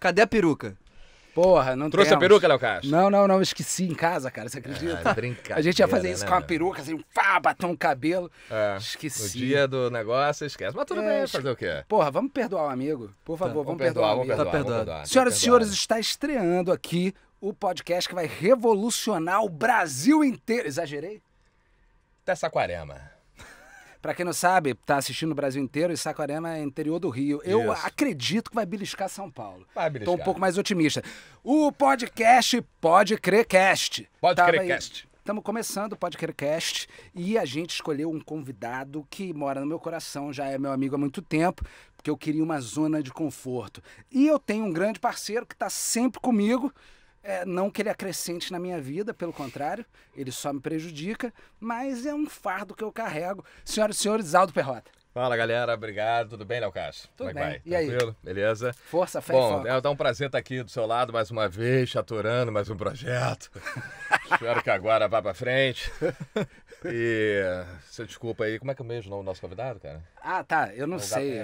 Cadê a peruca? Porra, não Trouxe temos. a peruca, Léo Castro? Não, esqueci em casa, cara, você acredita? Brincadeira, A gente ia fazer isso né? com uma peruca, assim, bater um cabelo. Esqueci. No dia do negócio, esquece. Mas tudo bem, fazer o quê? Porra, vamos perdoar o amigo. Por favor, vamos perdoar o amigo. Tá perdoado. Senhoras e senhores, está estreando aqui o podcast que vai revolucionar o Brasil inteiro. Exagerei? Até Saquarema. Pra quem não sabe, tá assistindo o Brasil inteiro e Saquarema é interior do Rio. Eu Isso. acredito que vai beliscar São Paulo. Vai beliscar. Tô um pouco mais otimista. O podcast Pode Crer Cast. Pode Tava Crer aí- Cast. Estamos começando o Pode Crer Cast e a gente escolheu um convidado que mora no meu coração, já é meu amigo há muito tempo, porque eu queria uma zona de conforto. E eu tenho um grande parceiro que está sempre comigo, não que ele acrescente na minha vida, pelo contrário, ele só me prejudica, mas é um fardo que eu carrego. Senhoras e senhores, Aldo Perrota. Fala, galera. Obrigado. Tudo bem, Léo Castro? Tudo Como é que bem. vai? E aí? Tranquilo? Beleza? Força, fé e Bom, foco. é um prazer estar aqui do seu lado mais uma vez, chaturando mais um projeto. Espero que agora vá pra frente. E você desculpa aí, como é que é mesmo o nosso convidado, cara? Ah, tá, eu não O sei.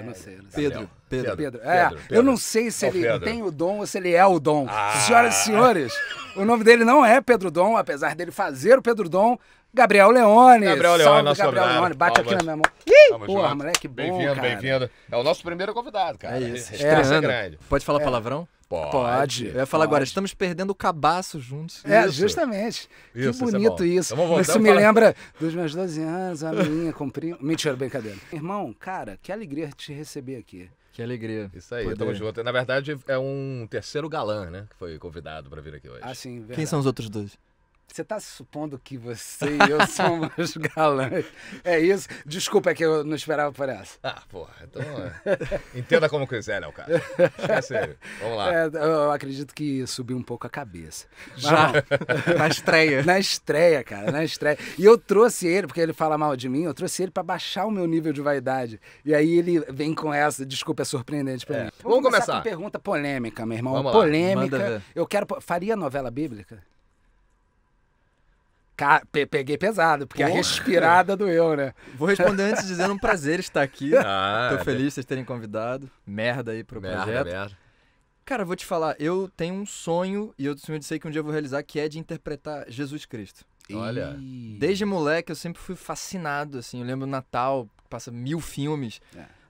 Pedro. Pedro. Pedro. Eu não sei se Ó, ele Pedro. tem o dom ou se ele é o dom. Ah. Senhoras e senhores, o nome dele não é Pedro Dom, apesar dele fazer o Pedro Dom. Gabriel Leone. Gabriel Leone, Salve, nosso Gabriel convidado. Leone. Bate aqui Palmas. na minha mão. Tamo Porra, junto. moleque bom, Bem-vindo, cara. bem-vindo. É o nosso primeiro convidado, cara. É isso. Estreia Estreando. grande. Pode falar palavrão? Pode. Eu ia falar agora, Pode. estamos perdendo o cabaço juntos. Isso. Justamente. Isso, Que isso é bonito bom. isso. Então vamos Isso voltar me a falar. lembra dos meus 12 anos, a menina comprei... Mentira, brincadeira. Irmão, cara, que alegria te receber aqui. Que alegria. Isso aí, poder. tamo junto. Na verdade, é um terceiro galã, né? Que foi convidado pra vir aqui hoje. Ah, sim, verdade. Quem são os outros dois? Você tá supondo que você e eu somos galãs. É isso? Desculpa, é que eu não esperava por essa. Ah, porra, então entenda como quiser, Léo Castro. Esquece ele. Vamos lá. Eu acredito que subiu um pouco a cabeça. Mas, Já. bom, Na estreia. na estreia, cara, na estreia. E eu trouxe ele, porque ele fala mal de mim, eu trouxe ele pra baixar o meu nível de vaidade. E aí ele vem com essa, desculpa, é surpreendente pra mim. Vamos começar. com pergunta polêmica, meu irmão. Vamos lá. Manda Polêmica. ver. Eu quero... Faria novela bíblica? Peguei pesado, porque a respirada doeu, né? Vou responder antes dizendo um prazer estar aqui. Ah, Tô feliz de vocês terem convidado. Merda aí pro projeto. merda. Cara, eu vou te falar, eu tenho um sonho, e eu sei que um dia eu vou realizar, que é de interpretar Jesus Cristo. Olha. Desde moleque eu sempre fui fascinado, assim, eu lembro Natal, passa 1000 filmes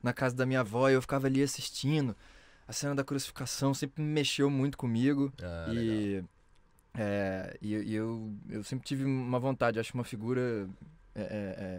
na casa da minha avó e eu ficava ali assistindo. A cena da crucificação sempre me mexeu muito comigo e eu sempre tive uma vontade, acho uma figura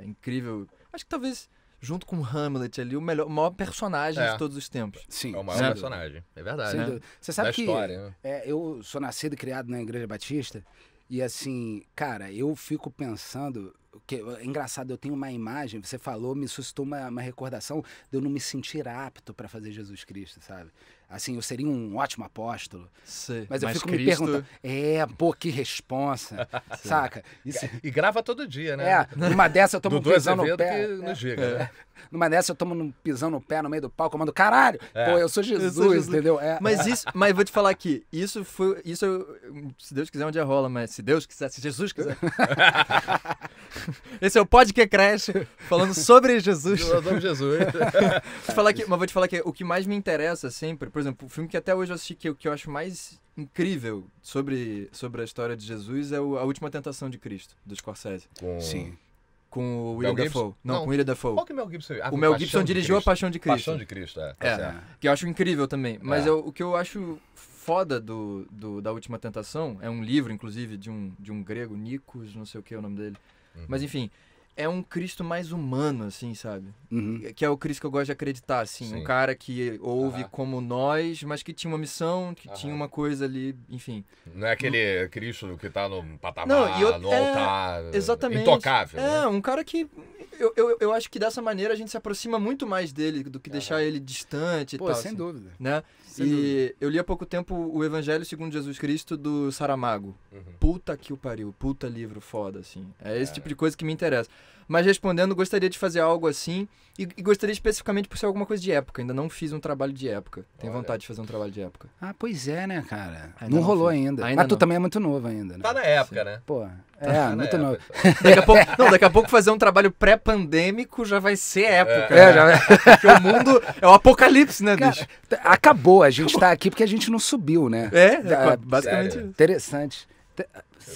incrível. Acho que talvez, junto com Hamlet ali, o maior personagem de todos os tempos. Sim. É o maior sem personagem. É verdade. Sem né? dúvida. Você sabe Da que história, né? eu sou nascido e criado na Igreja Batista e assim, cara, eu fico pensando que é engraçado, eu tenho uma imagem, você falou, me suscitou uma recordação de eu não me sentir apto para fazer Jesus Cristo, sabe? Assim, eu seria um ótimo apóstolo, Sei, mas eu fico me Cristo- perguntando, pô, que responsa, saca? Isso, E grava todo dia, né? numa dessa eu tomo um Dudu pisão no Azevedo pé. que nos diga, né? Numa dessa eu tomo um pisão no pé no meio do palco, comando caralho, pô, eu sou Jesus, entendeu? Mas eu vou te falar aqui, isso se Deus quiser um dia rola, mas se Deus quiser, se Jesus quiser. Esse é o Podcast Crash, falando sobre Jesus. Eu amo Jesus. Vou te falar que o que mais me interessa sempre, por exemplo, o filme que até hoje eu assisti, que eu acho mais incrível sobre a história de Jesus é A Última Tentação de Cristo, do Scorsese. Sim. Com o Mel William Gibson? Dafoe. Não, Não. com o William Dafoe. Qual que é o Mel Gibson? O Mel Gibson dirigiu A Paixão de Cristo. Paixão de Cristo, tá É, certo. que eu acho incrível também. Mas É. o que eu acho foda da Última Tentação, é um livro, inclusive, de um grego, Nikos, não sei o que é o nome dele. Mas enfim, é um Cristo mais humano, assim, sabe? Uhum. Que é o Cristo que eu gosto de acreditar, assim. Sim. Um cara que ouve Aham. como nós, mas que tinha uma missão, que tinha uma coisa ali, enfim. Não é aquele Cristo que tá no patamar, Não, e no altar, Exatamente. intocável. né? Um cara que... Eu acho que dessa maneira a gente se aproxima muito mais dele do que deixar ele distante e Pô, tal. sem assim, dúvida. né? Sem E eu li há pouco tempo o Evangelho segundo Jesus Cristo do Saramago. Puta que o pariu, puta livro foda, assim. É esse tipo de coisa que me interessa. Mas respondendo, gostaria de fazer algo assim. E gostaria especificamente por ser alguma coisa de época. Ainda não fiz um trabalho de época. Tenho vontade de fazer um trabalho de época. Ah, pois é, né, cara? Ainda não rolou fiz. ainda. Ainda Mas tu não. também é muito novo ainda, né? Tá na época, né? Pô, Tá muito na novo. época. Daqui a pouco fazer um trabalho pré-pandêmico já vai ser época. Já... Porque o mundo é o apocalipse, né, bicho? Acabou, a gente tá aqui porque a gente não subiu, né? Basicamente sério? isso. Interessante. Eu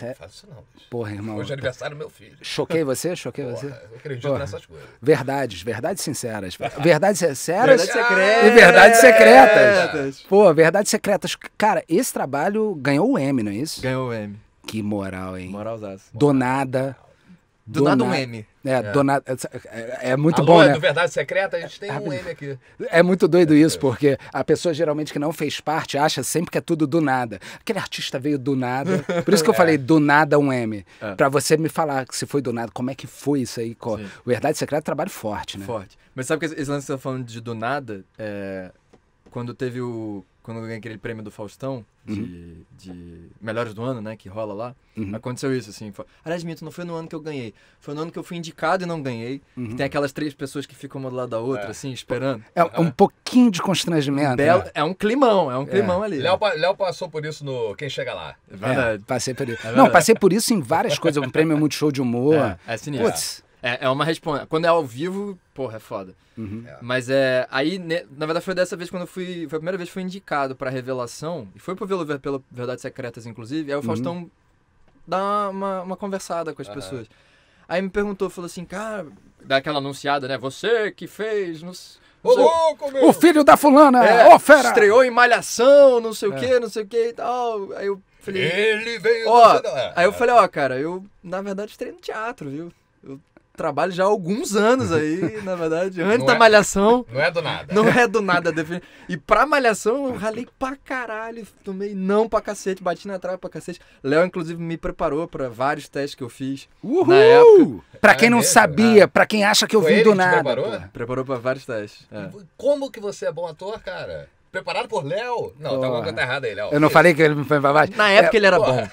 não faço isso não, bicho. Porra, irmão. Hoje é aniversário do meu filho. Choquei você? Choquei você? Porra, eu acredito Porra. nessas coisas. Verdades sinceras. Verdades sinceras Verdades secretas. e verdades secretas. Pô, verdades secretas. Cara, esse trabalho ganhou o M, não é isso? Ganhou o M. Que moral, hein? Moralzaço. Do nada. Do nada um M. Do nada. É muito Alô, bom, é né? do Verdade Secreta, a gente tem um M aqui. É muito doido isso, porque a pessoa geralmente que não fez parte acha sempre que é tudo do nada. Aquele artista veio do nada. Por isso que eu falei do nada um M. Pra você me falar que se foi do nada, como é que foi isso aí? O Verdade Secreta é um trabalho forte, né? Forte. Mas sabe que esse lance que você tá falando de do nada, quando teve quando eu ganhei aquele prêmio do Faustão, de Melhores do Ano, né, que rola lá, aconteceu isso, assim. Aliás, Mito, não foi no ano que eu ganhei. Foi no ano que eu fui indicado e não ganhei. Que tem aquelas 3 pessoas que ficam uma do lado da outra, assim, esperando. É um pouquinho de constrangimento. Né? É um climão ali. Léo passou por isso no Quem Chega Lá. É verdade. Passei por isso. Não, passei por isso em várias coisas. Um prêmio muito show de humor. É sinistro. Putz. É uma resposta. Quando é ao vivo, porra, é foda. Mas aí, na verdade, foi dessa vez quando foi a primeira vez que fui indicado pra Revelação, e foi pelo Verdades Secretas, inclusive, aí o Faustão dá uma conversada com as pessoas. Aí me perguntou, falou assim, cara, dá aquela anunciada, né, você que fez... Ô, louco, meu! O filho da fulana, fera! Estreou em Malhação, não sei o que e tal. Aí eu falei... Ele veio... Aí eu falei, cara, eu, na verdade, estrei no teatro, viu? Eu trabalho já há alguns anos aí, na verdade, antes da Malhação. Não é do nada. Não é do nada. E pra Malhação, eu ralei pra caralho, tomei não pra cacete, bati na trave pra cacete. Léo, inclusive, me preparou pra vários testes que eu fiz na época. Pra quem não sabia, pra quem acha que eu vim do nada. Preparou pra vários testes. Como que você é bom ator, cara? Preparado por Léo? Não, tá alguma coisa errada aí, Léo. Eu não falei que ele me foi pra baixo? Na época ele era bom.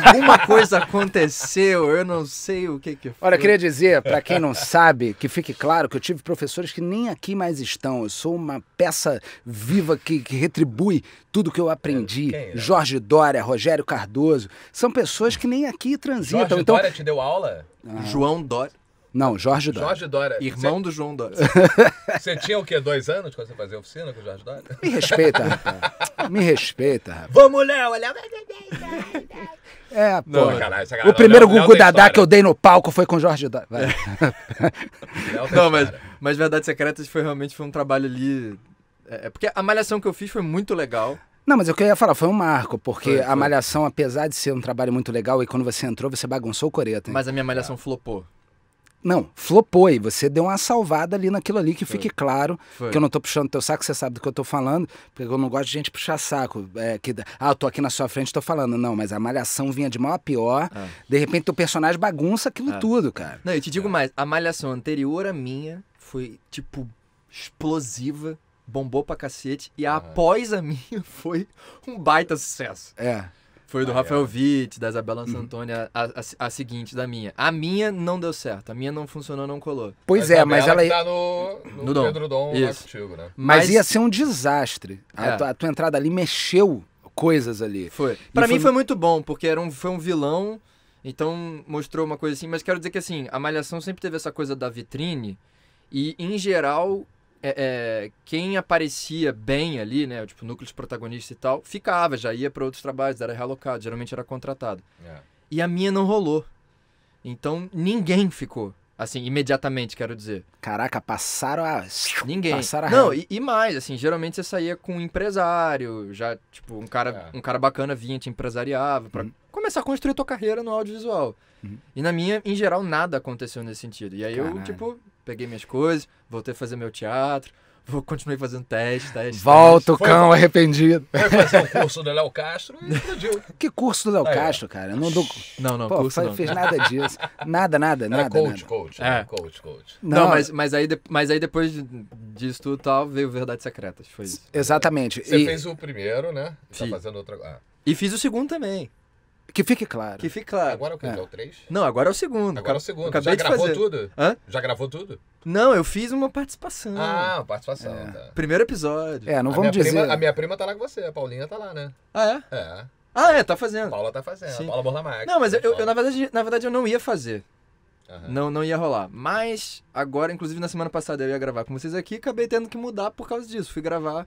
Alguma coisa aconteceu, eu não sei o que foi. Olha, eu queria dizer, pra quem não sabe, que fique claro que eu tive professores que nem aqui mais estão. Eu sou uma peça viva que retribui tudo que eu aprendi. Jorge Dória, Rogério Cardoso, são pessoas que nem aqui transitam. Jorge Dória te deu aula? João Dória. Não, Jorge Dória. Jorge Dória. Irmão do João Dória. Você tinha o quê? 2 anos quando você fazia oficina com o Jorge Dória? Me respeita, rapaz. Me respeita, rapaz. Vamos, Léo! Léo. Pô. Sacanagem. O primeiro Léo Gugu tem Dadá história. que eu dei no palco foi com Jorge Dória. Vai. Léo tem Não, história. mas Verdades Secretas foi um trabalho ali... porque a Malhação que eu fiz foi muito legal. Não, mas eu queria falar, foi um marco, porque Foi. a Malhação, apesar de ser um trabalho muito legal, e quando você entrou, você bagunçou o coreto. Hein? Mas a minha Malhação flopou. Não, flopou, e você deu uma salvada ali naquilo ali, que fique claro, Foi. que eu não tô puxando teu saco, você sabe do que eu tô falando, porque eu não gosto de gente puxar saco, eu tô aqui na sua frente, tô falando, não, mas a Malhação vinha de mal a pior, de repente teu personagem bagunça aquilo tudo, cara. Não, eu te digo mais, a Malhação anterior à minha foi, tipo, explosiva, bombou pra cacete, e a após a minha foi um baita sucesso. Foi do Rafael Witt, da Isabela Santoni, a seguinte da minha. A minha não deu certo, a minha não funcionou, não colou. Pois é, mas ela... Tá no Dom. Pedro Dom lá Isso. contigo, né? Mas ia ser um desastre. A tua entrada ali mexeu coisas ali. Foi. Pra mim foi muito bom, porque foi um vilão, então mostrou uma coisa assim, mas quero dizer que assim, a Malhação sempre teve essa coisa da vitrine, e em geral... quem aparecia bem ali, né, tipo, núcleos protagonistas e tal, ficava, já ia para outros trabalhos, era realocado, geralmente era contratado. E a minha não rolou. Então, ninguém ficou, assim, imediatamente, quero dizer. Caraca, passaram a... Ninguém. Passaram a não, régua. e mais, assim, geralmente você saía com um empresário, já, tipo, um cara bacana vinha, te empresariava, pra começar a construir tua carreira no audiovisual. E na minha, em geral, nada aconteceu nesse sentido. E aí eu, tipo... Peguei minhas coisas, voltei a fazer meu teatro, continuei fazendo teste. Volta o cão arrependido. Foi fazer um curso do Léo Castro e explodiu. Que curso do Léo Castro, cara? Eu não dou... Não, Pô, curso não. fez nada disso. Nada. Coach. Coach. Não, mas aí depois disso tudo tal, veio Verdades Secretas, foi isso. Exatamente. Você fez o primeiro, né? Tá fazendo outra... E fiz o segundo também. Que fique claro. Que fique claro. Agora é o que? É o 3? Não, agora é o segundo. Agora é o segundo. Acabei Já de gravou fazer. tudo? Hã? Já gravou tudo? Não, eu fiz uma participação. Ah, participação. Tá. Primeiro episódio. Não vamos dizer... A minha prima tá lá com você, a Paulinha tá lá, né? Ah, é? É. Ah, é, tá fazendo. A Paula tá fazendo, Sim. a Paula Borlamac. Não, mas eu na verdade eu não ia fazer. Uhum. Não ia rolar. Mas agora, inclusive na semana passada eu ia gravar com vocês aqui, acabei tendo que mudar por causa disso. Fui gravar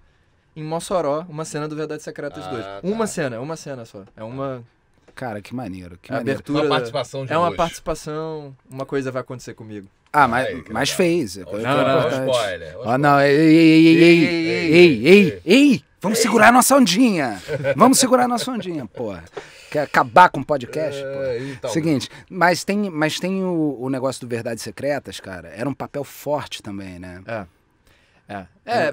em Mossoró uma cena do Verdades Secretas 2. Tá. Uma cena só. É uma Cara, que maneiro. Que maneiro. abertura. Uma participação de É uma luxo. participação, uma coisa vai acontecer comigo. Ah, Aí, que mas legal. fez. Não, Foi não, importante. spoiler. Ó, não, ei, vamos segurar nossa ondinha. Vamos segurar nossa ondinha, porra. Quer acabar com o podcast, porra. Então, Seguinte, mas tem o negócio do Verdades Secretas, cara. Era um papel forte também, né?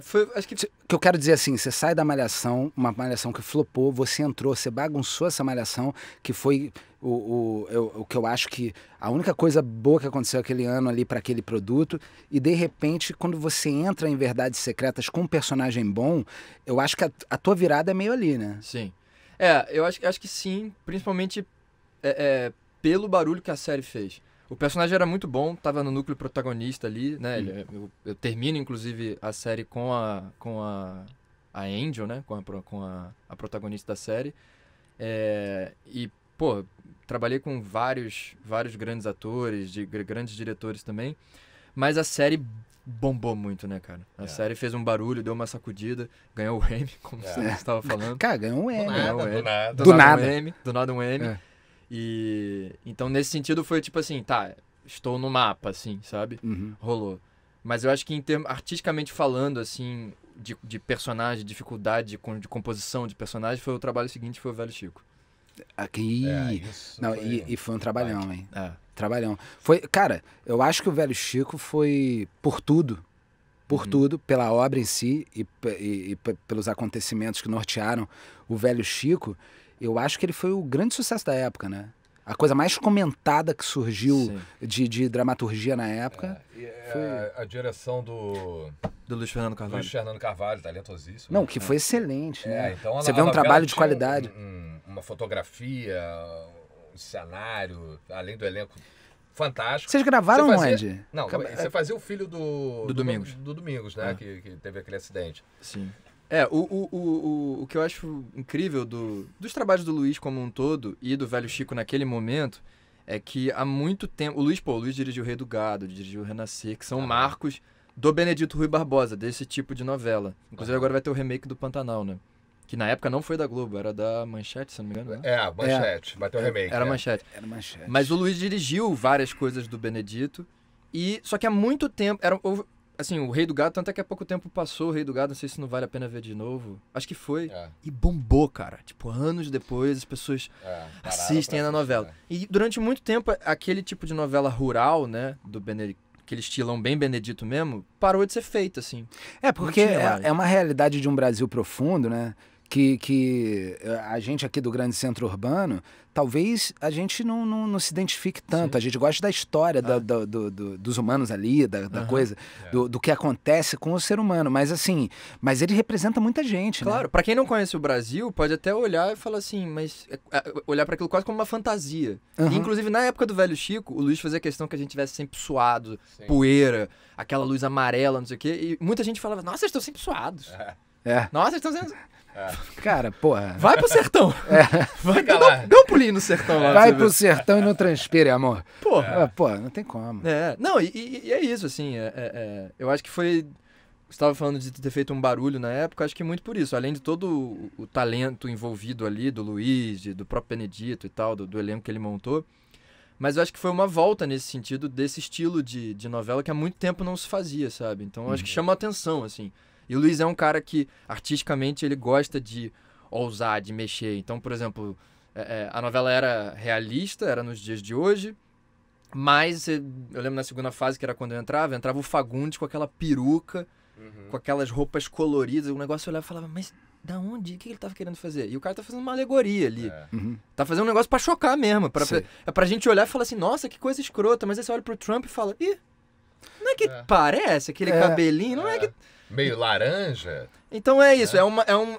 Foi, acho que... Que eu quero dizer assim, você sai da Malhação, uma Malhação que flopou, você entrou, você bagunçou essa Malhação, que foi o que eu acho que a única coisa boa que aconteceu aquele ano ali para aquele produto, e de repente, quando você entra em Verdades Secretas com um personagem bom, eu acho que a tua virada é meio ali, né? Sim. Eu acho que sim, principalmente pelo barulho que a série fez. O personagem era muito bom, tava no núcleo protagonista ali, né? Eu termino, inclusive, a série com a Angel, né? Com a protagonista da série. E, pô, trabalhei com vários grandes atores, grandes diretores também. Mas a série bombou muito, né, cara? A série fez um barulho, deu uma sacudida, ganhou o Emmy, como você estava falando. Cara, ganhou um Emmy. Do nada. Do nada. Um Emmy. E então nesse sentido foi tipo assim, tá, estou no mapa, assim, sabe? Uhum. Rolou. Mas eu acho que artisticamente falando, assim, de personagem, dificuldade de composição de personagem, foi o trabalho seguinte, foi o Velho Chico. Aqui. Isso Não, foi... e foi um trabalhão, hein? Trabalhão. Foi, cara, eu acho que o Velho Chico foi por tudo, pela obra em si e pelos acontecimentos que nortearam o Velho Chico. Eu acho que ele foi o grande sucesso da época, né? A coisa mais comentada que surgiu de dramaturgia na época. Foi a direção do Luiz Fernando Carvalho. Luiz Fernando Carvalho, talentosíssimo. Não, que foi excelente, né? Então você vê um trabalho de qualidade. Uma fotografia, um cenário, além do elenco fantástico. Vocês gravaram onde? Não, você fazia o filho do Domingos. Do Domingos, né? Que teve aquele acidente. Sim. O que eu acho incrível dos trabalhos do Luiz como um todo e do Velho Chico naquele momento é que há muito tempo... O Luiz dirigiu o Rei do Gado, dirigiu o Renascer, que são marcos do Benedito Rui Barbosa, desse tipo de novela. Inclusive agora vai ter o remake do Pantanal, né? Que na época não foi da Globo, era da Manchete, se não me engano. Né? Manchete. Vai ter o remake. Era Manchete. Era Manchete. Mas o Luiz dirigiu várias coisas do Benedito. Só que há muito tempo... Assim, o Rei do Gado, tanto é que há pouco tempo passou o Rei do Gado, não sei se não vale a pena ver de novo. Acho que foi. E bombou, cara. Tipo, anos depois as pessoas assistem a novela. E durante muito tempo, aquele tipo de novela rural, né, do Benedito, aquele estilão bem Benedito mesmo, parou de ser feito, assim. Porque é uma realidade de um Brasil profundo, né? Que a gente aqui do grande centro urbano, talvez a gente não se identifique tanto. Sim. A gente gosta da história dos humanos ali, da coisa, do que acontece com o ser humano. Mas assim, ele representa muita gente, claro, né? Pra quem não conhece o Brasil, pode até olhar e falar assim, mas olhar para aquilo quase como uma fantasia. E, inclusive, na época do Velho Chico, o Luiz fazia questão que a gente tivesse sempre suado, poeira, aquela luz amarela, não sei o quê. E muita gente falava, nossa, vocês estão sempre suados. Nossa, vocês estão sendo... Cara, porra. Vai pro sertão. Dá um pulinho no sertão lá. Vai pro sertão e não transpire, amor. Porra. Porra, não tem como. Não, e é isso, assim. Eu acho que foi... Você estava falando de ter feito um barulho na época, acho que muito por isso. Além de todo o talento envolvido ali, do Luiz, do próprio Benedito e tal, do elenco que ele montou. Mas eu acho que foi uma volta nesse sentido, desse estilo de novela que há muito tempo não se fazia, sabe? Então eu acho que chama a atenção, assim. E o Luiz é um cara que, artisticamente, ele gosta de ousar, de mexer. Então, por exemplo, a novela era realista, era nos dias de hoje, mas eu lembro na segunda fase, que era quando eu entrava o Fagundes com aquela peruca, com aquelas roupas coloridas, o negócio eu olhava e falava, mas da onde? O que ele tava querendo fazer? E o cara tá fazendo uma alegoria ali. Tá fazendo um negócio pra chocar mesmo, pra gente olhar e falar assim, nossa, que coisa escrota, mas aí você olha pro Trump e fala, ih, não é que parece aquele cabelinho, não é que... Meio laranja. Então é isso, é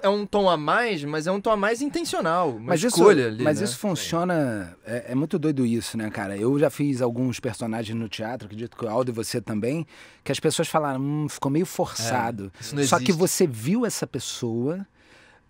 um tom a mais, mas é um tom a mais intencional, uma escolha ali, Mas né? isso funciona, é muito doido isso, né, cara? Eu já fiz alguns personagens no teatro, acredito que o Aldo e você também, que as pessoas falaram, ficou meio forçado. Isso não Só que existe. você viu essa pessoa,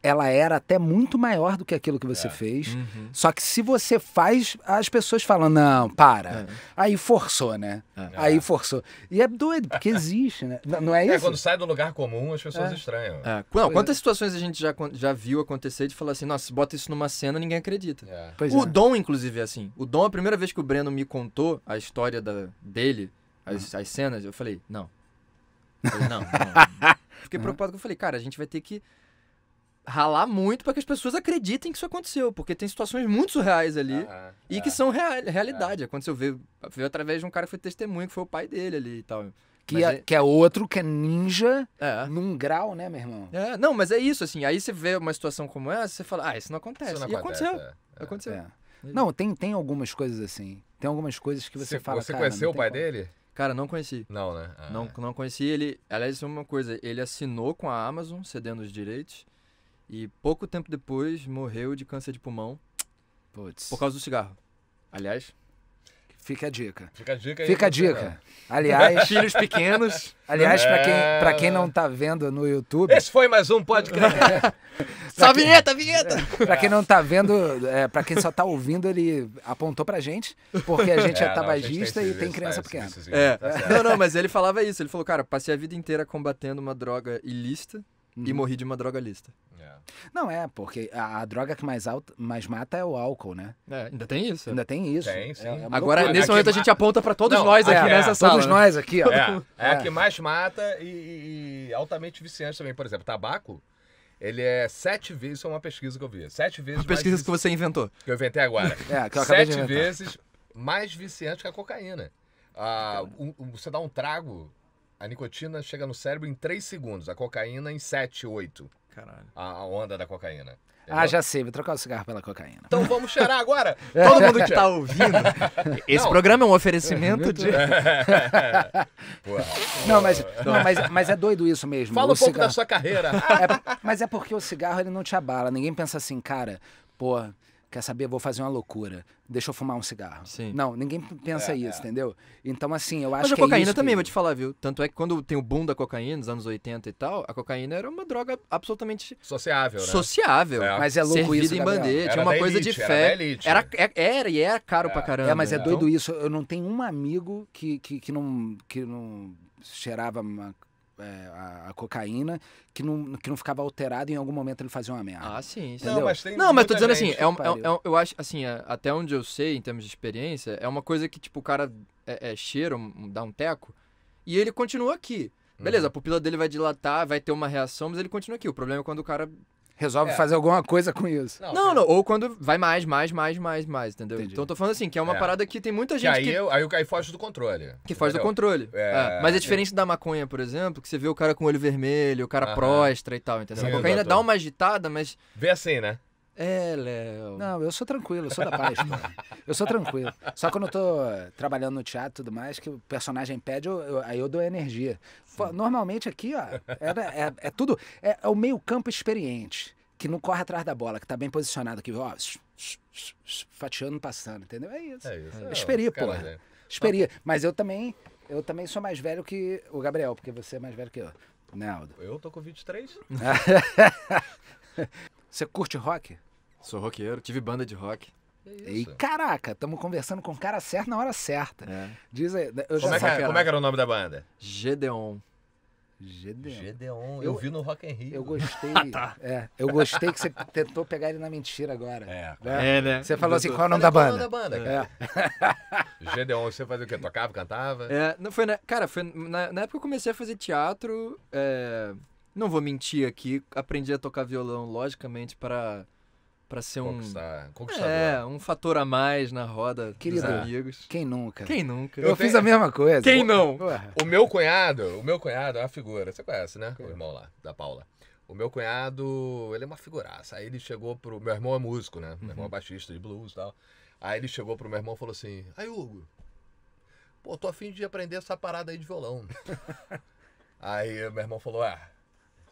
ela era até muito maior do que aquilo que você fez, só que se você faz, as pessoas falam, não, para. Aí forçou, né? Aí forçou. E é doido, porque existe, né? Não é isso? Quando sai do lugar comum, as pessoas estranham. Não, quantas situações a gente já viu acontecer de falar assim, nossa, se bota isso numa cena, ninguém acredita. Pois O é. Dom, inclusive, é assim. O Dom, a primeira vez que o Breno me contou a história dele, as cenas, eu falei, não. Não. Fiquei preocupado que eu falei, cara, a gente vai ter que ralar muito para que as pessoas acreditem que isso aconteceu, porque tem situações muito surreais ali e que são realidade. Aconteceu, veio através de um cara que foi testemunha, que foi o pai dele ali e tal. Que é outro que é ninja num grau, né, meu irmão? Não, mas é isso, assim. Aí você vê uma situação como essa, você fala, isso não acontece. Isso não e acontece, aconteceu. Não, tem algumas coisas assim. Tem algumas coisas que você fala, Você cara, conheceu não o pai tem como. dele? Cara, não conheci. Não, né? Não conheci ele. Aliás, isso é uma coisa. Ele assinou com a Amazon, cedendo os direitos. E pouco tempo depois morreu de câncer de pulmão Putz. por causa do cigarro. Aliás, Fica a dica. Fica a dica aí. Fica a dica. Aliás, filhos pequenos. pra quem não tá vendo no YouTube, Esse foi mais um podcast. Só vinheta! pra quem não tá vendo, pra quem só tá ouvindo, ele apontou pra gente, porque a gente é tabagista e tem criança pequena. Não, mas ele falava isso. Ele falou, cara, passei a vida inteira combatendo uma droga ilícita e morri de uma droga lícita. Não porque a droga que mais mata é o álcool, né? Ainda tem isso. Ainda tem isso. Tem, sim. É uma Agora, loucura. nesse momento, a gente aponta pra todos nós aqui nessa sala. Todos nós aqui, ó. É a que mais mata e altamente viciante também. Por exemplo, tabaco, ele é 7 vezes, isso é uma pesquisa que eu vi, 7 vezes Uma pesquisa que você inventou. que eu inventei agora. Que eu acabei de 7 inventar. vezes mais viciante que a cocaína. Você dá um trago, a nicotina chega no cérebro em 3 segundos, a cocaína em 7, 8. Caralho. A onda da cocaína. Já sei, vou trocar o cigarro pela cocaína. Então vamos cheirar agora. Todo mundo que tá ouvindo, esse programa é um oferecimento de... Mas é doido isso mesmo. Fala um pouco cigarro... da sua carreira. Mas é porque o cigarro ele não te abala. Ninguém pensa assim, cara, quer saber, vou fazer uma loucura. Deixa eu fumar um cigarro. Sim. Não, ninguém pensa isso, entendeu? Então, assim, eu acho Mas a que cocaína é isso também, que... vou te falar, viu? Tanto é que quando tem o boom da cocaína, nos anos 80 e tal, a cocaína era uma droga absolutamente Sociável, né? sociável. Mas é louco servida isso, em Gabriel. bandeja, Era tinha uma da coisa elite, de era fé. da elite. Era e é caro pra caramba. mas é então- doido isso. Eu não tenho um amigo que não cheirava a cocaína que não ficava alterado e em algum momento ele fazia uma merda. Ah, sim. Entendeu? Não, mas tem Não, mas tô muita dizendo gente. assim, eu acho, assim, até onde eu sei, em termos de experiência, é uma coisa que, tipo, o cara cheira, dá um teco, e ele continua aqui. Beleza, a pupila dele vai dilatar, vai ter uma reação, mas ele continua aqui. O problema é quando o cara... Resolve fazer alguma coisa com isso. Não, ou quando vai mais, entendeu? Entendi. Então eu tô falando assim, que é uma parada que tem muita gente Aí foge do controle. que foge do entendeu? controle. É, Mas é diferente da maconha, por exemplo, que você vê o cara com o olho vermelho, o cara prostra e tal, entendeu? Sim, A cocaína doutor. dá uma agitada, mas... Vê assim, né? Léo... Não, eu sou tranquilo, eu sou da paz, pô. Eu sou tranquilo. Só quando eu tô trabalhando no teatro e tudo mais, que o personagem pede, aí eu dou energia. Pô, normalmente aqui, ó, é tudo... É o meio campo experiente, que não corre atrás da bola, que tá bem posicionado aqui, ó, fatiando, passando, entendeu? É isso. É isso. Experi, Cara, porra. gente. Experi. Mas eu também sou mais velho que o Gabriel, porque você é mais velho que eu, né, Aldo? Eu tô com 23. Você curte rock? Sou roqueiro, tive banda de rock. E caraca, estamos conversando com o cara certo na hora certa. Diz aí, eu já Como é que era o nome da banda? Gedeon. Gedeon. Eu vi no Rock in Rio. Eu gostei. Eu gostei que você tentou pegar ele na mentira agora. Né? Você falou assim, qual é o nome da banda? Gedeon, você fazia o quê? Tocava, cantava? Não foi cara, foi na época que eu comecei a fazer teatro, não vou mentir aqui, aprendi a tocar violão, logicamente, para ser Conquistador. um fator a mais na roda Querido, dos amigos. Quem nunca? Quem nunca? Eu fiz a mesma coisa. Quem não? Porra. O meu cunhado é uma figura. Você conhece, né? O irmão lá, da Paula. O meu cunhado, ele é uma figuraça. Aí ele chegou pro... Meu irmão é músico, né? Meu irmão é baixista de blues e tal. Aí ele chegou pro meu irmão e falou assim, aí, Hugo, tô a fim de aprender essa parada aí de violão. Aí meu irmão falou,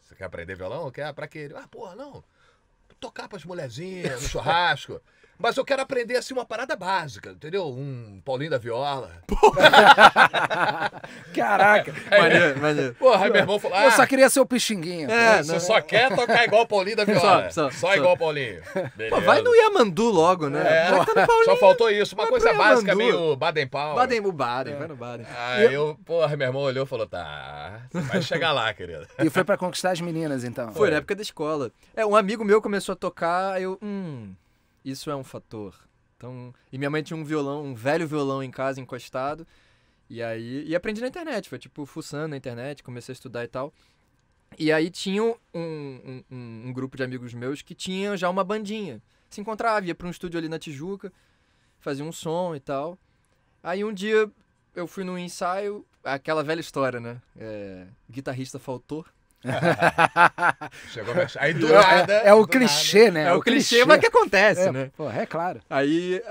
Você quer aprender violão? Quer? Pra quê? Ele, porra, não. Tocar pras mulherzinhas, no churrasco. Mas eu quero aprender, assim, uma parada básica, entendeu? Um Paulinho da Viola. Caraca. Maneiro. Porra, aí meu irmão falou, Eu só queria ser o Pixinguinha. você só quer tocar igual o Paulinho da Viola. Só igual o Paulinho. Pô, vai no Yamandu logo, né? É, só faltou isso. Uma coisa básica, meio Baden-Powell. Vai no Baden. Aí porra, meu irmão olhou e falou, tá, você vai chegar lá, querido. E foi pra conquistar as meninas, então? Foi na época da escola. Um amigo meu começou a tocar, isso é um fator. Então, e minha mãe tinha um velho violão em casa, encostado. E aprendi na internet, foi tipo fuçando na internet, comecei a estudar e tal. E aí tinha um grupo de amigos meus que tinha já uma bandinha. Se encontrava, ia pra um estúdio ali na Tijuca, fazia um som e tal. Aí um dia eu fui num ensaio, aquela velha história, né? Guitarrista faltou. Chegou aí do nada. É o clichê, né? É o clichê, mas que acontece, né? Porra, é claro. Aí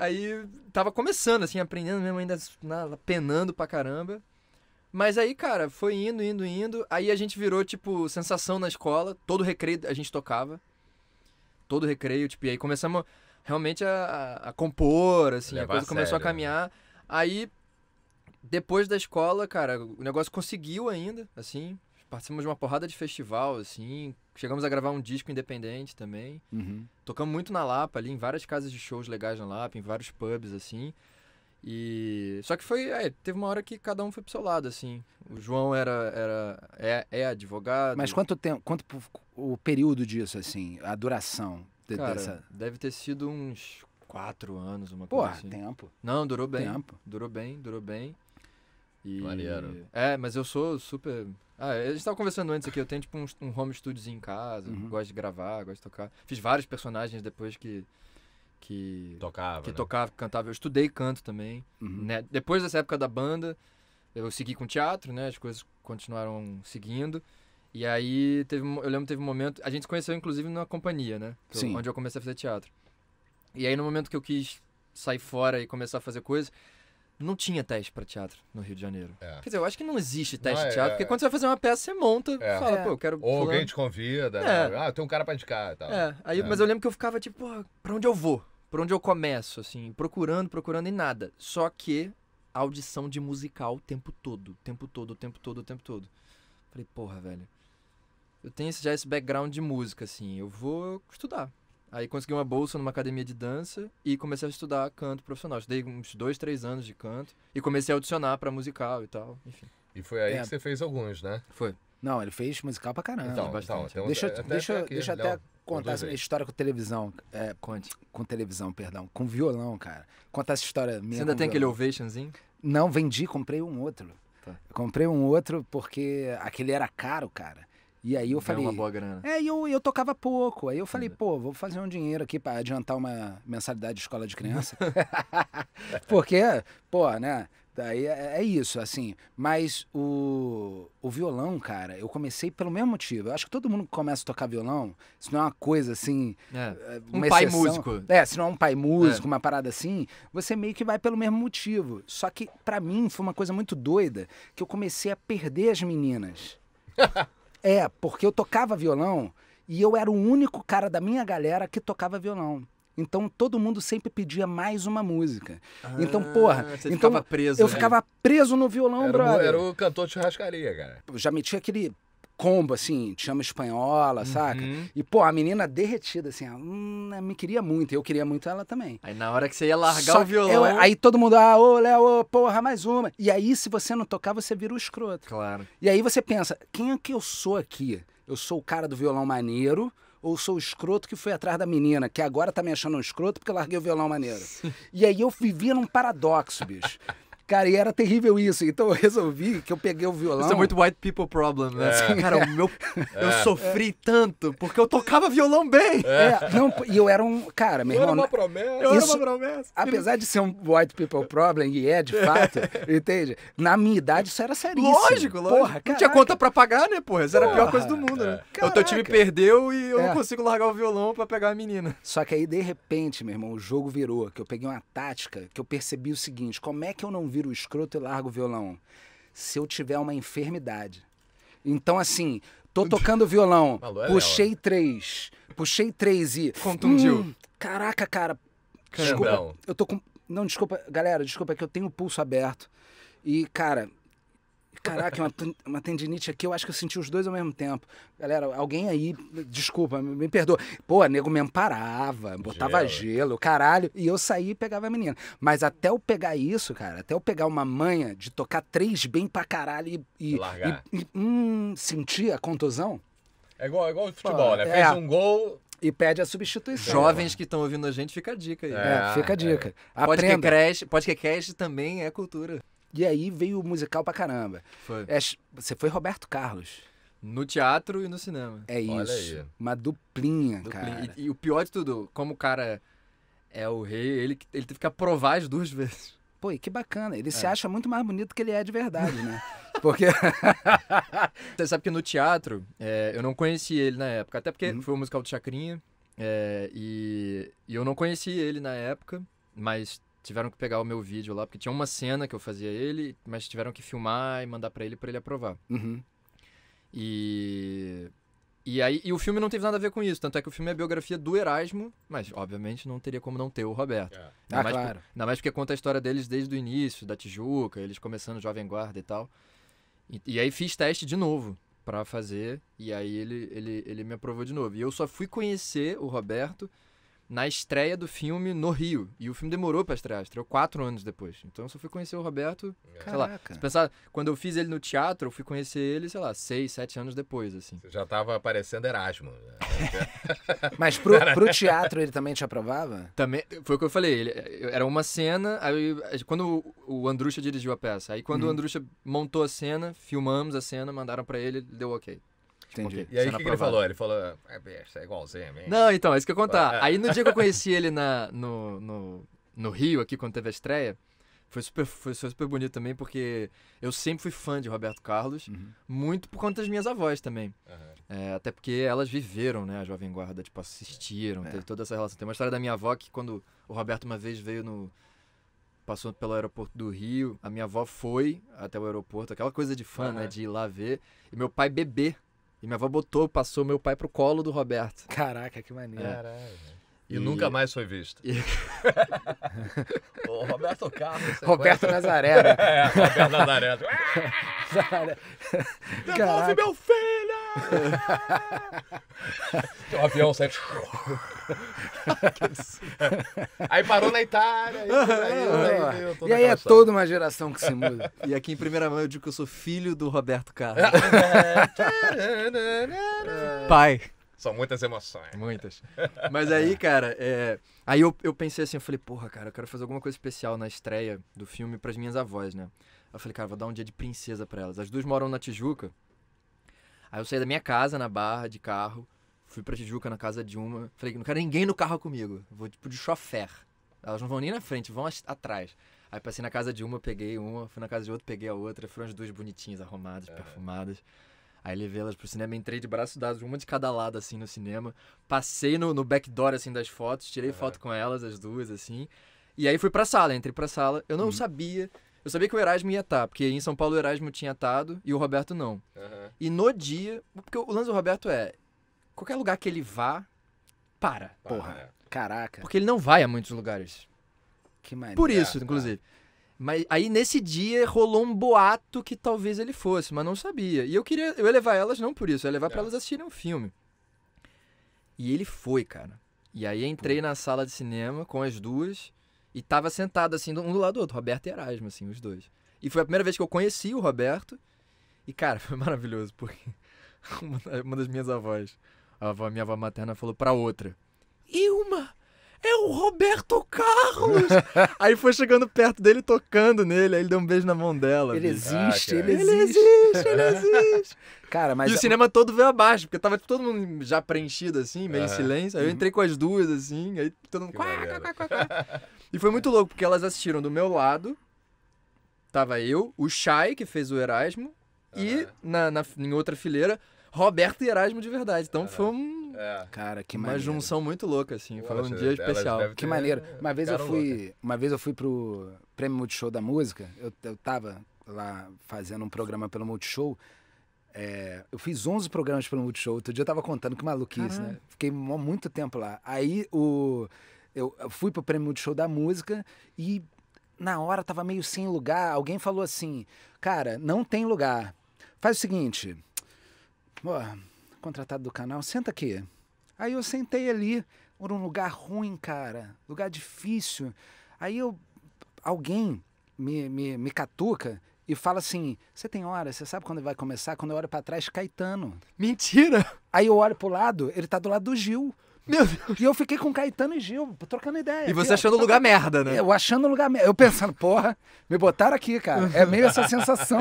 tava começando, assim, aprendendo mesmo, ainda penando pra caramba. Mas aí, cara, foi indo. Aí a gente virou, tipo, sensação na escola. Todo recreio a gente tocava. Todo recreio, tipo, e aí começamos realmente a compor, assim, levar a coisa começou a sério, caminhar. Aí, depois da escola, cara, o negócio conseguiu ainda, assim. Participamos de uma porrada de festival, assim. Chegamos a gravar um disco independente também. Uhum. Tocamos muito na Lapa, ali, em várias casas de shows legais na Lapa, em vários pubs, assim. Só que teve uma hora que cada um foi pro seu lado, assim. O João é advogado. Mas quanto o período disso, assim, a duração Cara, dessa... deve ter sido uns 4 anos, uma coisa assim. Tempo. Não, durou bem. Tempo. Durou bem. Maneiro. Mas eu sou super... a gente tava conversando antes aqui, eu tenho tipo um home studio em casa, gosto de gravar, gosto de tocar. Fiz vários personagens depois que tocava, cantava. Eu estudei canto também. Né? Depois dessa época da banda, eu segui com teatro, né? As coisas continuaram seguindo. E aí, eu lembro que teve um momento... A gente se conheceu, inclusive, numa companhia, né? Onde eu comecei a fazer teatro. E aí, no momento que eu quis sair fora e começar a fazer coisas, não tinha teste pra teatro no Rio de Janeiro. Quer dizer, eu acho que não existe teste de teatro, porque quando você vai fazer uma peça, você monta, fala, pô, eu quero... Ou alguém te convida, tem um cara pra indicar e tal. Mas eu lembro que eu ficava tipo, pô, pra onde eu vou? Pra onde eu começo, assim, procurando e nada. Só que audição de musical o tempo todo. Falei, porra, velho, eu tenho já esse background de música, assim, eu vou estudar. Aí consegui uma bolsa numa academia de dança e comecei a estudar canto profissional. Estudei uns 2, 3 anos de canto e comecei a audicionar pra musical e tal, enfim. E foi aí que você fez alguns, né? Foi. Não, ele fez musical pra caramba. Então, deixa eu até contar essa minha história com televisão. Conte. Com televisão, perdão. Com violão, cara. Contar essa história minha. Você ainda tem aquele ovationzinho? Não, comprei um outro. Tá. Comprei um outro porque aquele era caro, cara. E aí eu falei... uma boa grana. E eu tocava pouco. Aí eu falei, pô, vou fazer um dinheiro aqui pra adiantar uma mensalidade de escola de criança. Porque, pô, né? Daí é isso, assim. Mas o violão, cara, eu comecei pelo mesmo motivo. Eu acho que todo mundo que começa a tocar violão, se não é uma coisa assim... Um pai músico. Se não é um pai músico, uma parada assim, você meio que vai pelo mesmo motivo. Só que pra mim foi uma coisa muito doida, que eu comecei a perder as meninas. Porque eu tocava violão e eu era o único cara da minha galera que tocava violão. Então todo mundo sempre pedia mais uma música. Então, porra... Você ficava preso. Eu ficava preso no violão, brother. Era o cantor de churrascaria, cara. Eu já metia aquele combo, assim, chama espanhola, saca? E, pô, a menina derretida, assim, ela me queria muito, eu queria muito ela também. Aí na hora que você ia largar o violão... Aí todo mundo, ô, Léo, porra, mais uma. E aí, se você não tocar, você vira o escroto. Claro. E aí você pensa, quem é que eu sou aqui? Eu sou o cara do violão maneiro ou sou o escroto que foi atrás da menina, que agora tá me achando um escroto porque eu larguei o violão maneiro? E aí eu vivia num paradoxo, bicho. Cara, e era terrível isso. Então eu resolvi que eu peguei o violão... Isso é muito white people problem, né? Cara, eu sofri tanto porque eu tocava violão bem. E eu era um... Cara, meu irmão... Era uma promessa. Era uma promessa. Apesar de ser um white people problem, e de fato, entende? Na minha idade isso era seríssimo. Lógico. Porra, não tinha conta pra pagar, né, porra? Essa era a pior coisa do mundo, né? Caraca. O teu time perdeu e eu não consigo largar o violão pra pegar a menina. Só que aí, de repente, meu irmão, o jogo virou. Que eu peguei uma tática que eu percebi o seguinte: como é que eu não viro o escroto e largo o violão? Se eu tiver uma enfermidade. Então, assim, Tô tocando violão, Malu é puxei 3 e... Contundiu. Caraca, cara. Desculpa. Desculpa, eu tô com... Não, desculpa, galera, desculpa, é que eu tenho o pulso aberto. E, cara... Caraca, uma tendinite aqui, eu acho que eu senti os dois ao mesmo tempo. Galera, alguém aí, desculpa, me perdoa. Pô, nego me amparava, botava gelo, caralho, e eu saía e pegava a menina. Mas até eu pegar isso, cara, até eu pegar uma manha de tocar 3 bem pra caralho e sentir a contusão. É igual futebol, né? Fez um gol... E pede a substituição. Jovens que estão ouvindo a gente, fica a dica aí. Fica a dica. Aprenda. Podcast também é cultura. E aí veio o musical pra caramba. Foi. Você foi Roberto Carlos. No teatro e no cinema. É isso. Olha aí. Uma duplinha, cara. E o pior de tudo, como o cara é o rei, ele teve que aprovar as 2 vezes. Pô, e que bacana. Ele se acha muito mais bonito que ele é de verdade, né? Porque... Você sabe que no teatro, eu não conheci ele na época. Até porque foi o musical do Chacrinha. E eu não conheci ele na época, mas... Tiveram que pegar o meu vídeo lá, porque tinha uma cena que eu fazia ele, mas tiveram que filmar e mandar pra ele aprovar. E o filme não teve nada a ver com isso, tanto é que o filme é a biografia do Erasmo, mas obviamente não teria como não ter o Roberto. Claro. Ainda mais porque conta a história deles desde o início, da Tijuca, eles começando Jovem Guarda e tal. E aí fiz teste de novo pra fazer, e aí ele me aprovou de novo. E eu só fui conhecer o Roberto na estreia do filme no Rio. E o filme demorou pra estrear, estreou 4 anos depois. Então eu só fui conhecer o Roberto, sei lá. Se pensar, quando eu fiz ele no teatro, eu fui conhecer ele, sei lá, 6, 7 anos depois, assim. Você já tava aparecendo Erasmo. Mas pro teatro ele também te aprovava? Também, foi o que eu falei, era uma cena, aí quando o Andrucha dirigiu a peça, aí quando o Andrucha montou a cena, filmamos a cena, mandaram pra ele, deu ok. Entendi. Okay. E aí o que ele falou? Ele falou, é igualzinho, hein? Não, então, é isso que eu ia contar. Aí no dia que eu conheci ele no Rio, aqui, quando teve a estreia, foi super bonito também, porque eu sempre fui fã de Roberto Carlos, muito por conta das minhas avós também. Até porque elas viveram, né, a Jovem Guarda, tipo, assistiram, teve toda essa relação. Tem uma história da minha avó que quando o Roberto uma vez passou pelo aeroporto do Rio, a minha avó foi até o aeroporto, aquela coisa de fã, né, de ir lá ver, e meu pai bebê. E minha avó passou meu pai pro colo do Roberto. Caraca, que maneiro. Caralho. E nunca mais foi visto. O Roberto Carlos. Roberto Nazaré, né? Roberto Nazaré. Devolve meu filho! O avião sai. Aí parou na Itália. E aí é toda uma geração que se muda. E aqui em primeira mão eu digo que eu sou filho do Roberto Carlos. Pai. São muitas emoções. Muitas. Mas aí, cara, aí eu pensei assim, eu falei, porra, cara, eu quero fazer alguma coisa especial na estreia do filme pras minhas avós, né? Eu falei, cara, vou dar um dia de princesa pra elas. As 2 moram na Tijuca. Aí eu saí da minha casa, na Barra, de carro, fui pra Tijuca, na casa de uma. Falei, não quero ninguém no carro comigo. Vou, tipo, de chofer. Elas não vão nem na frente, vão atrás. Aí passei na casa de uma, peguei uma, fui na casa de outra, peguei a outra. Foram as 2 bonitinhas, arrumadas, perfumadas. Aí levei elas pro cinema, entrei de braços dados, uma de cada lado, assim, no cinema. Passei no backdoor, assim, das fotos, tirei foto com elas, as 2, assim. E aí fui pra sala, entrei pra sala. Eu não sabia... Eu sabia que o Erasmo ia estar, porque em São Paulo o Erasmo tinha estado e o Roberto não. E no dia... Porque o lance do Roberto qualquer lugar que ele vá, porra. Caraca. Porque ele não vai a muitos lugares. Que maneiro. Por isso, inclusive. Mas aí nesse dia rolou um boato que talvez ele fosse, mas não sabia. E eu ia levar elas não por isso, eu ia levar pra elas assistirem um filme. E ele foi, cara. E aí entrei na sala de cinema com as 2 e tava sentado assim, um do lado do outro, Roberto e Erasmo, assim, os 2. E foi a primeira vez que eu conheci o Roberto. E, cara, foi maravilhoso, porque uma das minhas avós, minha avó materna, falou pra outra: Ilma, é o Roberto Carlos! Aí foi chegando perto dele, tocando nele, aí ele deu um beijo na mão dela. Ele existe, ele existe. Cara, mas... E o cinema todo veio abaixo, porque tava todo mundo já preenchido, assim, meio em silêncio. Aí eu entrei com as 2, assim, aí todo mundo... E foi muito louco, porque elas assistiram do meu lado, tava eu, o Chay, que fez o Erasmo, e em outra fileira, Roberto e Erasmo de verdade. Então foi cara, que uma maneiro. junção muito louca, assim. Foi um dia especial. Que maneiro. Uma vez eu fui pro Prêmio Multishow da Música. Eu tava lá fazendo um programa pelo Multishow. Eu fiz 11 programas pelo Multishow. Outro dia eu tava contando, que maluquice, né? Fiquei muito tempo lá. Aí eu fui pro Prêmio Multishow da música e na hora tava meio sem lugar. Alguém falou assim, cara, não tem lugar. Faz o seguinte, contratado do canal, senta aqui. Aí eu sentei ali, era um lugar ruim, cara, lugar difícil. Aí alguém me catuca e fala assim, você tem hora, você sabe quando vai começar? Quando eu olho pra trás, Caetano. Mentira! Aí eu olho pro lado, ele tá do lado do Gil. Meu Deus! E eu fiquei com Caetano e Gil, trocando ideia. E você achando o lugar merda, né? Eu achando o lugar merda. Eu pensando, porra, me botaram aqui, cara. É meio essa sensação.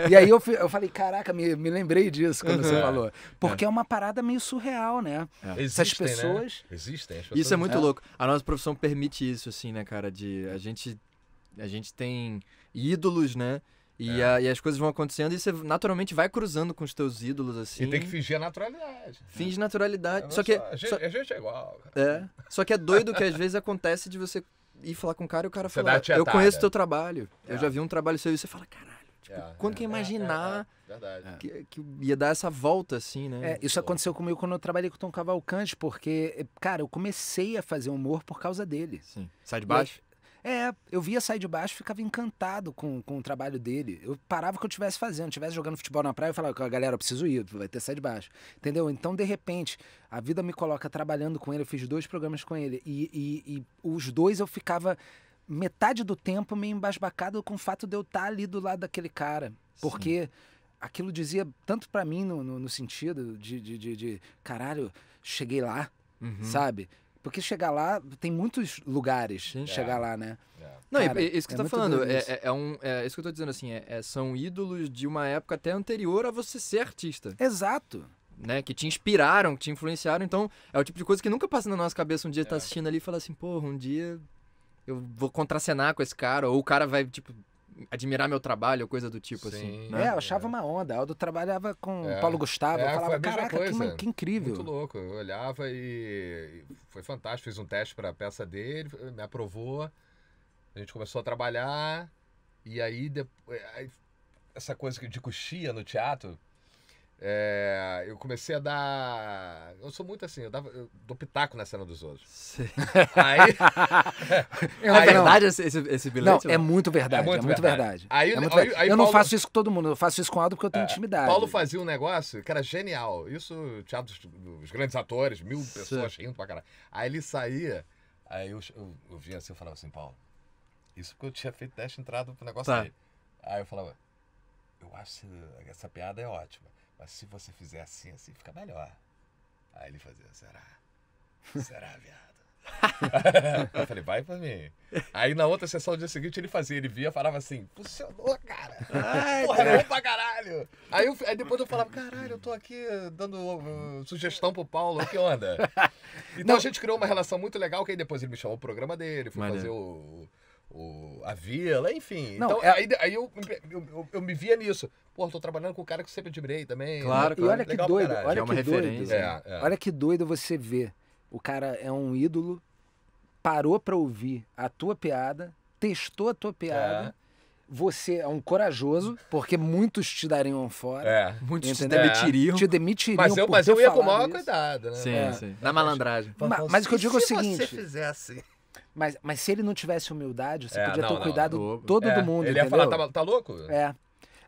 E aí eu falei, caraca, me lembrei disso quando você falou. Porque é uma parada meio surreal, né? Essas pessoas... Né? Existem. As pessoas... Isso é muito louco. A nossa profissão permite isso, assim, né, cara? A gente tem ídolos, né? E as coisas vão acontecendo e você naturalmente vai cruzando com os teus ídolos, assim. E tem que fingir a naturalidade. Finge naturalidade. Só que a gente é igual, cara. Só que é doido que às vezes acontece de você ir falar com o cara e o cara fala, eu conheço teu trabalho. Eu já vi um trabalho seu e você fala, caralho. Tipo, quando que ia imaginar que ia dar essa volta, assim, né? Isso aconteceu comigo quando eu trabalhei com o Tom Cavalcante, porque, cara, eu comecei a fazer humor por causa dele. Sim. Sai de baixo? Eu via Sai de Baixo e ficava encantado com o trabalho dele. Eu parava o que eu estivesse fazendo. Estivesse jogando futebol na praia, eu falava, galera, eu preciso ir, vai ter Sai de Baixo. Entendeu? Então, de repente, a vida me coloca trabalhando com ele. Eu fiz 2 programas com ele. E os 2 eu ficava metade do tempo meio embasbacado com o fato de eu estar ali do lado daquele cara. Porque aquilo dizia tanto pra mim no sentido de caralho, cheguei lá, sabe? Porque chegar lá, tem muitos lugares chegar lá, né? Não, cara, isso que você tá falando, isso que eu tô dizendo assim, são ídolos de uma época até anterior a você ser artista. Exato. Né? Que te inspiraram, que te influenciaram, então é o tipo de coisa que nunca passa na nossa cabeça um dia tá assistindo ali e falar assim, porra, um dia eu vou contracenar com esse cara, ou o cara vai, tipo, admirar meu trabalho, ou coisa do tipo, assim. Né? Eu achava uma onda. Aldo trabalhava com o Paulo Gustavo. Eu falava, caraca, que incrível. Muito louco. Eu olhava e foi fantástico. Fiz um teste para a peça dele, me aprovou. A gente começou a trabalhar. E aí, essa coisa de coxia no teatro, eu comecei a dar... Eu sou muito assim, eu dou pitaco na cena dos outros. Sim. Aí... É verdade esse bilhete? Não, é muito verdade. É muito verdade. Eu não faço isso com todo mundo, eu faço isso com o Aldo porque eu tenho intimidade. Paulo fazia um negócio que era genial. Isso, teatro dos grandes atores, 1000 pessoas rindo pra caralho. Aí ele saía, aí eu via assim, eu falava assim, Paulo, isso porque eu tinha feito teste entrado pro negócio dele. Aí eu falava, eu acho que essa piada é ótima. Mas se você fizer assim, fica melhor. Aí ele fazia, será, viado? Eu falei, vai pra mim. Aí na outra sessão, no dia seguinte, ele via, falava assim, funcionou, cara. Porra, é bom pra caralho. Aí depois eu falava, caralho, eu tô aqui dando sugestão pro Paulo, que onda? Então a gente criou uma relação muito legal, que aí depois ele me chamou pro programa dele, foi fazer a Vila, enfim. Não, então, aí eu me via nisso. Pô, tô trabalhando com um cara que eu sempre admirei também. Claro, E olha que doido, olha que doido. Olha que doido você ver. O cara é um ídolo, parou pra ouvir a tua piada, testou a tua piada. Você é um corajoso, porque muitos te dariam fora. Muitos te demitiriam. Mas eu ia com o maior cuidado, né? Sim. Na malandragem. Mas o que eu digo é o seguinte... Se você fizer assim... Mas se ele não tivesse humildade, você podia ter um cuidado todo do mundo, ele ia falar, tá louco?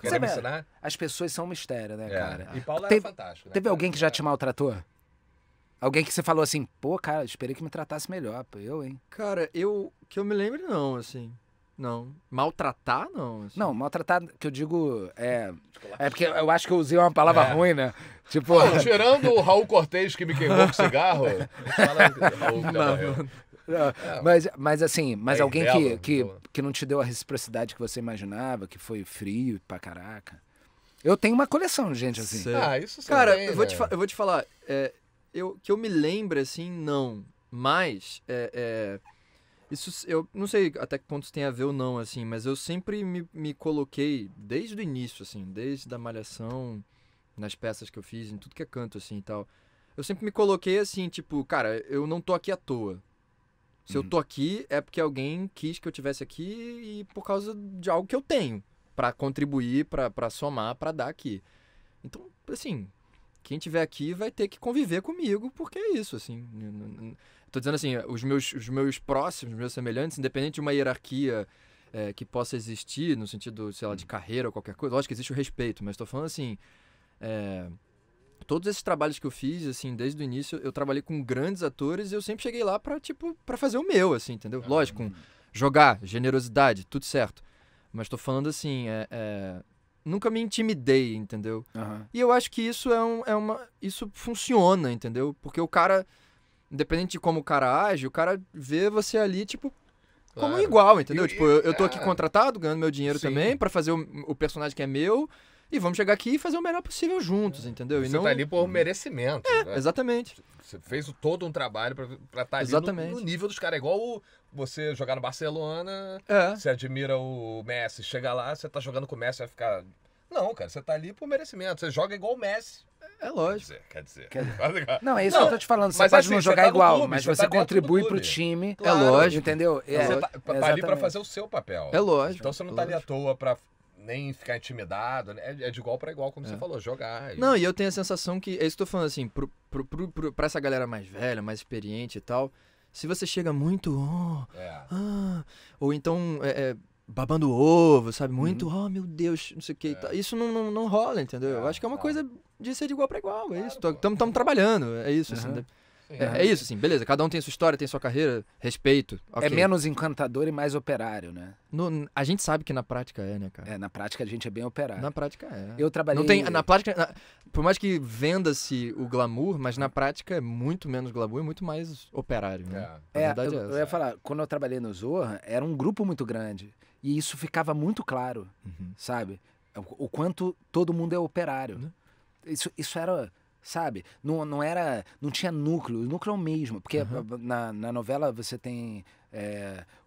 Quer me ensinar? As pessoas são um mistério, né, cara? E Paulo era fantástico, né? Teve alguém que já te maltratou? Alguém que você falou assim, pô, cara, esperei que me tratasse melhor. Pô, hein? Cara, que eu me lembre, não, assim. Não. Maltratar, não. Assim. Não, maltratar, que eu digo, é porque eu acho que eu usei uma palavra ruim, né? Tipo... Pô, tirando o Raul Cortez que me queimou com cigarro, fala que Raul já morreu. Mas assim, alguém que não te deu a reciprocidade que você imaginava, que foi frio pra caraca. Eu tenho uma coleção de gente assim. Isso cara, bem, eu vou te falar, que eu me lembre assim, não. Mas, isso eu não sei até que ponto isso tem a ver ou não, assim, mas eu sempre me coloquei, desde o início, assim, desde a Malhação, nas peças que eu fiz, em tudo que é canto, assim, e tal. Eu sempre me coloquei assim, tipo, cara, eu não tô aqui à toa. Se eu tô aqui, é porque alguém quis que eu tivesse aqui e por causa de algo que eu tenho pra contribuir, pra somar, pra dar aqui. Então, assim, quem tiver aqui vai ter que conviver comigo, porque é isso, assim. Tô dizendo assim, os meus próximos, os meus semelhantes, independente de uma hierarquia que possa existir, no sentido, sei lá, de carreira ou qualquer coisa, lógico que existe o respeito, mas tô falando assim, todos esses trabalhos que eu fiz, assim, desde o início, eu trabalhei com grandes atores e eu sempre cheguei lá pra fazer o meu, assim, entendeu? Lógico, com jogar, generosidade, tudo certo. Mas tô falando assim, nunca me intimidei, entendeu? E eu acho que isso isso funciona, entendeu? Porque o cara, independente de como o cara age, o cara vê você ali, tipo, como igual, entendeu? Tipo, eu tô aqui contratado, ganhando meu dinheiro também, pra fazer o personagem que é meu, e vamos chegar aqui e fazer o melhor possível juntos, entendeu? Você tá ali por merecimento. Né? Exatamente. Você fez todo um trabalho pra estar ali no nível dos caras. Igual você jogar no Barcelona, você admira o Messi, chega lá, você tá jogando com o Messi, vai ficar... Não, cara, você tá ali por merecimento. Você joga igual o Messi. É lógico. Quer dizer. Não, é isso que eu tô te falando. Você pode não jogar igual, mas você contribui pro time. Claro, é lógico. Entendeu? Você tá ali pra fazer o seu papel. É lógico. Então você não tá ali à toa pra nem ficar intimidado. É de igual pra igual, como você falou, jogar. Não, e eu tenho a sensação que, é isso que eu tô falando assim, pra essa galera mais velha, mais experiente e tal, se você chega muito, ou então babando ovo, sabe? Muito, meu Deus, não sei o que. Isso não rola, entendeu? Eu acho que é uma coisa de ser de igual pra igual, é isso. Estamos trabalhando, é isso, assim. É isso, assim, beleza. Cada um tem sua história, tem sua carreira, respeito. Okay. É menos encantador e mais operário, né? A gente sabe que na prática né, cara? Na prática a gente é bem operário. Na prática Eu trabalhei... Não tem, na prática, por mais que venda-se o glamour, mas na prática é muito menos glamour e muito mais operário, né? A verdade é essa. Eu ia falar, quando eu trabalhei no Zorra, era um grupo muito grande. E isso ficava muito claro, sabe? O quanto todo mundo é operário. Isso era... Sabe? Não tinha núcleo. O núcleo é o mesmo. Porque na novela você tem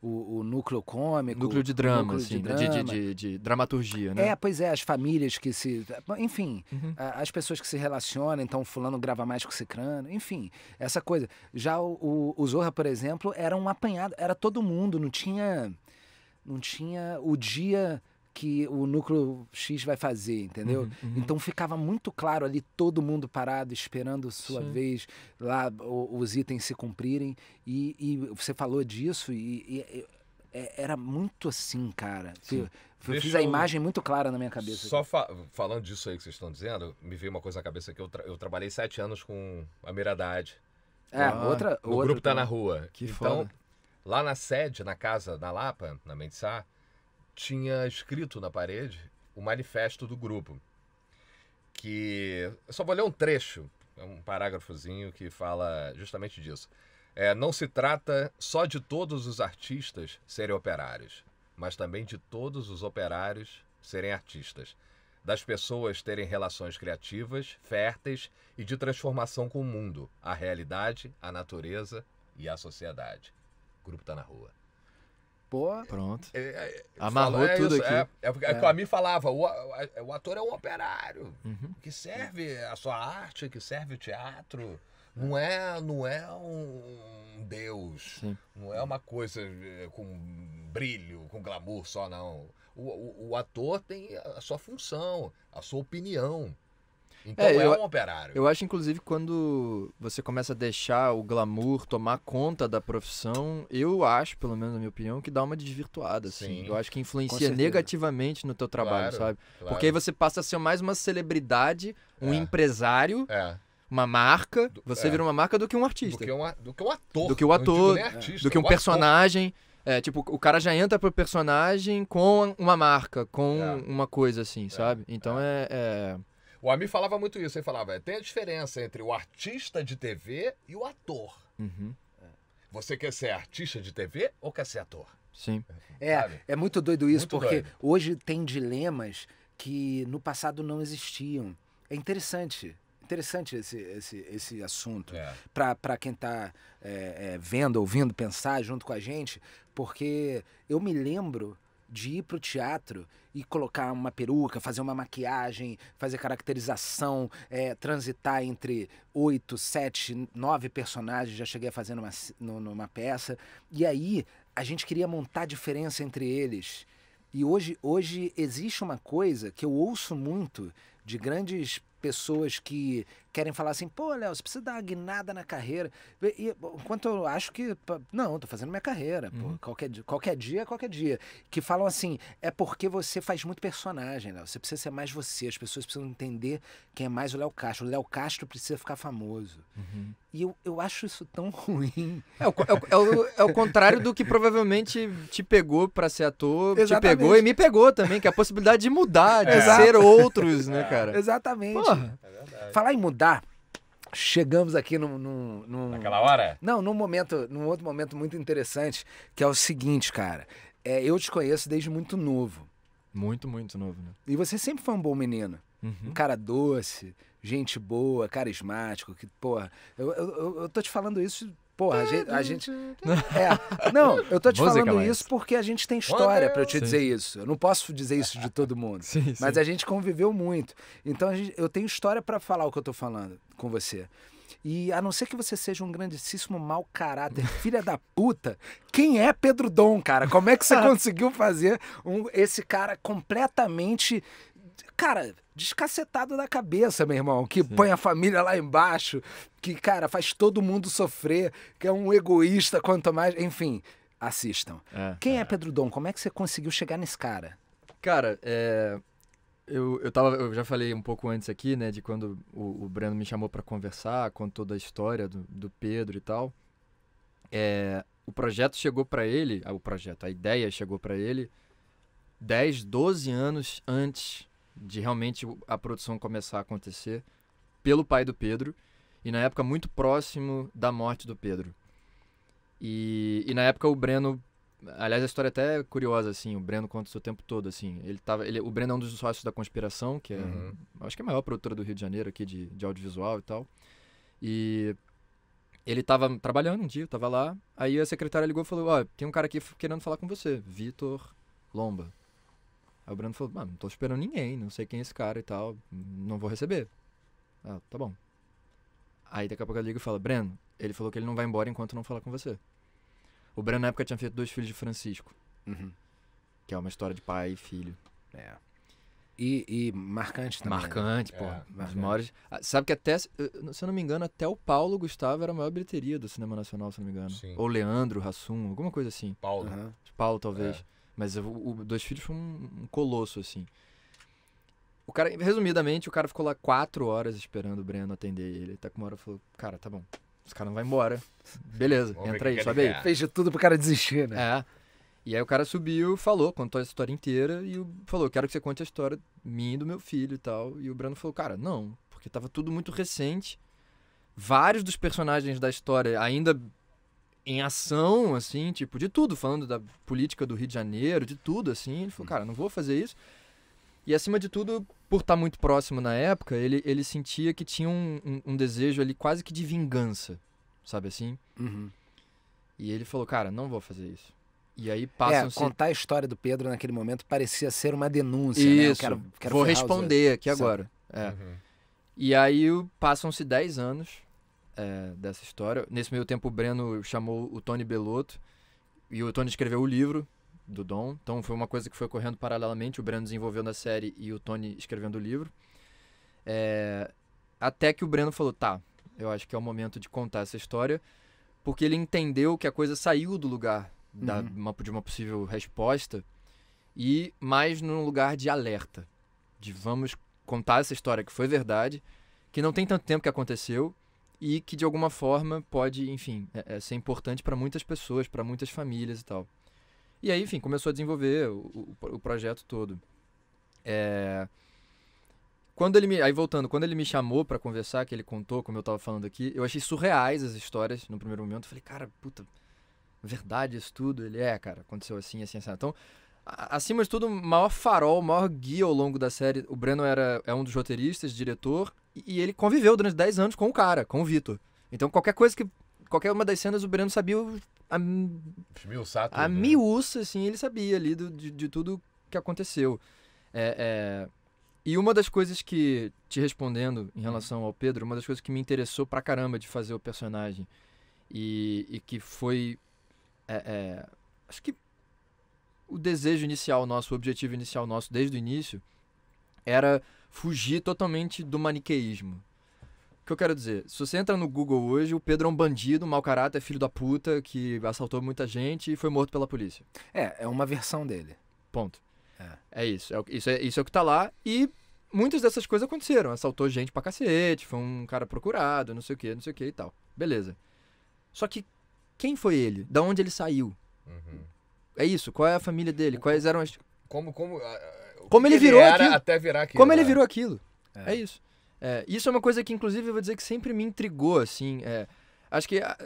o núcleo cômico. Núcleo de drama, núcleo assim. De drama. De dramaturgia, né? Pois é. As famílias que se... Enfim, as pessoas que se relacionam. Então fulano grava mais que o cicrano. Enfim, essa coisa. Já o Zorra, por exemplo, era um apanhado. Era todo mundo. Não tinha o dia... que o núcleo X vai fazer, entendeu? Então ficava muito claro ali, todo mundo parado, esperando sua vez, lá os itens se cumprirem, e você falou disso, e era muito assim, cara. Eu fiz a imagem muito clara na minha cabeça. Só falando disso aí que vocês estão dizendo, me veio uma coisa na cabeça que eu trabalhei 7 anos com a Miradade. O grupo Tá na Rua. Que então, foda. lá na sede, na casa, na Lapa, na Mendesá, tinha escrito na parede o manifesto do grupo, que eu só vou ler um trecho, é um parágrafozinho que fala justamente disso. Não se trata só de todos os artistas serem operários, mas também de todos os operários serem artistas, das pessoas terem relações criativas, férteis e de transformação com o mundo, a realidade, a natureza e a sociedade. O grupo Tá na Rua. Pô. Pronto. Amarrou tudo aqui. A mim falava, o ator é um operário, que serve a sua arte, que serve o teatro. Não é um deus, não é uma coisa com brilho, com glamour só, não. O ator tem a sua função, a sua opinião. Então um operário. Eu acho, inclusive, quando você começa a deixar o glamour tomar conta da profissão, eu acho, pelo menos na minha opinião, que dá uma desvirtuada, assim. Eu acho que influencia negativamente no teu trabalho, sabe? Claro. Porque aí você passa a ser mais uma celebridade, um empresário, uma marca. Você vira uma marca do que um artista. Do que um ator. Do que o ator, do que um personagem. Tipo, o cara já entra pro personagem com uma marca, com uma coisa assim, sabe? Então O Ami falava muito isso, ele falava, tem a diferença entre o artista de TV e o ator. Você quer ser artista de TV ou quer ser ator? Sim. É muito doido isso, muito porque doido. Hoje tem dilemas que no passado não existiam. É interessante esse assunto para quem está vendo, ouvindo, pensar junto com a gente, porque eu me lembro de ir pro teatro e colocar uma peruca, fazer uma maquiagem, fazer caracterização, transitar entre 8, 7, 9 personagens, já cheguei a fazer numa peça, e aí a gente queria montar diferença entre eles. E hoje existe uma coisa que eu ouço muito de grandes pessoas que querem falar assim, pô, Léo, você precisa dar uma guinada na carreira. Enquanto eu acho que, não, eu tô fazendo minha carreira, pô, qualquer dia é qualquer dia. Que falam assim, é porque você faz muito personagem, Léo, você precisa ser mais você, as pessoas precisam entender quem é mais o Léo Castro. O Léo Castro precisa ficar famoso. E eu acho isso tão ruim. É o contrário do que provavelmente te pegou pra ser ator, Exatamente. te pegou e me pegou também, que é a possibilidade de mudar, de ser outros, né, cara? Exatamente. Porra. É verdade. Falar em mudar, chegamos aqui Naquela hora? Não, num outro momento muito interessante, que é o seguinte, cara. Eu te conheço desde muito novo. Muito, muito novo, né? E você sempre foi um bom menino. Um cara doce, gente boa, carismático, que, porra... Eu tô te falando isso... Porra, a gente... Não, eu tô te Música, falando mas... isso porque a gente tem história pra eu te dizer isso. Eu não posso dizer isso de todo mundo. Sim, mas a gente conviveu muito. Então eu tenho história pra falar o que eu tô falando com você. E a não ser que você seja um grandíssimo mau caráter, filha da puta, quem é Pedro Dom, cara? Como é que você conseguiu fazer esse cara completamente... Cara, descacetado da cabeça, meu irmão, que põe a família lá embaixo, que, cara, faz todo mundo sofrer, que é um egoísta quanto mais... Enfim, assistam. Quem é Pedro Dom? Como é que você conseguiu chegar nesse cara? Cara, eu já falei um pouco antes aqui, né, de quando o Breno me chamou pra conversar, contou da história do Pedro e tal. O projeto chegou pra ele, a ideia chegou pra ele 10, 12 anos antes de realmente a produção começar a acontecer, pelo pai do Pedro, e na época muito próximo da morte do Pedro. E na época o Breno, aliás a história até é curiosa, assim, o Breno conta isso o tempo todo, assim, o Breno é um dos sócios da Conspiração, que é, acho que é a maior produtora do Rio de Janeiro aqui de audiovisual e tal, e ele tava trabalhando um dia, tava lá, aí a secretária ligou e falou, tem um cara aqui querendo falar com você, Vitor Lomba. Aí o Breno falou, não tô esperando ninguém, não sei quem é esse cara e tal, não vou receber. Tá bom. Aí daqui a pouco ela liga e fala, Breno, ele falou que ele não vai embora enquanto não falar com você. O Breno na época tinha feito 2 filhos de Francisco, que é uma história de pai e filho. E marcante também. Marcante, pô. Os maiores... Sabe que até, se eu não me engano, até o Paulo Gustavo era a maior bilheteria do cinema nacional, se não me engano. Sim. Ou Leandro, Hassum, alguma coisa assim. Paulo. Paulo, talvez. Mas o 2 filhos foi um colosso, assim. O cara, resumidamente, o cara ficou lá 4 horas esperando o Breno atender ele. Até que uma hora falou, cara, tá bom, esse cara não vai embora. Beleza, entra aí, sobe aí. Fez de tudo pro cara desistir, né? E aí o cara subiu, falou, contou a história inteira e falou, eu quero que você conte a história minha e do meu filho e tal. E o Breno falou, cara, não, porque tava tudo muito recente. Vários dos personagens da história ainda... em ação, assim, tipo, de tudo, falando da política do Rio de Janeiro, de tudo, assim. Ele falou, cara, não vou fazer isso. E, acima de tudo, por estar muito próximo na época, ele sentia que tinha um desejo ali quase que de vingança, sabe assim? E ele falou, cara, não vou fazer isso. E aí passam-se... contar a história do Pedro naquele momento parecia ser uma denúncia, isso, né? Eu quero vou responder aqui agora. E aí passam-se 10 anos... dessa história. Nesse meio tempo o Breno chamou o Tony Bellotto e o Tony escreveu o livro do Dom, então foi uma coisa que foi ocorrendo paralelamente, o Breno desenvolvendo a série e o Tony escrevendo o livro, até que o Breno falou, tá, eu acho que é o momento de contar essa história, porque ele entendeu que a coisa saiu do lugar de uma possível resposta e mais num lugar de alerta, de vamos contar essa história que foi verdade, que não tem tanto tempo que aconteceu e que de alguma forma pode, enfim, ser importante para muitas pessoas, para muitas famílias e tal. E aí, enfim, começou a desenvolver o projeto todo. Quando ele me chamou para conversar, que ele contou, como eu tava falando aqui, eu achei surreais as histórias no primeiro momento. Eu falei, cara, puta, verdade isso tudo? Ele, cara, aconteceu assim, assim, assim. Então, acima de tudo, o maior farol, o maior guia ao longo da série, o Breno é um dos roteiristas, diretor, e ele conviveu durante 10 anos com o cara, com o Vitor. Então, qualquer uma das cenas, o Breno sabia a miúça, assim, ele sabia ali de tudo que aconteceu. E uma das coisas que, te respondendo em relação ao Pedro, uma das coisas que me interessou pra caramba de fazer o personagem e que foi, acho que o desejo inicial nosso, o objetivo inicial nosso desde o início, era fugir totalmente do maniqueísmo. O que eu quero dizer? Se você entra no Google hoje, o Pedro é um bandido, um mau caráter, filho da puta, que assaltou muita gente e foi morto pela polícia. É uma versão dele. Ponto. É isso. Isso é o que tá lá. E muitas dessas coisas aconteceram. Assaltou gente pra cacete, foi um cara procurado, não sei o que e tal. Beleza. Só que quem foi ele? Da onde ele saiu? É isso. Qual é a família dele? Quais eram as... Como ele virou aquilo. Até virar aquilo. Como ele virou aquilo. É isso. Isso é uma coisa que, inclusive, eu vou dizer que sempre me intrigou, assim. Acho que a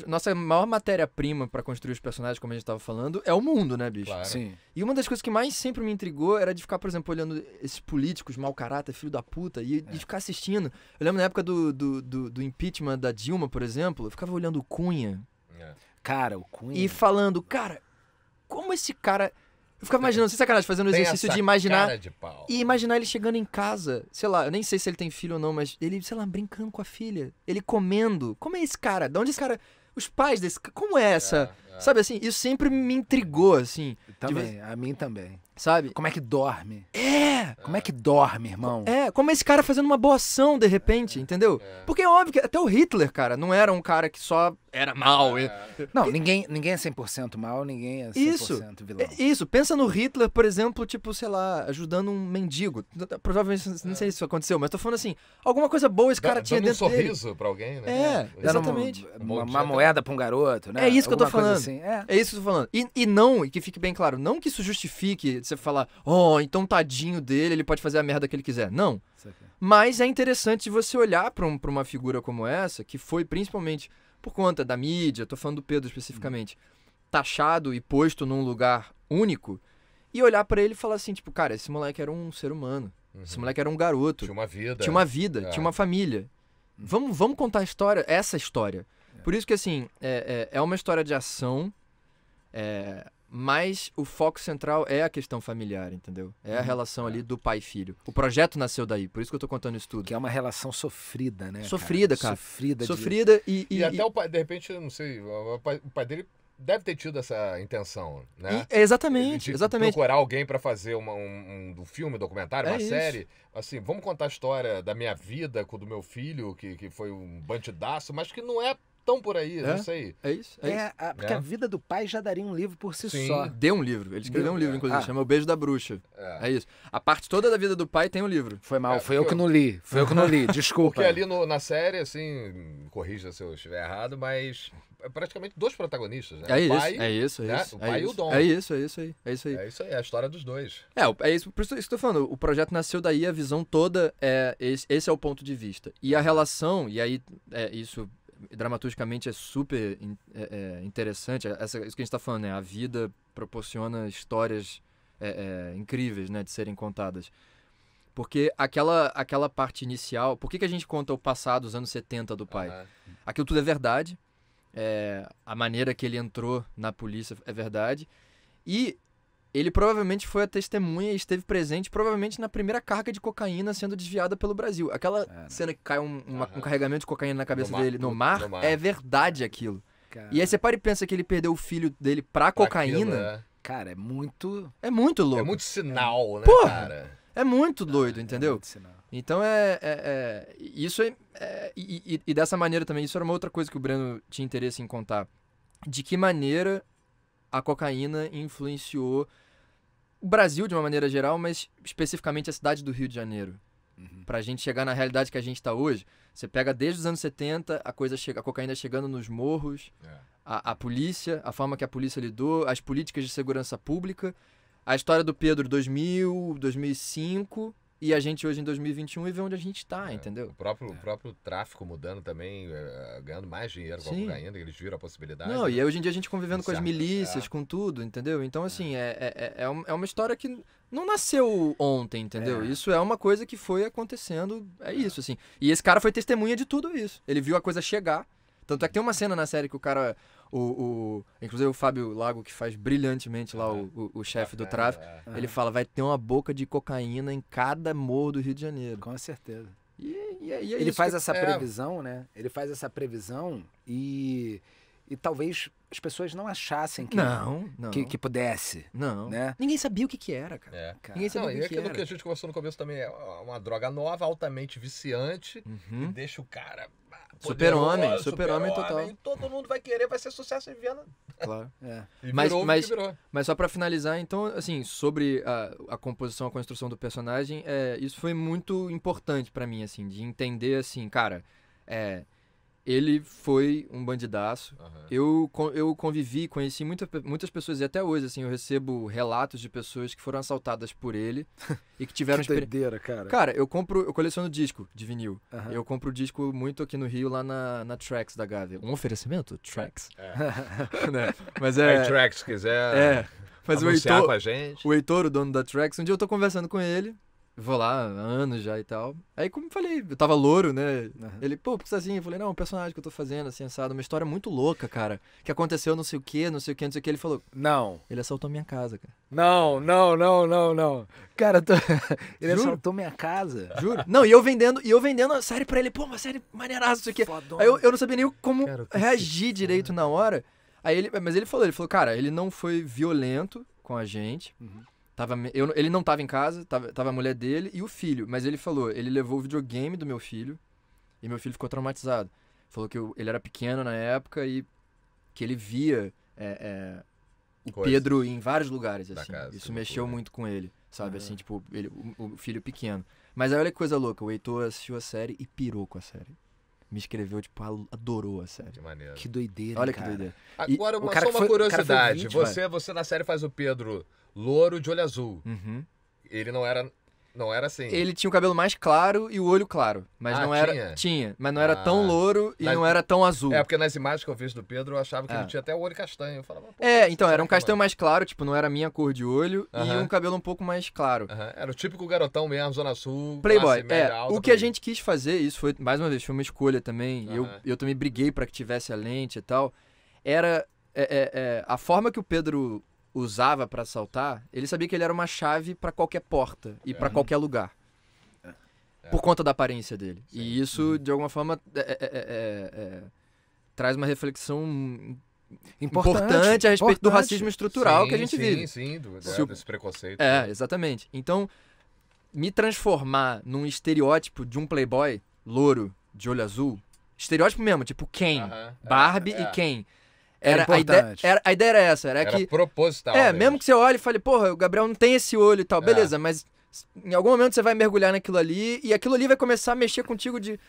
nossa maior matéria-prima pra construir os personagens, como a gente tava falando, é o mundo, né, bicho? Claro. Sim. E uma das coisas que mais sempre me intrigou era de ficar, por exemplo, olhando esses políticos mau caráter, filho da puta, e ficar assistindo. Eu lembro na época do impeachment da Dilma, por exemplo, eu ficava olhando o Cunha. Cara, o Cunha... E falando, cara, como esse cara... Eu ficava imaginando, sem sacanagem, fazendo o exercício de imaginar... Cara de pau. E imaginar ele chegando em casa, sei lá, eu nem sei se ele tem filho ou não, mas ele, sei lá, brincando com a filha. Ele comendo. Como é esse cara? De onde esse cara... Os pais desse... Como é essa... Sabe assim, isso sempre me intrigou, assim. Também, a mim também. Sabe? Como é que dorme? Como é que dorme, irmão? Como esse cara fazendo uma boa ação, de repente, entendeu? Porque é óbvio que até o Hitler, cara, não era um cara que só era mal. Não, ninguém é 100% mal, ninguém é 100% vilão. Isso, pensa no Hitler, por exemplo, tipo, sei lá, ajudando um mendigo. Provavelmente, não sei se isso aconteceu, mas tô falando assim, alguma coisa boa esse cara tinha dentro dele. Dando um sorriso pra alguém, né? Exatamente. Uma moeda pra um garoto, né? É isso que eu tô falando. Assim. É isso que eu tô falando. E que fique bem claro, não que isso justifique você falar, então tadinho dele, ele pode fazer a merda que ele quiser. Não. Mas é interessante você olhar pra uma figura como essa, que foi principalmente por conta da mídia, tô falando do Pedro especificamente, taxado e posto num lugar único, e olhar pra ele e falar assim, tipo, cara, esse moleque era um ser humano. Esse moleque era um garoto. Tinha uma vida. Tinha uma família. Vamos contar a história, essa história. Por isso que, assim, é uma história de ação, mas o foco central é a questão familiar, entendeu? É a relação ali do pai e filho. O projeto nasceu daí, por isso que eu tô contando isso tudo. Que é uma relação sofrida, né? Sofrida, cara. Sofrida. E até o pai, de repente, eu não sei, o pai dele deve ter tido essa intenção, né? Exatamente. Procurar alguém pra fazer um filme, um documentário, uma série. Assim, vamos contar a história da minha vida com o do meu filho, que foi um bandidaço, mas que não é tão por aí, não sei. É isso. Porque a vida do pai já daria um livro por si só. Deu um livro. Ele escreveu um livro, inclusive, chama O Beijo da Bruxa. É isso. A parte toda da vida do pai tem um livro. Foi mal, foi eu que não li. Desculpa. Porque ali na série, assim, corrija se eu estiver errado, mas praticamente dois protagonistas, né? É isso. O pai e o Dom. É isso aí. É isso aí, é a história dos dois. É isso, por isso que eu tô falando. O projeto nasceu daí, a visão toda, esse é o ponto de vista. E a relação, e aí isso dramaturgicamente é super interessante, isso que a gente tá falando, né? A vida proporciona histórias incríveis, né? De serem contadas. Porque aquela parte inicial... Por que a gente conta o passado, os anos 70 do pai? Aquilo tudo é verdade. A maneira que ele entrou na polícia é verdade. E ele provavelmente foi a testemunha e esteve presente provavelmente na primeira carga de cocaína sendo desviada pelo Brasil. Aquela cena que cai um carregamento de cocaína na cabeça dele no mar, é verdade aquilo. Caramba. E aí você para e pensa que ele perdeu o filho dele pra cocaína. Aquilo, Cara, é muito... É muito louco. É muito sinal, né, Porra! cara? É muito doido, entendeu? muito sinal. Então isso e dessa maneira também, isso era uma outra coisa que o Breno tinha interesse em contar. De que maneira a cocaína influenciou o Brasil de uma maneira geral, mas especificamente a cidade do Rio de Janeiro. Pra gente chegar na realidade que a gente tá hoje. Você pega desde os anos 70, a cocaína chegando nos morros, a polícia, a forma que a polícia lidou, as políticas de segurança pública, a história do Pedro 2000, 2005... E a gente hoje em 2021 e vê onde a gente tá, entendeu? O próprio tráfico mudando também, ganhando mais dinheiro com a cocaína, eles viram a possibilidade. Não, e aí hoje em dia a gente convivendo com as milícias, com tudo, entendeu? Então, assim, é uma história que não nasceu ontem, entendeu? Isso é uma coisa que foi acontecendo, isso, assim. E esse cara foi testemunha de tudo isso. Ele viu a coisa chegar. Tanto é que tem uma cena na série que o cara... inclusive o Fábio Lago, que faz brilhantemente lá o chefe do tráfico, ele fala, vai ter uma boca de cocaína em cada morro do Rio de Janeiro. Com certeza. E ele faz essa previsão, né? Ele faz essa previsão e talvez as pessoas não achassem que, Não. que pudesse. Não. Né? Ninguém sabia o que era, cara. É. Ninguém sabia Não, o e que aquilo era. que a gente conversou no começo também é uma droga nova, altamente viciante, e deixa o cara Super-homem super-homem total. E todo mundo vai querer, vai ser sucesso em venda. Claro. E Mas- virou o mas- que virou. Mas só pra finalizar, então, assim, sobre a composição, a construção do personagem, isso foi muito importante pra mim, assim, de entender, assim, cara, ele foi um bandidaço. Eu conheci muitas pessoas, e até hoje, assim, eu recebo relatos de pessoas que foram assaltadas por ele e que tiveram Que doideira, cara. Cara, eu coleciono disco de vinil. Aham. Eu compro disco muito aqui no Rio, lá na Trax da Gávea. Um oferecimento? Trax. Né? Mas Aí, Trax, se quiser Mas o anunciar Heitor, com a gente. o Heitor, o dono da Trax, um dia eu tô conversando com ele, vou lá há anos já e tal. Aí, como eu falei, eu tava louro, né? Ele, pô, por que você tá assim? Eu falei, não, um personagem que eu tô fazendo, assim, assado, uma história muito louca, cara. Que aconteceu não sei o que, não sei o que, não sei o que. Ele falou, Não. ele assaltou minha casa, cara. Não. Cara, ele Juro. assaltou minha casa. Juro? Não, e eu vendendo a série pra ele, pô, uma série maneiraça, não sei o que. Fodona. Aí eu não sabia nem como Cara, que reagir direito na hora. Mas ele falou, cara, ele não foi violento com a gente. Ele não tava em casa, tava a mulher dele e o filho. Mas ele falou, ele levou o videogame do meu filho e meu filho ficou traumatizado. Falou que ele era pequeno na época e que ele via o Coisas Pedro em vários lugares, da assim. casa, Isso que mexeu loucura. muito com ele, sabe? Assim, tipo, o filho pequeno. Mas aí olha que coisa louca, o Heitor assistiu a série e pirou com a série. Me escreveu, tipo, adorou a série. Que maneiro. Que doideira, Olha cara. que doideira. Agora, o cara só uma foi- o cara foi curiosidade. vítima. Você na série faz o Pedro louro de olho azul. Uhum. Ele não era assim. Ele tinha o cabelo mais claro e o olho claro. Mas não era. tinha? Mas não era tão louro e Mas- não era tão azul. É, porque nas imagens que eu fiz do Pedro, eu achava que ele tinha até o olho castanho. Eu falava, pô, Então, será era um que castanho não? mais claro, tipo, não era a minha cor de olho, e Aham. um cabelo um pouco mais claro. Aham, era o típico garotão mesmo, Zona Sul, Playboy, classe média alta, o que a por aí. gente quis fazer, isso foi, mais uma vez, foi uma escolha também, e Aham. eu também briguei pra que tivesse a lente e tal, era a forma que o Pedro usava pra assaltar, ele sabia que ele era uma chave pra qualquer porta e pra qualquer lugar. Por conta da aparência dele. Sim. E isso, de alguma forma, traz uma reflexão importante a respeito do racismo estrutural que a gente vive. Sim, Se o- desse preconceito. Exatamente. Então, me transformar num estereótipo de um playboy louro, de olho azul, estereótipo mesmo, tipo Ken, Aham, Barbie é. e Ken. Era A ideia, importante. a ideia era essa, era Era que... proposital. mesmo que você olhe e fale, porra, o Gabriel não tem esse olho e tal, beleza, mas em algum momento você vai mergulhar naquilo ali e aquilo ali vai começar a mexer contigo de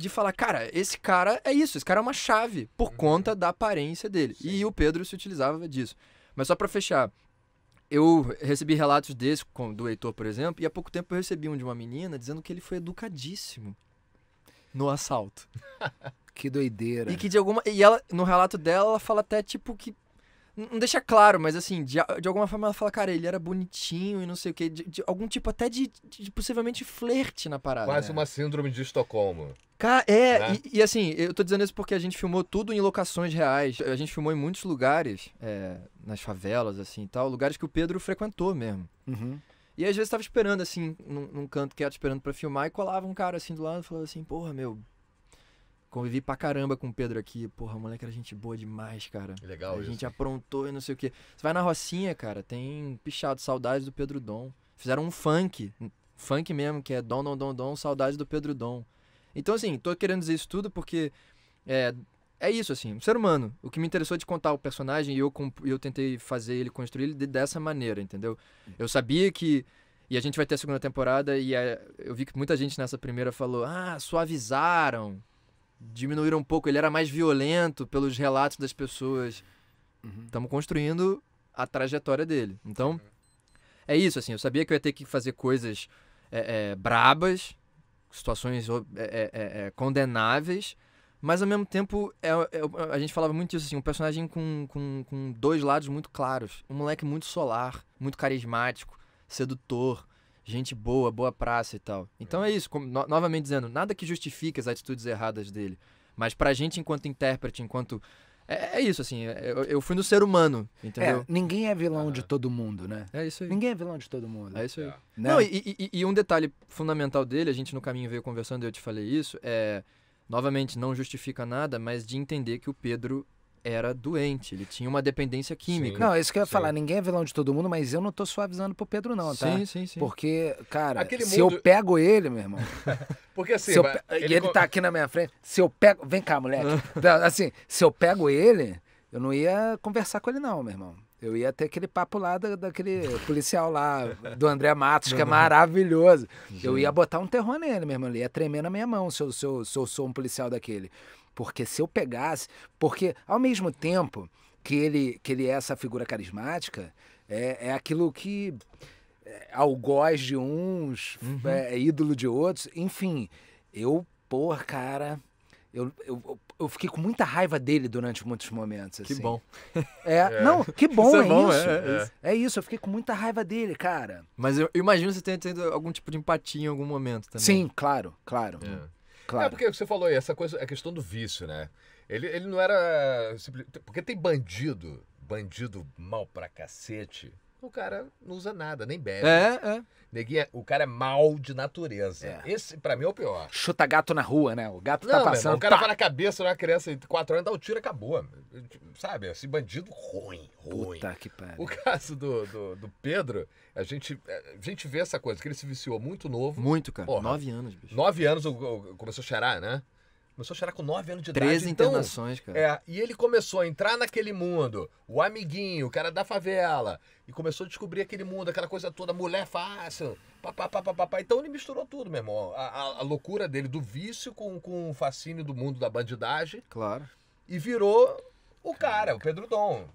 falar, cara, esse cara é isso, esse cara é uma chave por conta da aparência dele. E o Pedro se utilizava disso. Mas só pra fechar, eu recebi relatos desses, do Heitor, por exemplo, e há pouco tempo eu recebi um de uma menina dizendo que ele foi educadíssimo no assalto. Que doideira. E que e ela, no relato dela, ela fala até tipo que. Não deixa claro, mas assim, de alguma forma ela fala, cara, ele era bonitinho e não sei o quê. De algum tipo até de possivelmente flerte na parada. Quase uma síndrome de Estocolmo. Cara, Né? e assim, eu tô dizendo isso porque a gente filmou tudo em locações reais. A gente filmou em muitos lugares, nas favelas, assim e tal, lugares que o Pedro frequentou mesmo. Uhum. E às vezes tava esperando, assim, num canto quieto, esperando pra filmar, e colava um cara assim do lado e falava assim, porra, meu, convivi pra caramba com o Pedro aqui, porra, o moleque era gente boa demais, cara. Legal A isso. gente aprontou e não sei o quê. Você vai na Rocinha, cara, tem pichado, saudades do Pedro Dom. Fizeram um funk mesmo, que é Dom, saudades do Pedro Dom. Então, assim, tô querendo dizer isso tudo porque é isso, assim, um ser humano. O que me interessou de contar o personagem e eu tentei fazer ele, construir ele dessa maneira, entendeu? Eu sabia que... E a gente vai ter a segunda temporada e eu vi que muita gente nessa primeira falou, suavizaram, diminuíram um pouco, ele era mais violento pelos relatos das pessoas. Estamos construindo a trajetória dele. Então, é isso, assim, eu sabia que eu ia ter que fazer coisas brabas, situações condenáveis, mas ao mesmo tempo a gente falava muito disso, assim, um personagem com dois lados muito claros. Um moleque muito solar, muito carismático, sedutor, gente boa, boa praça e tal. Então é isso, novamente dizendo, nada que justifique as atitudes erradas dele, mas pra gente enquanto intérprete, enquanto... É isso, assim, eu fui no ser humano, entendeu? Ninguém é vilão de todo mundo, né? É isso aí. Ninguém é vilão de todo mundo. É isso aí. É. Né? Não, e um detalhe fundamental dele, a gente no caminho veio conversando e eu te falei isso, novamente, não justifica nada, mas de entender que o Pedro era doente, ele tinha uma dependência química. Não, é isso que eu ia falar, ninguém é vilão de todo mundo, mas eu não tô suavizando pro Pedro não, tá? Sim. Porque, cara, Aquele se mundo- eu pego ele, meu irmão... Porque assim, E ele tá aqui na minha frente, se eu pego... Vem cá, moleque. Assim, se eu pego ele, eu não ia conversar com ele não, meu irmão. Eu ia ter aquele papo lá daquele policial lá, do André Matos, que é maravilhoso. Eu ia botar um terror nele, meu irmão. Ele ia tremer na minha mão se eu sou um policial daquele. Porque se eu pegasse... Porque, ao mesmo tempo que ele é essa figura carismática, é aquilo que... algoz de uns, ídolo de outros. Enfim, cara... Eu fiquei com muita raiva dele durante muitos momentos. Assim. Que bom. Não, que bom, Isso é bom, isso. É isso, eu fiquei com muita raiva dele, cara. Mas eu imagino você tenha tido algum tipo de empatia em algum momento também. Sim, claro. É Claro. porque você falou aí, essa coisa, a questão do vício, né? Ele não era... Porque tem bandido mal pra cacete, o cara não usa nada, nem bebe. Neguinho, o cara é mal de natureza. Esse, pra mim, é o pior. Chuta gato na rua, né? O gato Não, tá meu passando. irmão, o cara vai na cabeça de uma criança de 4 anos, dá um tiro e acabou. Sabe? Esse bandido ruim. Puta que pariu. O caso do Pedro, a gente vê essa coisa, que ele se viciou muito novo. Muito, cara. Porra. 9 anos, bicho. 9 anos começou a cheirar, né? Começou a cheirar com 9 anos de idade. 13 internações, cara. E ele começou a entrar naquele mundo, o amiguinho, o cara da favela, e começou a descobrir aquele mundo, aquela coisa toda, mulher fácil, papapá. Então ele misturou tudo, meu irmão. A loucura dele do vício com o fascínio do mundo da bandidagem. Claro. E virou o cara, o Pedro Dom.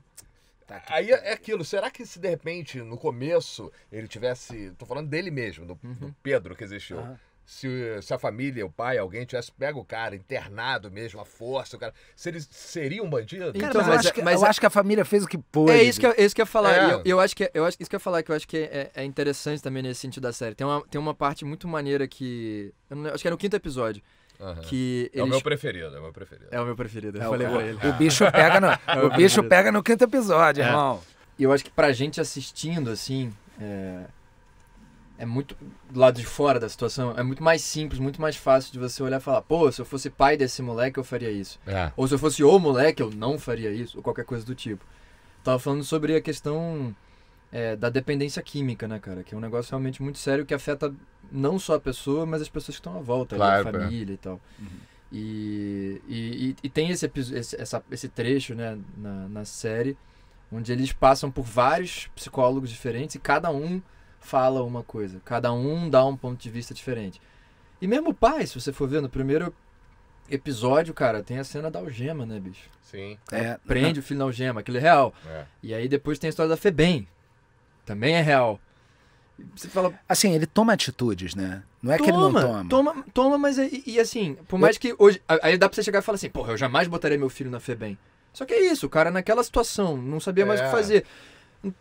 Aí é aquilo, será que se de repente, no começo, ele tivesse... Tô falando dele mesmo, do Pedro que existiu. Se a família, o pai, alguém tivesse pego o cara, internado mesmo, à força, o cara... Ele seria um bandido? Cara, Então, eu acho que a família fez o que pôde. É isso que eu ia falar. É. Eu acho que isso que eu ia falar, que eu acho que é interessante também nesse sentido da série. Tem uma parte muito maneira que... acho que é no 5º episódio. Que É o meu preferido, é o meu preferido. É o meu preferido, eu falei pra ele. O bicho pega no 5º episódio, irmão. E eu acho que pra gente assistindo, assim, é muito, do lado de fora da situação, é muito mais simples, muito mais fácil de você olhar e falar, pô, se eu fosse pai desse moleque, eu faria isso. Ou se eu fosse o moleque, eu não faria isso, ou qualquer coisa do tipo. Tava falando sobre a questão da dependência química, né, cara? Que é um negócio realmente muito sério que afeta não só a pessoa, mas as pessoas que estão à volta, claro, a família e tal. E tem esse trecho, né, na série, onde eles passam por vários psicólogos diferentes e cada um fala uma coisa, cada um dá um ponto de vista diferente. E mesmo o pai, se você for ver no primeiro episódio, cara, tem a cena da algema, né, bicho? Sim. Prende o filho na algema, aquilo é real. E aí depois tem a história da Febem, também é real. Você fala... Assim, ele toma atitudes, né? Não é que ele não toma. Toma, mas e assim, por mais que hoje... Aí dá pra você chegar e falar assim, porra, eu jamais botaria meu filho na Febem. Só que é isso, o cara naquela situação, não sabia mais o que fazer.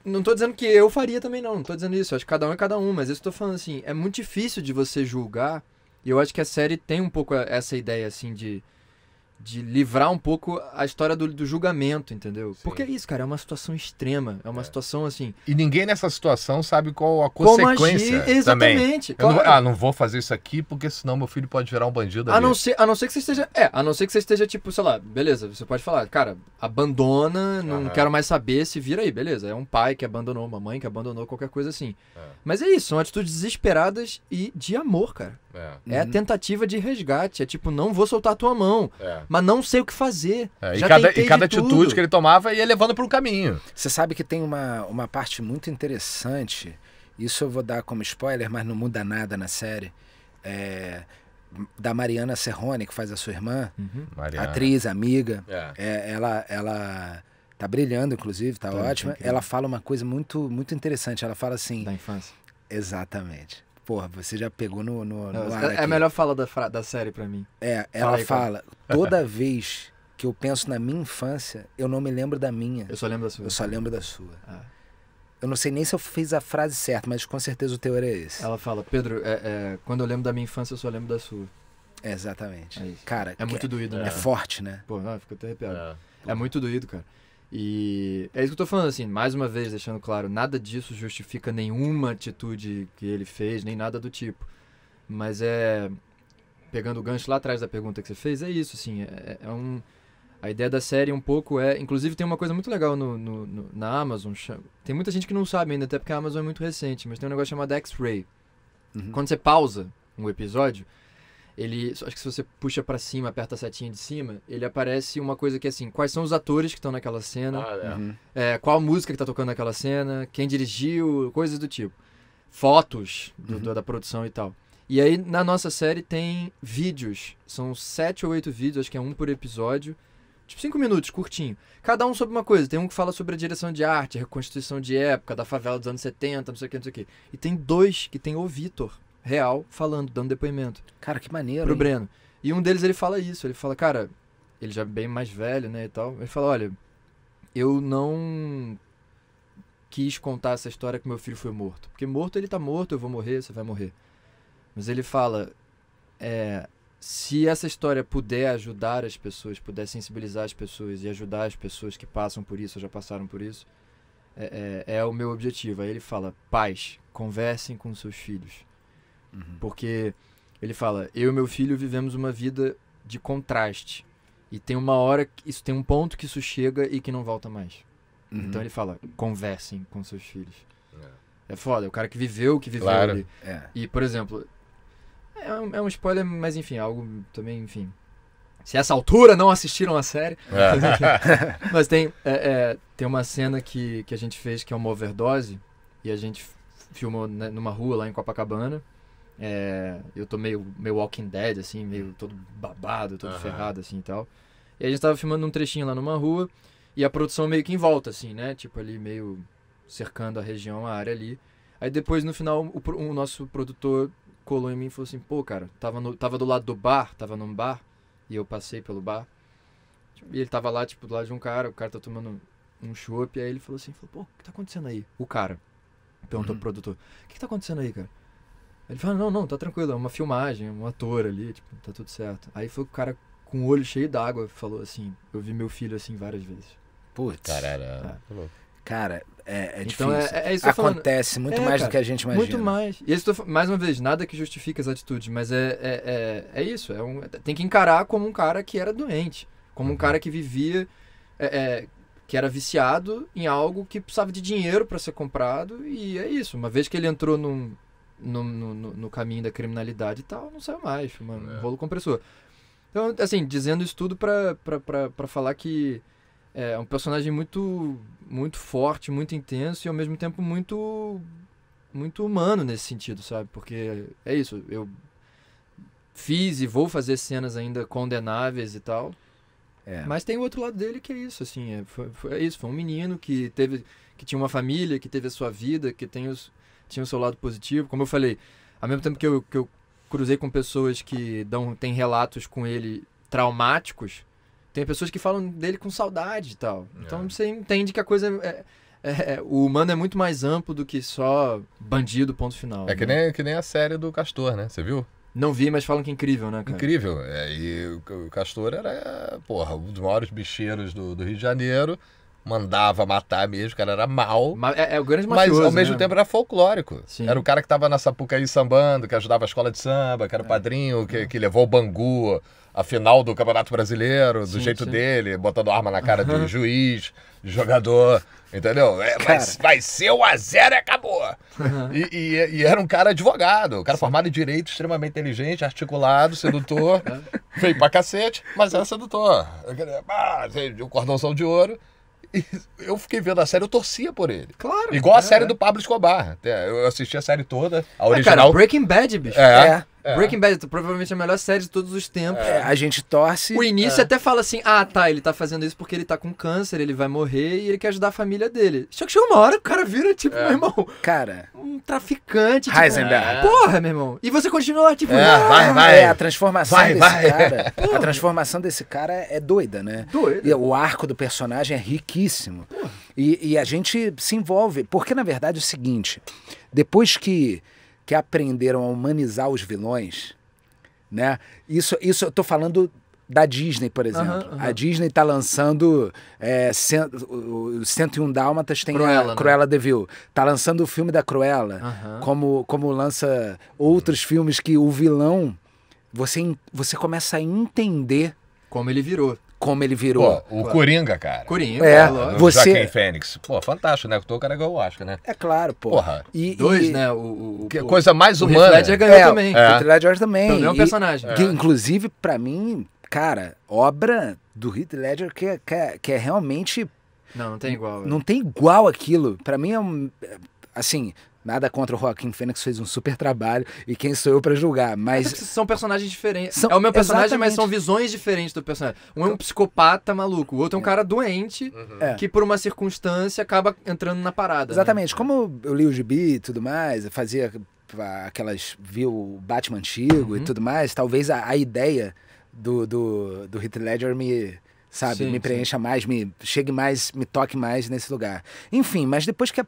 Não tô dizendo que eu faria também, não tô dizendo isso. Acho que cada um é cada um, mas eu tô falando assim, é muito difícil de você julgar, e eu acho que a série tem um pouco essa ideia, assim, de livrar um pouco a história do julgamento, entendeu? Sim. Porque é isso, cara, é uma situação extrema, é uma situação assim... E ninguém nessa situação sabe qual a consequência. Como agir, exatamente. Também. Claro. Não vou fazer isso aqui porque senão meu filho pode virar um bandido a não ser que você esteja... a não ser que você esteja, tipo, sei lá, beleza, você pode falar, cara, abandona, não quero mais saber, se vira aí, beleza. É um pai que abandonou, uma mãe que abandonou, qualquer coisa assim. Mas é isso, são atitudes desesperadas e de amor, cara. É a tentativa de resgate, é tipo, não vou soltar a tua mão, mas não sei o que fazer. E cada atitude que ele tomava ia levando para um caminho. Você sabe que tem uma parte muito interessante, isso eu vou dar como spoiler, mas não muda nada na série, da Mariana Serrone, que faz a sua irmã, atriz, amiga. Ela tá brilhando, inclusive, tá ótima. Ela fala uma coisa muito, muito interessante, ela fala assim... Da infância. Exatamente. Porra, você já pegou no ar aqui. É a melhor fala da série pra mim. Ela fala, toda vez que eu penso na minha infância, eu não me lembro da minha. Eu só lembro da sua. Eu só lembro da sua. Eu não sei nem se eu fiz a frase certa, mas com certeza o teor é esse. Ela fala, Pedro, quando eu lembro da minha infância, eu só lembro da sua. Exatamente. É isso. Cara, muito doído, né? É forte, né? Pô, fico até arrepiado. É muito doído, cara. E é isso que eu tô falando, assim, mais uma vez, deixando claro, nada disso justifica nenhuma atitude que ele fez, nem nada do tipo. Mas pegando o gancho lá atrás da pergunta que você fez, é isso, assim, A ideia da série um pouco é... Inclusive tem uma coisa muito legal na Amazon. Tem muita gente que não sabe ainda, até porque a Amazon é muito recente, mas tem um negócio chamado X-Ray. Quando você pausa um episódio, acho que se você puxa pra cima, aperta a setinha de cima, ele aparece uma coisa que é assim, quais são os atores que estão naquela cena, qual música que tá tocando naquela cena, quem dirigiu, coisas do tipo. Fotos da produção e tal. E aí, na nossa série, tem vídeos. São 7 ou 8 vídeos, acho que é um por episódio. Tipo, 5 minutos, curtinho. Cada um sobre uma coisa. Tem um que fala sobre a direção de arte, a reconstituição de época, da favela dos anos 70, não sei o que, não sei o que. E tem 2 que tem o Vitor real falando, dando depoimento. Cara, que maneiro, pro hein? Breno. E um deles, ele fala isso. Ele fala, cara, ele já é bem mais velho, né, e tal. Ele fala, olha, eu não quis contar essa história que meu filho foi morto. Porque morto, ele tá morto, eu vou morrer, você vai morrer. Mas ele fala, se essa história puder ajudar as pessoas, puder sensibilizar as pessoas e ajudar as pessoas que passam por isso ou já passaram por isso, é o meu objetivo. Aí ele fala, pais, conversem com seus filhos. Porque ele fala, eu e meu filho vivemos uma vida de contraste. E tem uma hora, isso tem um ponto que isso chega e que não volta mais. Então ele fala, conversem com seus filhos. É foda, é o cara que viveu Claro. ali. E, por exemplo, é um spoiler, mas enfim, algo também, enfim. Se a essa altura não assistiram a série. Mas tem uma cena que a gente fez que é uma overdose. E a gente filmou, né, numa rua lá em Copacabana. Eu tô meio Walking Dead, assim, meio todo babado, todo ferrado, assim e tal. E a gente tava filmando um trechinho lá numa rua. E a produção meio que em volta, assim, né? Tipo ali meio cercando a região, a área ali. Aí depois, no final, o nosso produtor colou em mim e falou assim, pô, cara, tava do lado do bar, tava num bar, e eu passei pelo bar. E ele tava lá, tipo, do lado de um cara, o cara tá tomando um chopp, aí ele falou assim, pô, o que tá acontecendo aí? O cara perguntou pro produtor, o que tá acontecendo aí, cara? Ele falou, não, tá tranquilo, é uma filmagem, um ator ali, tipo, tá tudo certo. Aí foi o cara com o olho cheio d'água, falou assim, eu vi meu filho assim várias vezes. Putz. Caralho. Cara, então difícil. É isso que eu tô Acontece falando. muito mais cara, do que a gente imagina. Muito mais. E isso, mais uma vez, nada que justifique as atitudes, mas é isso. Tem que encarar como um cara que era doente. Como um cara que vivia, que era viciado em algo que precisava de dinheiro para ser comprado. E é isso. Uma vez que ele entrou no caminho da criminalidade e tal, não saiu mais. Foi um rolo compressor. Então, assim, dizendo isso tudo pra falar que é um personagem muito, muito forte, muito intenso e ao mesmo tempo muito, muito humano nesse sentido, sabe? Porque é isso, eu fiz e vou fazer cenas ainda condenáveis e tal, mas tem o outro lado dele que é isso, assim, foi um menino que tinha uma família, que teve a sua vida, que tinha o seu lado positivo, como eu falei, ao mesmo tempo que eu cruzei com pessoas que têm relatos com ele traumáticos, tem pessoas que falam dele com saudade e tal. Então você entende que a coisa o humano é muito mais amplo do que só bandido, ponto final. Que nem a série do Castor, né? Você viu? Não vi, mas falam que é incrível, né, cara? Incrível. E o Castor era, um dos maiores bicheiros do Rio de Janeiro. Mandava matar mesmo, o cara era mal. É o grande mafioso, mas ao mesmo né? tempo era folclórico. Sim. Era o cara que tava na Sapucaí sambando, que ajudava a escola de samba, que era o padrinho, que levou o Bangu à final do Campeonato Brasileiro, do jeito dele, botando arma na cara de juiz, de jogador, entendeu? Vai ser 1-0 e acabou. E era um cara advogado, um cara formado em direito, extremamente inteligente, articulado, sedutor, feio pra cacete, mas era sedutor. O cordãozão de ouro. E eu fiquei vendo a série, eu torcia por ele. Claro. Igual a série do Pablo Escobar. Eu assisti a série toda, a original. Cara, Breaking Bad, bicho. Breaking Bad, provavelmente a melhor série de todos os tempos. A gente torce. O início até fala assim, ele tá fazendo isso porque ele tá com câncer, ele vai morrer e ele quer ajudar a família dele. Só que chega uma hora que o cara vira, tipo, meu irmão, cara, um traficante. Tipo, Heisenberg. Porra, meu irmão. E você continua lá, tipo... vai. A transformação cara... A transformação desse cara é doida, né? Doida. E o arco do personagem é riquíssimo. E a gente se envolve. Porque, na verdade, é o seguinte, depois que aprenderam a humanizar os vilões, né? Isso eu tô falando da Disney, por exemplo. A Disney tá lançando 101 Dálmatas, tem Cruella, a Cruella de Vil. Tá lançando o filme da Cruella, como lança outros filmes que o vilão, você começa a entender como ele virou. como ele virou. Pô, o Coringa, cara. Coringa, No você... Joaquin Fênix. Pô, fantástico, né? O cara ganhou o Oscar, né? É claro, pô. Porra. Né? Que coisa mais humana. O Heath Ledger ganhou também. O Heath Ledger também. Então, é um personagem. Que, inclusive, pra mim, cara, obra do Heath Ledger que é realmente... Não tem igual. Não tem igual aquilo. Pra mim assim... Nada contra o Joaquin Phoenix, fez um super trabalho e quem sou eu pra julgar, mas... São personagens diferentes. É o meu personagem, mas são visões diferentes do personagem. Um é um psicopata maluco, o outro é um cara doente que por uma circunstância acaba entrando na parada. Exatamente. Né? Como eu li o gibi e tudo mais, fazia vi o Batman antigo e tudo mais, talvez a ideia do Heath Ledger me preencha mais, me chegue mais, me toque mais nesse lugar. Enfim, mas depois que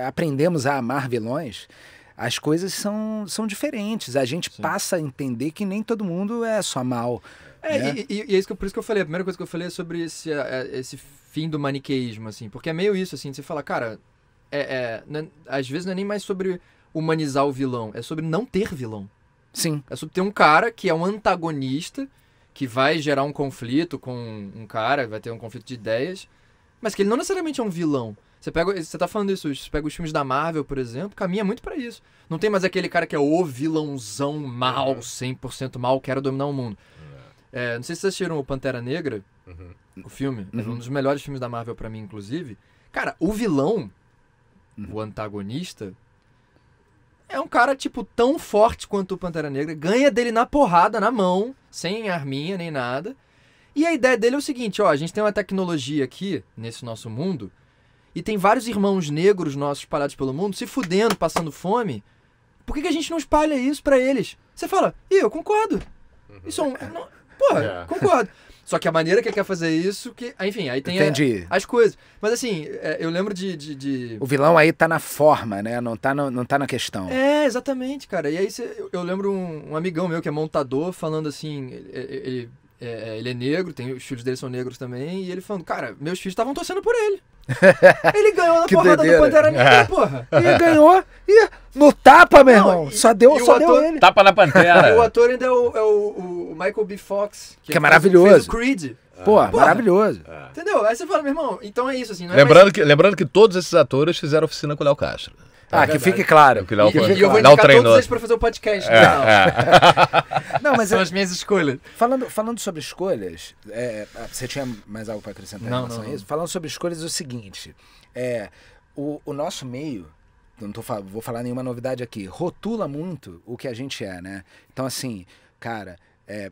aprendemos a amar vilões, as coisas são diferentes. A gente passa a entender que nem todo mundo é só mal. Né? E é isso por isso que eu falei. A primeira coisa que eu falei é sobre esse fim do maniqueísmo, assim. Porque é meio isso, assim. Você fala, cara, às vezes não é nem mais sobre humanizar o vilão. É sobre não ter vilão. Sim. É sobre ter um cara que é um antagonista, que vai gerar um conflito com um cara, vai ter um conflito de ideias, mas que ele não necessariamente é um vilão. Você tá falando isso, você pega os filmes da Marvel, por exemplo, caminha muito pra isso. Não tem mais aquele cara que é o vilãozão mal, 100% mal, quero dominar o mundo. Não sei se vocês assistiram o Pantera Negra, o filme, é um dos melhores filmes da Marvel pra mim, inclusive. Cara, o vilão, o antagonista, é um cara, tipo, tão forte quanto o Pantera Negra, ganha dele na porrada, na mão, sem arminha nem nada. E a ideia dele é o seguinte, a gente tem uma tecnologia aqui, nesse nosso mundo, e tem vários irmãos negros nossos espalhados pelo mundo se fudendo, passando fome. Por que a gente não espalha isso pra eles? Você fala, eu concordo. Isso é concordo. Só que a maneira que ele quer fazer isso, enfim, aí tem as coisas. Mas assim, eu lembro de... O vilão aí tá na forma, né? Não tá na questão. Exatamente, cara. E aí eu lembro um amigão meu que é montador falando assim, ele é negro, os filhos dele são negros também, e ele falando, cara, meus filhos estavam torcendo por ele. Ele ganhou na porrada do Pantera Negra, porra. Ele ganhou no tapa, meu irmão. Só deu ele. Tapa na Pantera. E o ator ainda é o Michael B. Fox. Que é maravilhoso. Fez o Creed. Porra, maravilhoso. Entendeu? Aí você fala, meu irmão, então é isso assim. Não lembrando que todos esses atores fizeram oficina com o Léo Castro. Que fique claro. E eu vou indicar todos eles pra fazer o podcast. Não, mas são as minhas escolhas. Falando sobre escolhas, você tinha mais algo para acrescentar em relação a isso? Falando sobre escolhas, é o seguinte, o nosso meio, vou falar nenhuma novidade aqui, rotula muito o que a gente é, né? Então, assim, cara...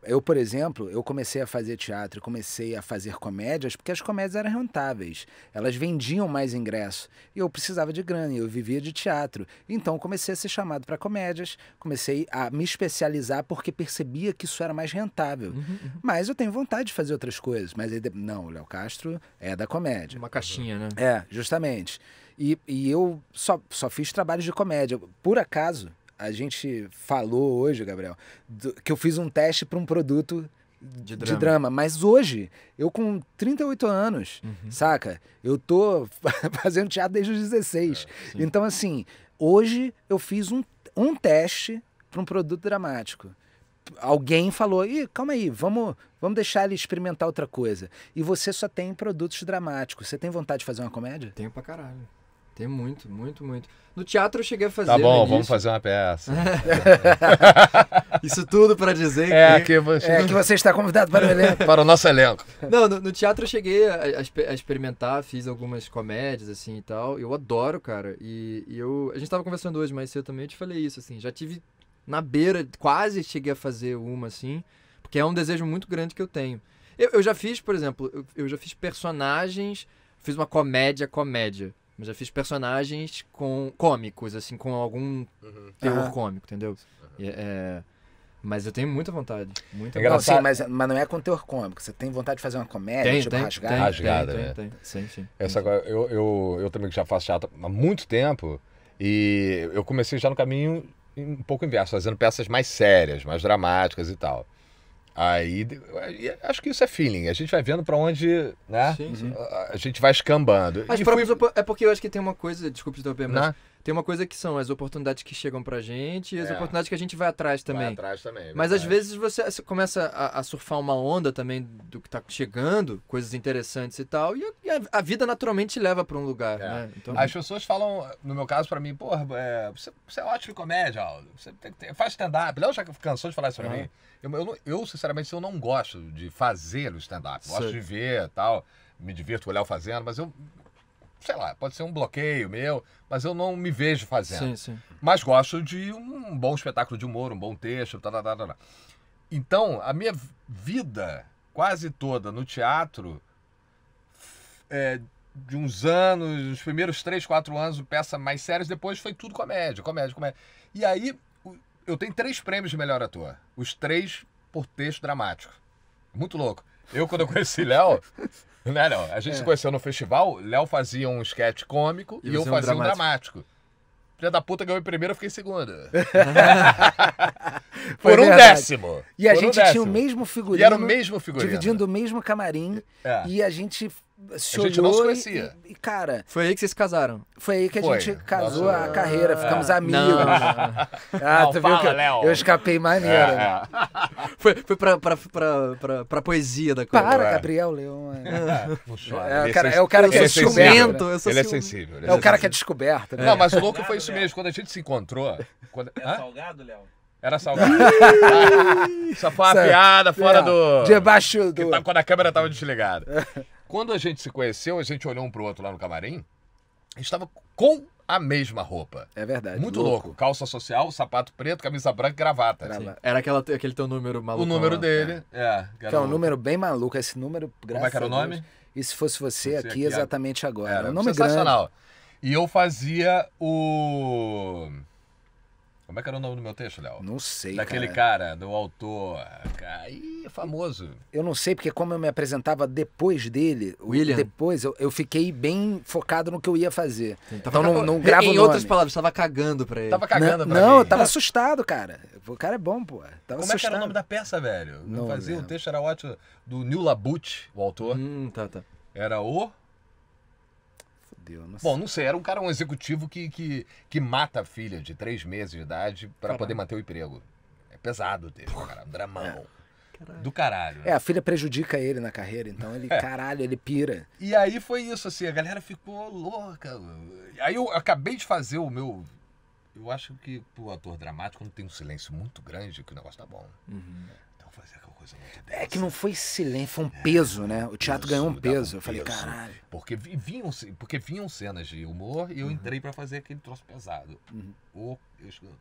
eu, por exemplo, eu comecei a fazer teatro, comecei a fazer comédias porque as comédias eram rentáveis, elas vendiam mais ingresso e eu precisava de grana, eu vivia de teatro, então comecei a ser chamado para comédias, comecei a me especializar porque percebia que isso era mais rentável, mas eu tenho vontade de fazer outras coisas, mas não, o Léo Castro é da comédia. Uma caixinha, né? Justamente, e eu só fiz trabalhos de comédia, por acaso. A gente falou hoje, Gabriel, que eu fiz um teste para um produto de drama. Mas hoje, eu com 38 anos, saca? Eu tô fazendo teatro desde os 16. Então, assim, hoje eu fiz um teste para um produto dramático. Alguém falou, calma aí, vamos deixar ele experimentar outra coisa. E você só tem produtos dramáticos. Você tem vontade de fazer uma comédia? Tenho pra caralho. Tem muito, muito, muito. No teatro eu cheguei a fazer. Tá bom, vamos fazer uma peça. Isso tudo pra dizer que você está convidado para o elenco. Para o nosso elenco. Não, no teatro eu cheguei a experimentar, fiz algumas comédias assim e tal. Eu adoro, cara. A gente tava conversando hoje mais cedo também, eu te falei isso, assim. Já tive na beira, quase cheguei a fazer uma, assim, porque é um desejo muito grande que eu tenho. Eu já fiz, por exemplo, eu já fiz personagens, fiz uma comédia. Mas já fiz personagens cômicos, assim, com algum terror cômico, entendeu? Mas eu tenho muita vontade. Não, sim, mas não é com teor cômico. Você tem vontade de fazer uma comédia, rasgada? Tem. Sim. Eu também já faço teatro há muito tempo e eu comecei já no caminho um pouco inverso, fazendo peças mais sérias, mais dramáticas e tal. Aí, acho que isso é feeling. A gente vai vendo pra onde, né? Sim. A gente vai escambando. É porque eu acho que tem uma coisa, desculpa te interromper, mas tem uma coisa que são as oportunidades que chegam pra gente e as oportunidades que a gente vai atrás também. Vai atrás também. Mas às vezes você começa a surfar uma onda também do que tá chegando, coisas interessantes e tal, e a vida naturalmente te leva pra um lugar, né? Então... As pessoas falam, no meu caso, pra mim, porra, você é ótimo em comédia, Aldo. Você faz stand-up. Léo já cansou de falar isso pra mim. Eu, sinceramente, eu não gosto de fazer o stand-up. Gosto de ver e tal, me divirto com o Léo fazendo, mas eu... sei lá, pode ser um bloqueio meu, mas eu não me vejo fazendo. Sim. Mas gosto de um bom espetáculo de humor, um bom texto, Então, a minha vida quase toda no teatro, de uns anos, os primeiros 3, 4 anos, peça mais sérias, depois foi tudo comédia. E aí, eu tenho 3 prêmios de melhor ator. Os 3 por texto dramático. Muito louco. Quando eu conheci Léo... Não. A gente se conheceu no festival, Léo fazia um sketch cômico e eu fazia um dramático. Filha da puta ganhou em primeiro, eu fiquei em segundo. Por um décimo. E a gente tinha o mesmo figurino. E era o mesmo figurino. Dividindo o mesmo camarim. E a gente se olhou. A gente não se conhecia. E, cara... Foi aí que vocês se casaram? Foi aí que a gente casou a carreira, ficamos amigos. Não, tu fala, viu que Léo. eu escapei maneiro. Foi pra poesia da coisa. Para, Gabriel Leão. Não chora. É o cara que é ciumento. Ele é sensível. É o cara que é descoberto, né? Não, mas o louco foi isso mesmo. Quando a gente se encontrou... É salgado, Léo? Era salgado. Só foi uma piada fora do... Debaixo do... Quando a câmera tava desligada. Quando a gente se conheceu, a gente olhou um pro outro lá no camarim, a gente tava com a mesma roupa. É verdade. Muito louco. Calça social, sapato preto, camisa branca e gravata. Era aquele teu número maluco. O número dele. Que é um número bem maluco. Esse número, graças Como é que era o nome? Deus, e se fosse você aqui exatamente agora? Era um nome sensacional. grande. E eu fazia o... Como é que era o nome do meu texto, Léo? Não sei, Daquele cara, do autor. Aí, famoso. Eu não sei, porque como eu me apresentava depois dele, William. Depois eu fiquei bem focado no que eu ia fazer. Tava então não gravo o nome. Em outras palavras, tava cagando pra ele. Tava cagando pra mim. Não, eu tava assustado, cara. O cara é bom, pô. Tava Como é que era assustado. o nome da peça, velho? Não Eu fazia lembro. um texto, era ótimo, do Neil Labute, o autor. Tá. Era o... Fudeu, não sei. Bom, não sei, era um executivo que mata a filha de 3 meses de idade pra poder manter o emprego. É pesado o texto, cara, um dramão. Do caralho. A filha prejudica ele na carreira, então ele, caralho, ele pira. E aí foi isso, assim, a galera ficou louca. Aí eu acabei de fazer o meu... Eu acho que pro ator dramático, quando tem um silêncio muito grande, que o negócio tá bom. Então fazer aquela coisa muito densa. É que não foi silêncio, foi um peso, né? O teatro ganhou um peso. Eu falei, caralho. Porque vinham cenas de humor e eu entrei pra fazer aquele troço pesado.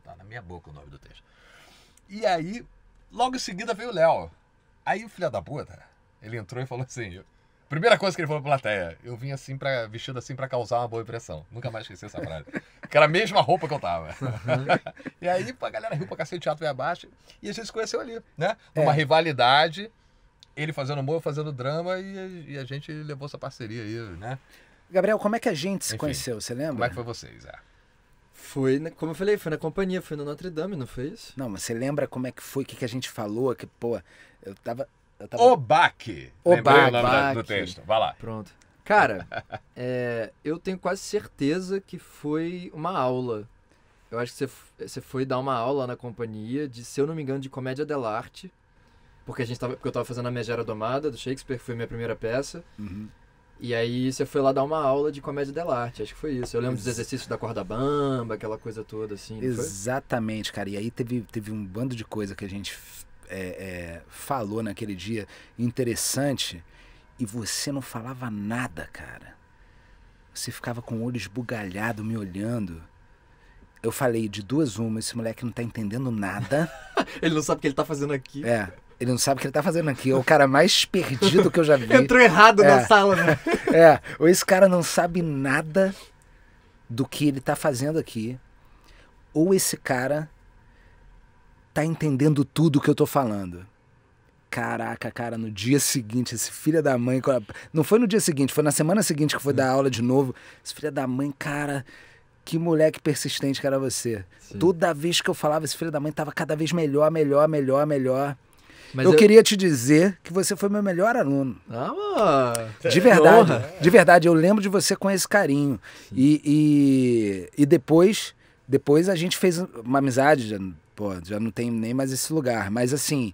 Tá na minha boca o nome do texto. E aí, logo em seguida veio o Léo. Aí o filho da puta, ele entrou e falou assim... Primeira coisa que ele falou pra plateia, eu vim assim vestido assim pra causar uma boa impressão. Nunca mais esqueci essa frase. Que era a mesma roupa que eu tava. E aí a galera riu pra cacete, o teatro veio abaixo. E a gente se conheceu ali, né? Numa rivalidade, ele fazendo humor, eu fazendo drama, e a gente levou essa parceria aí, né? Gabriel, como é que a gente se conheceu, você lembra? Como é que foi vocês? Foi, como eu falei, foi na companhia, foi no Notre Dame, não foi isso? Não, mas você lembra como é que foi, o que a gente falou? Que, pô, eu tava... O Baque. Lembrei o nome do texto. Vai lá. Pronto. Cara, eu tenho quase certeza que foi uma aula. Eu acho que você foi dar uma aula na companhia de, se eu não me engano, de comédia dell'arte. Porque eu tava fazendo a Megera Domada, do Shakespeare, que foi minha primeira peça. E aí você foi lá dar uma aula de comédia dell'arte, acho que foi isso. Eu lembro dos exercícios da corda bamba, aquela coisa toda, assim. Exatamente, cara. E aí teve um bando de coisa que a gente... falou naquele dia interessante, e você não falava nada, cara. Você ficava com o olho esbugalhado me olhando. Eu falei, de duas uma, esse moleque não tá entendendo nada. Ele não sabe o que ele tá fazendo aqui. Ele não sabe o que ele tá fazendo aqui. É o cara mais perdido que eu já vi. Entrou errado na sala, né? Ou esse cara não sabe nada do que ele tá fazendo aqui, ou esse cara tá entendendo tudo que eu tô falando. Caraca, cara, no dia seguinte, esse filho da mãe... Não foi no dia seguinte, foi na semana seguinte que foi dar aula de novo. Esse filho da mãe, cara, que moleque persistente que era você. Sim. Toda vez que eu falava, esse filho da mãe tava cada vez melhor. Mas eu queria te dizer que você foi meu melhor aluno. Ah, de verdade, eu lembro de você com esse carinho. E depois a gente fez uma amizade, já não tem nem mais esse lugar. Mas assim,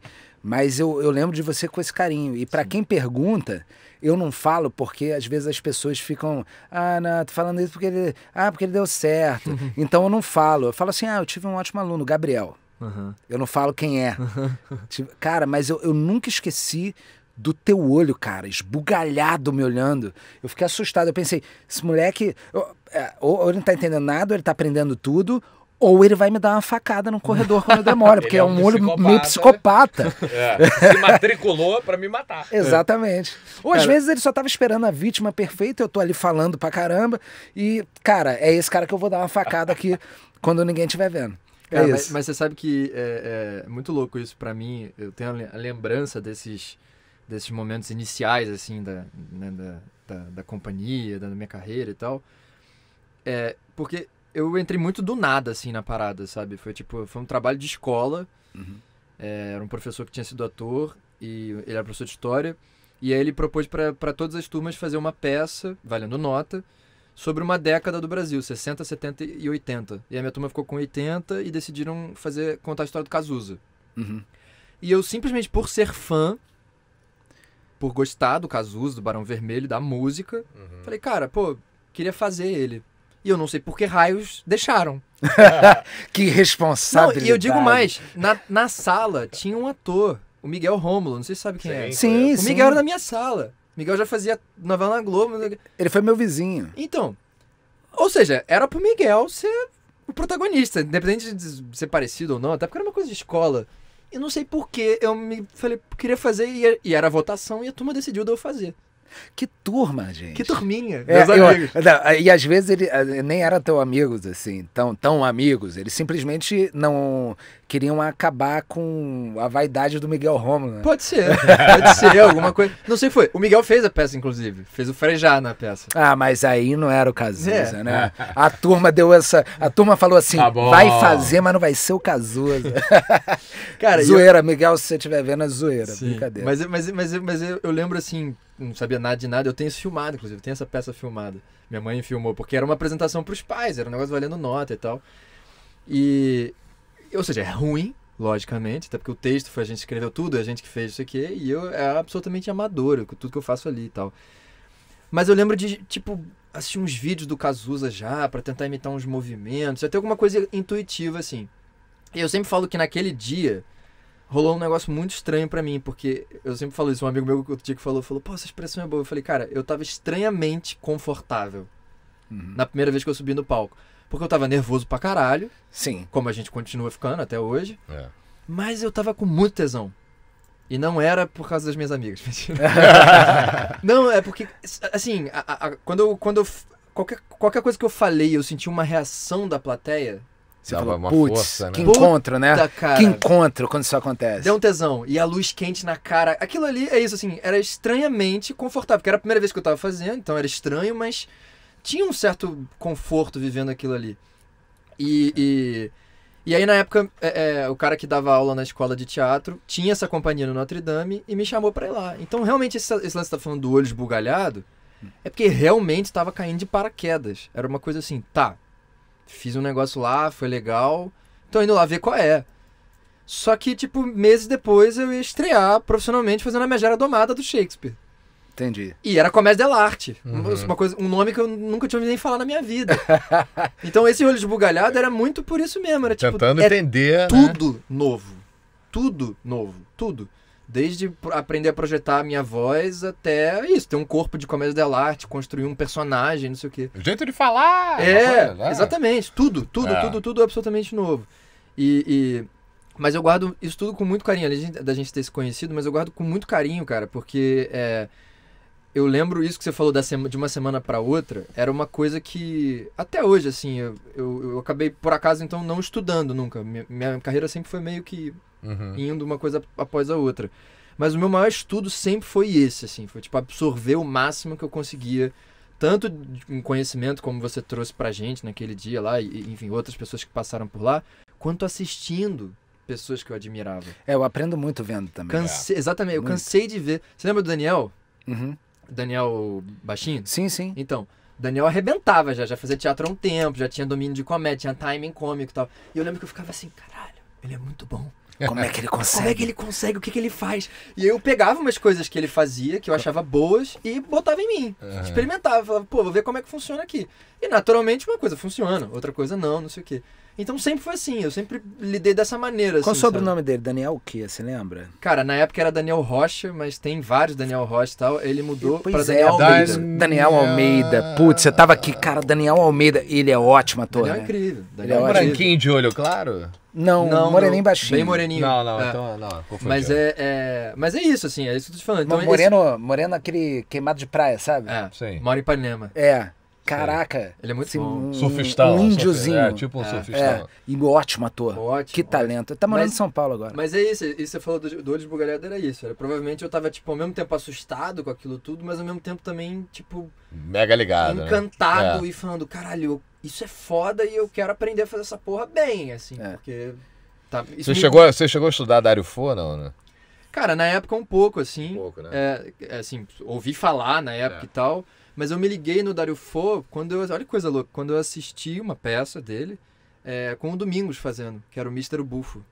eu lembro de você com esse carinho. E para quem pergunta, eu não falo porque às vezes as pessoas ficam, não, tô falando isso porque ele deu certo. Então eu não falo. Eu falo assim, eu tive um ótimo aluno, Gabriel. Eu não falo quem é. Cara, mas eu nunca esqueci do teu olho, cara, esbugalhado me olhando. Eu fiquei assustado. Eu pensei, esse moleque, ou ele não tá entendendo nada, ou ele tá aprendendo tudo, ou ele vai me dar uma facada no corredor quando eu demoro, porque é um olho meio psicopata. Se matriculou pra me matar. Exatamente. Ou às vezes ele só tava esperando a vítima perfeita, eu tô ali falando pra caramba, e, cara, é esse cara que eu vou dar uma facada aqui quando ninguém estiver vendo. Cara, mas você sabe que é muito louco isso pra mim. Eu tenho a lembrança desses momentos iniciais, assim, da companhia, da minha carreira e tal. Porque eu entrei muito do nada, assim, na parada, sabe? Foi um trabalho de escola. Era um professor que tinha sido ator, e ele era professor de história. E aí ele propôs para todas as turmas fazer uma peça, valendo nota, sobre uma década do Brasil, 60, 70 e 80. E a minha turma ficou com 80 e decidiram contar a história do Cazuza. E eu simplesmente, por ser fã, por gostar do Cazuza, do Barão Vermelho, da música, falei, cara, queria fazer ele. E eu não sei por que raios deixaram. Que responsabilidade. Não, e eu digo mais, na sala tinha um ator, o Miguel Rômulo, não sei se sabe quem é. Sim, o Miguel era da minha sala. Miguel já fazia novela na Globo. Ele foi meu vizinho. Então, ou seja, era pro Miguel ser o protagonista, independente de ser parecido ou não, até porque era uma coisa de escola. E não sei por que eu falei, queria fazer, e era a votação, e a turma decidiu de eu fazer. Que turma, gente. Que turminha, meus amigos. E às vezes ele nem eram tão amigos, assim, tão amigos. Eles simplesmente não queriam acabar com a vaidade do Miguel Rômulo. Né? Pode ser, alguma coisa. Não sei, foi. O Miguel fez a peça, inclusive. Fez o Frejá na peça. Mas aí não era o Cazuza, né? A turma falou assim, vai fazer, mas não vai ser o Cazuza. Cara, zoeira, Miguel, se você estiver vendo, é zoeira, sim, brincadeira. Mas eu lembro, assim, não sabia nada de nada, eu tenho isso filmado, inclusive, eu tenho essa peça filmada. Minha mãe filmou, porque era uma apresentação pros pais, era um negócio valendo nota e tal. Ou seja, é ruim, logicamente, até porque o texto foi a gente escreveu tudo, a gente que fez isso aqui, e eu absolutamente amador, tudo que eu faço ali e tal. Mas eu lembro de, assistir uns vídeos do Cazuza já, pra tentar imitar uns movimentos, até alguma coisa intuitiva, assim. E eu sempre falo que naquele dia rolou um negócio muito estranho pra mim, porque eu sempre falo isso, um amigo meu outro dia que falou, essa expressão é boa. Eu falei, cara, eu tava estranhamente confortável na primeira vez que eu subi no palco. Porque eu tava nervoso pra caralho. Sim. Como a gente continua ficando até hoje. Mas eu tava com muito tesão. E não era por causa das minhas amigas. Não, é porque, assim, qualquer coisa que eu falei, eu senti uma reação da plateia. Você falou, putz, né? Que encontro, né? Cara, que encontro quando isso acontece. Deu um tesão. E a luz quente na cara. Aquilo ali, é isso, assim, era estranhamente confortável. Porque era a primeira vez que eu tava fazendo, então era estranho, mas tinha um certo conforto vivendo aquilo ali. E aí, na época, o cara que dava aula na escola de teatro tinha essa companhia no Notre Dame e me chamou pra ir lá. Então, realmente, esse lance que tá falando do olho esbugalhado é porque realmente tava caindo de paraquedas. Era uma coisa assim, fiz um negócio lá, foi legal, tô indo lá ver qual é. Só que, meses depois eu ia estrear profissionalmente fazendo a Megera Domada do Shakespeare. Entendi. E era Comédia dell'arte. Um nome que eu nunca tinha ouvido nem falar na minha vida. Então esse olho esbugalhado era muito por isso mesmo. Era tentando entender, tudo novo. Tudo novo. Tudo. Desde aprender a projetar a minha voz até isso. Ter um corpo de Comédia dell'arte, construir um personagem, não sei o quê. O jeito de falar. Exatamente. Tudo absolutamente novo. Mas eu guardo isso tudo com muito carinho. Além da gente ter se conhecido, mas eu guardo com muito carinho, cara, porque eu lembro isso que você falou de uma semana pra outra, era uma coisa que, até hoje, assim, eu acabei, por acaso, então, não estudando nunca. Minha carreira sempre foi meio que indo uma coisa após a outra. Mas o meu maior estudo sempre foi esse, assim, foi, absorver o máximo que eu conseguia, tanto em conhecimento, como você trouxe pra gente naquele dia lá, e, enfim, outras pessoas que passaram por lá, quanto assistindo pessoas que eu admirava. Eu aprendo muito vendo também. Exatamente, eu Muito. cansei de ver. Você lembra do Daniel? Uhum. Daniel Baixinho? Sim, sim. Então, Daniel arrebentava já fazia teatro há um tempo, já tinha domínio de comédia, tinha timing cômico e tal. E eu lembro que eu ficava assim, caralho, ele é muito bom. Como é que ele consegue? Como é que ele consegue? O que ele faz? E aí eu pegava umas coisas que ele fazia, que eu achava boas, e botava em mim. Experimentava, falava, pô, vou ver como é que funciona aqui. E naturalmente uma coisa funciona, outra coisa não sei o quê. Então sempre foi assim, eu sempre lidei dessa maneira. Qual o assim, sobrenome dele? Daniel o quê? Você lembra? Cara, na época era Daniel Rocha, mas tem vários Daniel Rocha e tal. Ele mudou pra Pois Daniel Almeida. Daniel Almeida. Putz, eu tava aqui, cara, Daniel Almeida, ele é ótimo ator, Daniel é né? incrível. Ele Daniel é é ótimo. incrível. Branquinho de olho claro? Não, moreninho baixinho. Bem moreninho. É. Então não. Confundi. Mas é isso, assim, é isso que eu tô te falando. Então, Moreno aquele queimado de praia, sabe? Sim. mora em Ipanema. É. Caraca. Ele é muito assim, bom. Surfistão. Um índiozinho. É, tipo um surfistão. E ótimo ator. Ótimo. Que talento. Ele tá morando Mas- em São Paulo agora. Mas é isso que você falou do olho de bugalhada, era isso. Provavelmente eu tava, tipo, ao mesmo tempo assustado com aquilo tudo, mas ao mesmo tempo também, tipo, Mega ligado, encantado né? e falando, caralho, isso é foda e eu quero aprender a fazer essa porra bem, assim, É. porque... Tá, isso Você chegou a estudar Dario Fo, não, né? Cara, na época um pouco, assim. Um pouco, né? Assim, ouvi falar na época e tal, mas eu me liguei no Dario Fo quando eu... Olha que coisa louca, quando eu assisti uma peça dele com o Domingos fazendo, que era o Mr. Bufo.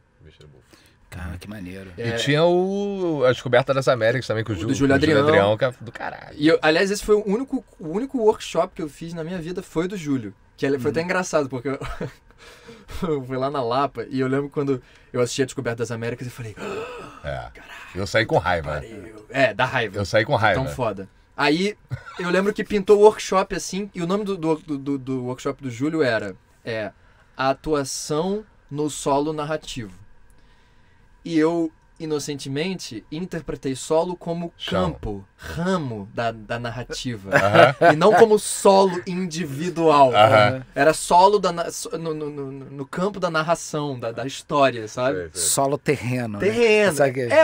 Cara, que maneiro. E tinha a Descoberta das Américas também, com o do Júlio Adrião, que é do caralho. E aliás, esse foi o único workshop que eu fiz na minha vida, foi do Júlio. Que foi até engraçado, porque eu fui lá na Lapa e eu lembro quando eu assisti a Descoberta das Américas e falei... Eu saí com raiva. Dá raiva. Eu saí com raiva. Tão foda. Aí, eu lembro que pintou o workshop assim, e o nome do workshop do Júlio era a atuação no solo narrativo. E eu, inocentemente, interpretei solo como campo, ramo da narrativa. E não como solo individual. Era solo no campo da narração, da história, sabe? Solo terreno. Terreno. Né?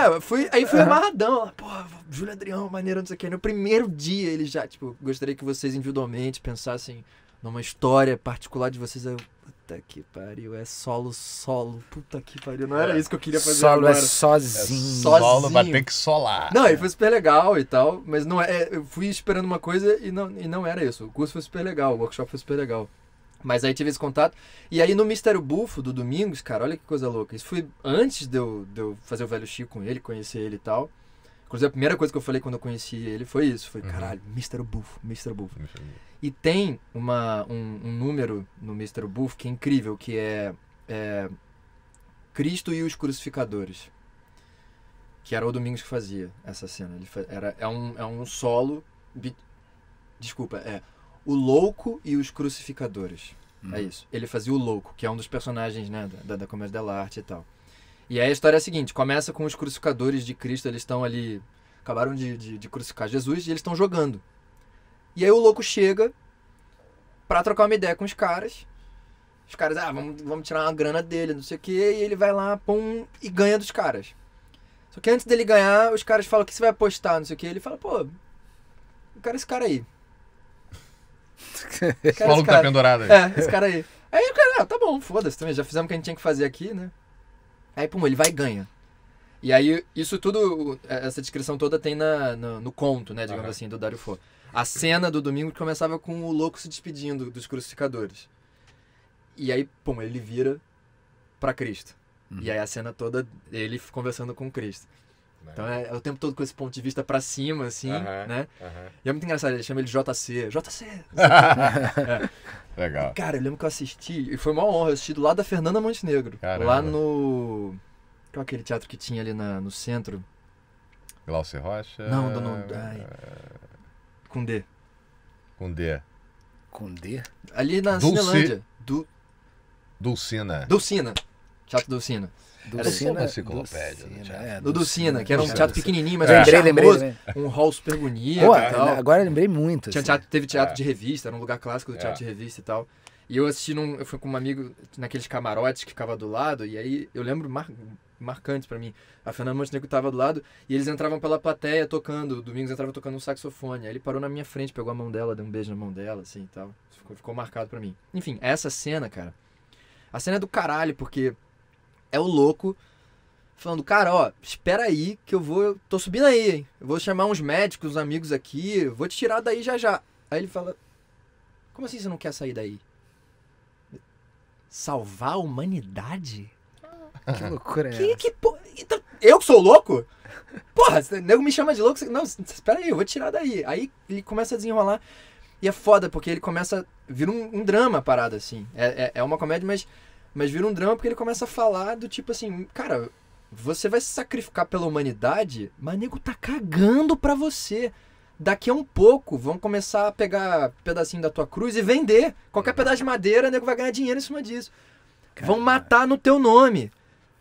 Aí fui amarradão. Pô, Júlio Adrião, maneiro, não sei o que. No primeiro dia ele já, tipo, gostaria que vocês individualmente pensassem numa história particular de vocês. Eu, puta que pariu, é solo, puta que pariu. Não era isso que eu queria fazer solo agora. é sozinho. Solo vai ter que solar. Não, e foi super legal e tal, mas não eu fui esperando uma coisa e não era isso. O curso foi super legal, o workshop foi super legal. Mas aí tive esse contato. E aí no Mistério Bufo do Domingos, cara, olha que coisa louca. Isso foi antes de eu fazer o Velho Chico com ele, conhecer ele e tal. Inclusive a primeira coisa que eu falei quando eu conheci ele foi isso. Foi, caralho, Mistério Bufo. E tem um número no Mistério Bufo que é incrível, que é Cristo e os Crucificadores. Que era o Domingos que fazia essa cena. É um solo... Desculpa, O Louco e os Crucificadores. É isso. Ele fazia o Louco, que é um dos personagens, né, da Comédia dell'arte e tal. E aí a história é a seguinte, começa com os crucificadores de Cristo, eles estão ali, acabaram de crucificar Jesus e eles estão jogando. E aí o louco chega pra trocar uma ideia com os caras. Os caras, vamos tirar uma grana dele, não sei o que, e ele vai lá, pum, e ganha dos caras. Só que antes dele ganhar, os caras falam, o que você vai apostar, não sei o que, ele fala, pô, eu quero esse cara aí. Paulo tá pendurado aí. Esse cara aí. Aí o cara, tá bom, foda-se também, já fizemos o que a gente tinha que fazer aqui, né? Aí, pum, ele vai e ganha. E aí, isso tudo, essa descrição toda tem no conto, né, digamos assim, do Dario Fo. A cena do domingo começava com o louco se despedindo dos crucificadores. E aí, pum, ele vira pra Cristo. E aí a cena toda, ele conversando com Cristo. Então é o tempo todo com esse ponto de vista pra cima, assim, né? E é muito engraçado, ele chama ele de JC. JC! Legal. Cara, eu lembro que eu assisti, e foi uma honra, eu assisti do lado da Fernanda Montenegro. Caramba. Lá no... Qual é aquele teatro que tinha ali no centro? Glaucio Rocha? Não. Com D. Com D. Com D? Ali na Dulce- Cinelândia. Dulcina. Dulcina. Teatro Dulcina. Dulcina, uma enciclopédia do teatro. Do Dulcina, que era um teatro pequenininho, mas Lembrei. um hall super bonito Pô, e tal. agora eu lembrei muito. Teve teatro de revista, era um lugar clássico do teatro de revista e tal. E eu assisti eu fui com um amigo naqueles camarotes que ficava do lado, e aí eu lembro marcante pra mim. A Fernanda Montenegro tava do lado, e eles entravam pela plateia tocando, o Domingos entrava tocando um saxofone. Aí ele parou na minha frente, pegou a mão dela, deu um beijo na mão dela, assim e tal. Ficou marcado pra mim. Enfim, essa cena, cara, a cena é do caralho, porque é o louco falando, cara, ó, espera aí que eu tô subindo aí, hein? Eu vou chamar uns médicos, uns amigos aqui, vou te tirar daí já já. Aí ele fala, como assim você não quer sair daí? Salvar a humanidade? Que loucura é essa? Então, eu que sou louco? Porra, o nego me chama de louco. Não, espera aí, eu vou tirar daí. Aí ele começa a desenrolar. E é foda, porque ele começa... Vira um drama a parada, assim. É uma comédia, mas vira um drama porque ele começa a falar do tipo assim... Cara, você vai se sacrificar pela humanidade, mas nego tá cagando pra você. Daqui a um pouco, vão começar a pegar um pedacinho da tua cruz e vender. Qualquer pedaço de madeira, nego vai ganhar dinheiro em cima disso. Vão matar no teu nome.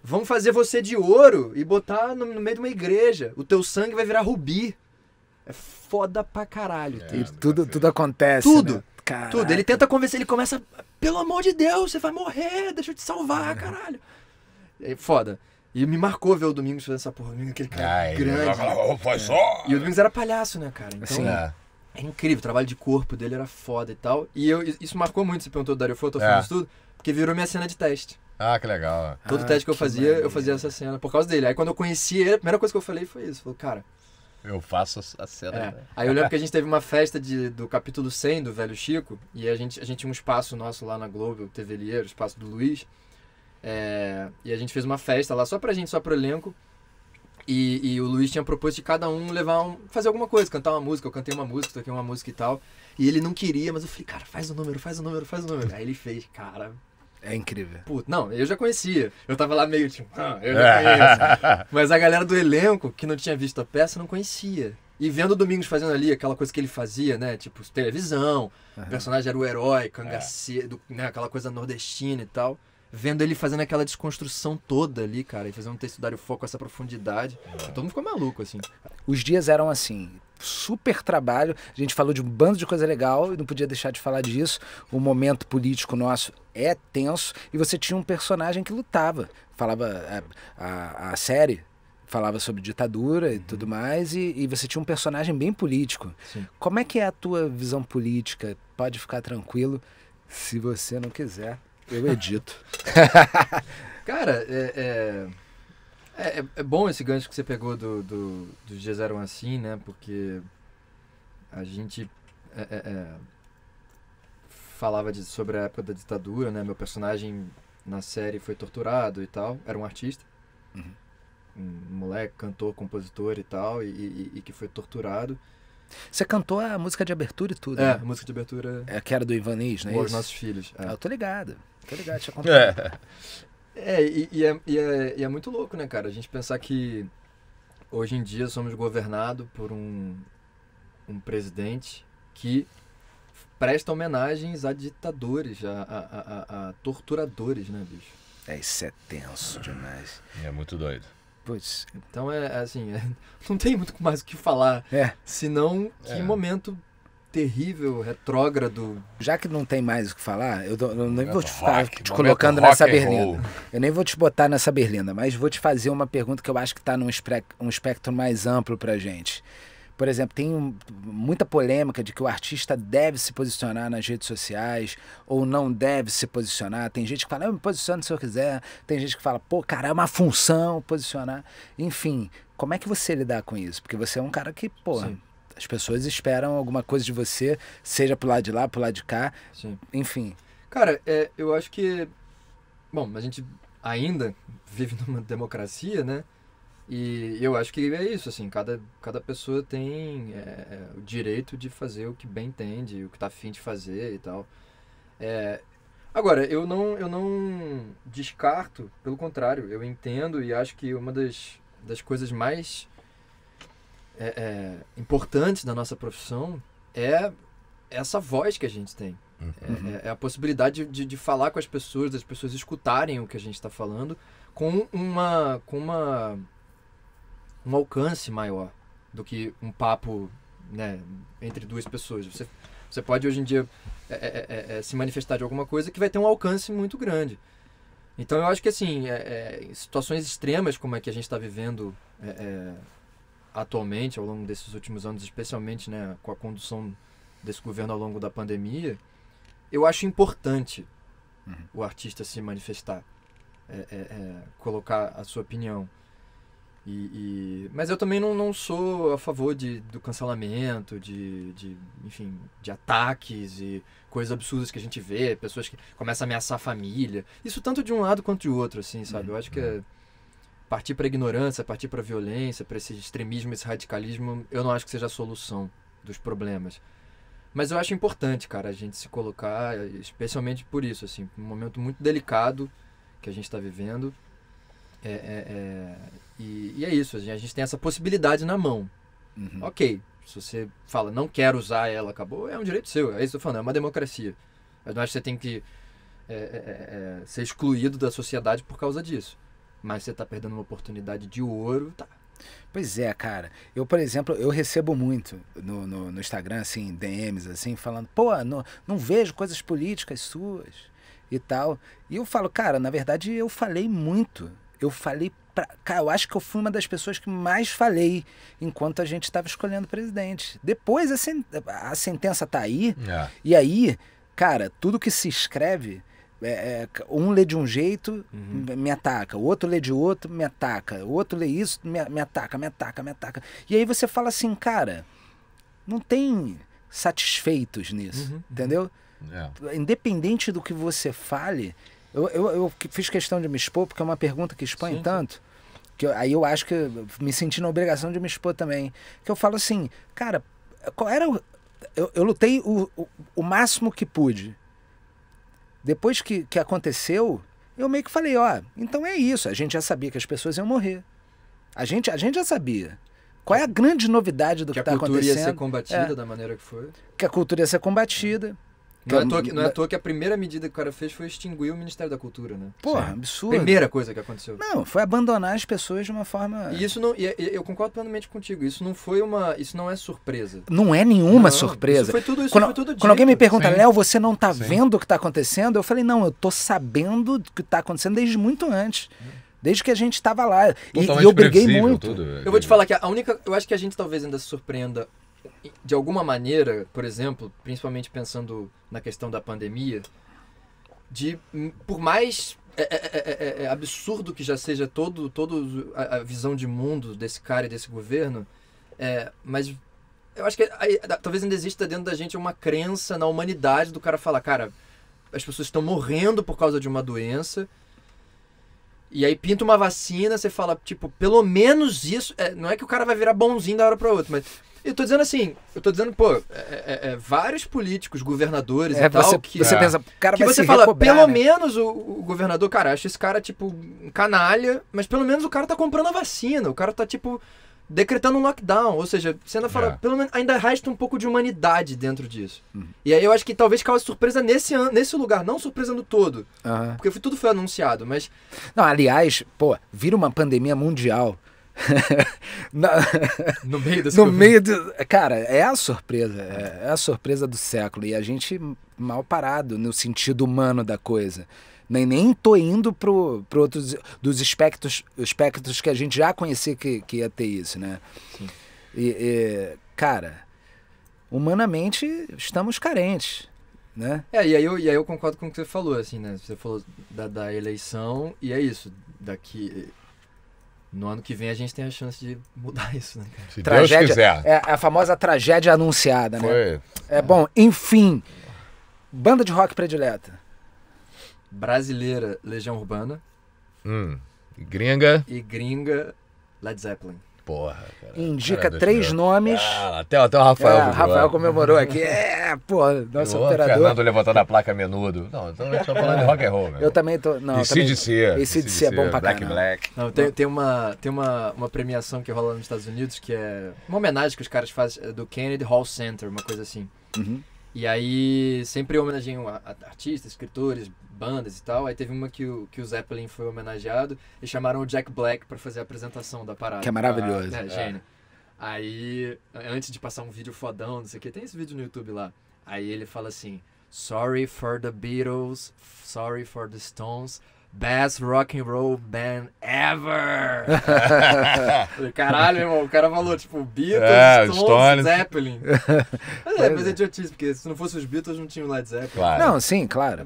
Vão fazer você de ouro e botar no meio de uma igreja. O teu sangue vai virar rubi. É foda pra caralho. E tudo acontece, Tudo. né? Caraca. Tudo. Ele tenta convencer, ele começa... Pelo amor de Deus, você vai morrer, deixa eu te salvar, caralho. É foda. E me marcou ver o Domingos fazendo essa porra. Aquele cara grande. Foi só. E o Domingos era palhaço, né, cara? Então, Sim. é incrível. O trabalho de corpo dele era foda e tal. E isso marcou muito. Você perguntou do Dario Fo, eu tô falando isso tudo. Porque virou minha cena de teste. Ah, que legal. Todo teste que eu fazia, eu fazia essa cena por causa dele. Aí quando eu conheci ele, a primeira coisa que eu falei foi isso. Falei, cara... Eu faço a cena. Aí eu lembro que a gente teve uma festa do capítulo 100 do Velho Chico. E a gente tinha um espaço nosso lá na Globo, TV Lieiro, o espaço do Luiz. E a gente fez uma festa lá só pra gente, só pro elenco. E o Luiz tinha proposto de cada um fazer alguma coisa, cantar uma música. Eu cantei uma música, toquei uma música e tal. E ele não queria, mas eu falei, cara, faz o número. Aí ele fez, cara... É incrível. Puta, não, eu já conhecia. Eu tava lá meio tipo, eu já conheço. Mas a galera do elenco, que não tinha visto a peça, não conhecia. E vendo o Domingos fazendo ali aquela coisa que ele fazia, né? Tipo, televisão, o personagem era o herói, cangaceiro, né? Aquela coisa nordestina e tal. Vendo ele fazendo aquela desconstrução toda ali, cara, e fazendo um texto do Dario Fo com essa profundidade. Todo mundo ficou maluco, assim. Os dias eram assim, super trabalho. A gente falou de um bando de coisa legal e não podia deixar de falar disso. O momento político nosso é tenso e você tinha um personagem que lutava. Falava a série falava sobre ditadura e tudo mais e você tinha um personagem bem político. Sim. Como é que é a tua visão política? Pode ficar tranquilo, se você não quiser, eu edito. Cara, é bom esse gancho que você pegou do Dias Eram Assim, né? Porque a gente falava sobre a época da ditadura, né? Meu personagem na série foi torturado e tal. Era um artista. Uhum. Um moleque, cantor, compositor e tal. E que foi torturado. Você cantou a música de abertura e tudo, A né? música de abertura... É que era do Ivanês, não é Os isso? Nossos Filhos. Eu tô ligado, te acompanho. E é muito louco, né, cara? A gente pensar que hoje em dia somos governados por um presidente que presta homenagens a ditadores, a torturadores, né, bicho? Isso é tenso demais. É muito doido. Putz. Então não tem muito mais o que falar, senão que momento terrível, retrógrado. Já que não tem mais o que falar, eu nem vou te Rock, colocando momento nessa rock and berlinda. roll. Eu nem vou te botar nessa berlinda, mas vou te fazer uma pergunta que eu acho que está num espectro mais amplo pra gente. Por exemplo, tem muita polêmica de que o artista deve se posicionar nas redes sociais ou não deve se posicionar. Tem gente que fala, eu me posiciono se eu quiser. Tem gente que fala, pô, cara, é uma função posicionar. Enfim, como é que você lidar com isso? Porque você é um cara que, pô, Sim. as pessoas esperam alguma coisa de você, seja pro lado de lá, pro lado de cá. Sim. Enfim. Cara, eu acho que... Bom, a gente ainda vive numa democracia, né? E eu acho que é isso, assim, cada pessoa tem o direito de fazer o que bem entende, o que tá afim de fazer e tal. Agora, eu não descarto, pelo contrário, eu entendo e acho que uma das coisas mais importantes da nossa profissão é essa voz que a gente tem. É a possibilidade de falar com as pessoas, das pessoas escutarem o que a gente está falando com um alcance maior do que um papo, né, entre duas pessoas. Você pode hoje em dia se manifestar de alguma coisa que vai ter um alcance muito grande. Então eu acho que assim, em situações extremas como a que a gente está vivendo atualmente, ao longo desses últimos anos, especialmente, né, com a condução desse governo ao longo da pandemia, eu acho importante o artista se manifestar. colocar a sua opinião. Mas eu também não sou a favor do cancelamento, enfim, de ataques e coisas absurdas que a gente vê, pessoas que começam a ameaçar a família. Isso tanto de um lado quanto de outro, assim, sabe? Eu acho que partir para ignorância, partir para violência, para esse extremismo, esse radicalismo, eu não acho que seja a solução dos problemas. Mas eu acho importante, cara, a gente se colocar, especialmente por isso, assim, um momento muito delicado que a gente está vivendo. E é isso, a gente tem essa possibilidade na mão. Ok, se você fala, não quero usar ela, acabou, é um direito seu, é isso que eu tô falando, é uma democracia. Eu não acho que você tem que ser excluído da sociedade por causa disso. Mas você tá perdendo uma oportunidade de ouro, tá. Pois é, cara. Eu, por exemplo, eu recebo muito no Instagram, assim, DMs, assim, falando, pô, não vejo coisas políticas suas e tal. E eu falo, cara, na verdade eu falei muito. Eu falei cara, eu acho que eu fui uma das pessoas que mais falei enquanto a gente estava escolhendo presidente. Depois a sentença tá aí, e aí, cara, tudo que se escreve, um lê de um jeito, me ataca, o outro lê de outro, me ataca, o outro lê isso, me ataca. E aí você fala assim, cara, não tem satisfeitos nisso, entendeu? Independente do que você fale, eu fiz questão de me expor, porque é uma pergunta que expõe tanto, que aí eu acho que eu me senti na obrigação de me expor também. Que eu falo assim, cara, qual era eu lutei o máximo que pude. Depois que aconteceu, eu meio que falei, então é isso, a gente já sabia que as pessoas iam morrer. A gente já sabia. Qual é a grande novidade do que está acontecendo? Que a cultura ia ser combatida da maneira que foi. Que a cultura ia ser combatida. Não é à toa que a primeira medida que o cara fez foi extinguir o Ministério da Cultura, né? Porra, absurdo. Primeira coisa que aconteceu. Não, foi abandonar as pessoas de uma forma... E isso não... eu concordo plenamente contigo. Isso não é surpresa. Não é nenhuma surpresa. Isso foi tudo quando dito. alguém me pergunta, Léo, você não tá vendo o que tá acontecendo? Eu falei, não, eu tô sabendo o que tá acontecendo desde muito antes. Desde que a gente estava lá. E eu briguei muito. Eu vou te falar que eu acho que a gente talvez ainda se surpreenda de alguma maneira, por exemplo, principalmente pensando na questão da pandemia, por mais absurdo que já seja toda a visão de mundo desse cara e desse governo, mas eu acho que talvez ainda exista dentro da gente uma crença na humanidade do cara falar, cara, as pessoas estão morrendo por causa de uma doença, e aí pinta uma vacina, você fala, tipo, pelo menos isso, não é que o cara vai virar bonzinho da hora pra outra, mas eu tô dizendo assim, pô, vários políticos, governadores e tal, você pensa, o cara que vai você se fala, recobrar, pelo né? menos o governador, cara, acha esse cara, tipo, um canalha, mas pelo menos o cara tá comprando a vacina, o cara tá, tipo, decretando um lockdown, ou seja, você ainda fala, pelo menos, ainda resta um pouco de humanidade dentro disso. E aí eu acho que talvez cause surpresa nesse lugar, não surpresa no todo, porque tudo foi anunciado, mas... Não, aliás, pô, vira uma pandemia mundial... no meio desse cara, é a surpresa do século, e a gente mal parado no sentido humano da coisa. Nem tô indo pro outros dos espectros que a gente já conhecia que ia ter isso, né? Sim. Cara, humanamente estamos carentes, né? E aí eu concordo com o que você falou, assim, né? Você falou da eleição, e é isso, no ano que vem a gente tem a chance de mudar isso, né, cara? Se Deus quiser. É a famosa tragédia anunciada, né? Bom, enfim. Banda de rock predileta. Brasileira, Legião Urbana. Gringa. E gringa, Led Zeppelin. Porra, cara. Indica 3 nomes. Até o Rafael. Rafael comemorou aqui. Nosso operador. Fernando levantando a placa menudo. Não, então a gente tá falando de rock and roll, meu. Eu também tô. Não, AC/DC é bom pra caramba. Black. Não, tem uma premiação que rola nos Estados Unidos que é uma homenagem que os caras fazem do Kennedy Hall Center, uma coisa assim. E aí sempre homenageiam artistas, escritores, bandas e tal. Aí teve uma que o Zeppelin foi homenageado e chamaram o Jack Black pra fazer a apresentação da parada. Que é maravilhoso. Gênio. Aí, antes de passar um vídeo fodão, não sei o que, tem esse vídeo no YouTube lá. Aí ele fala assim, sorry for the Beatles, sorry for the Stones, best rock and roll band ever. Caralho, irmão, o cara falou, tipo, Beatles, Stones, Zeppelin. Mas é idiotice, porque se não fosse os Beatles não tinha o Led Zeppelin. Claro. Não, sim, claro.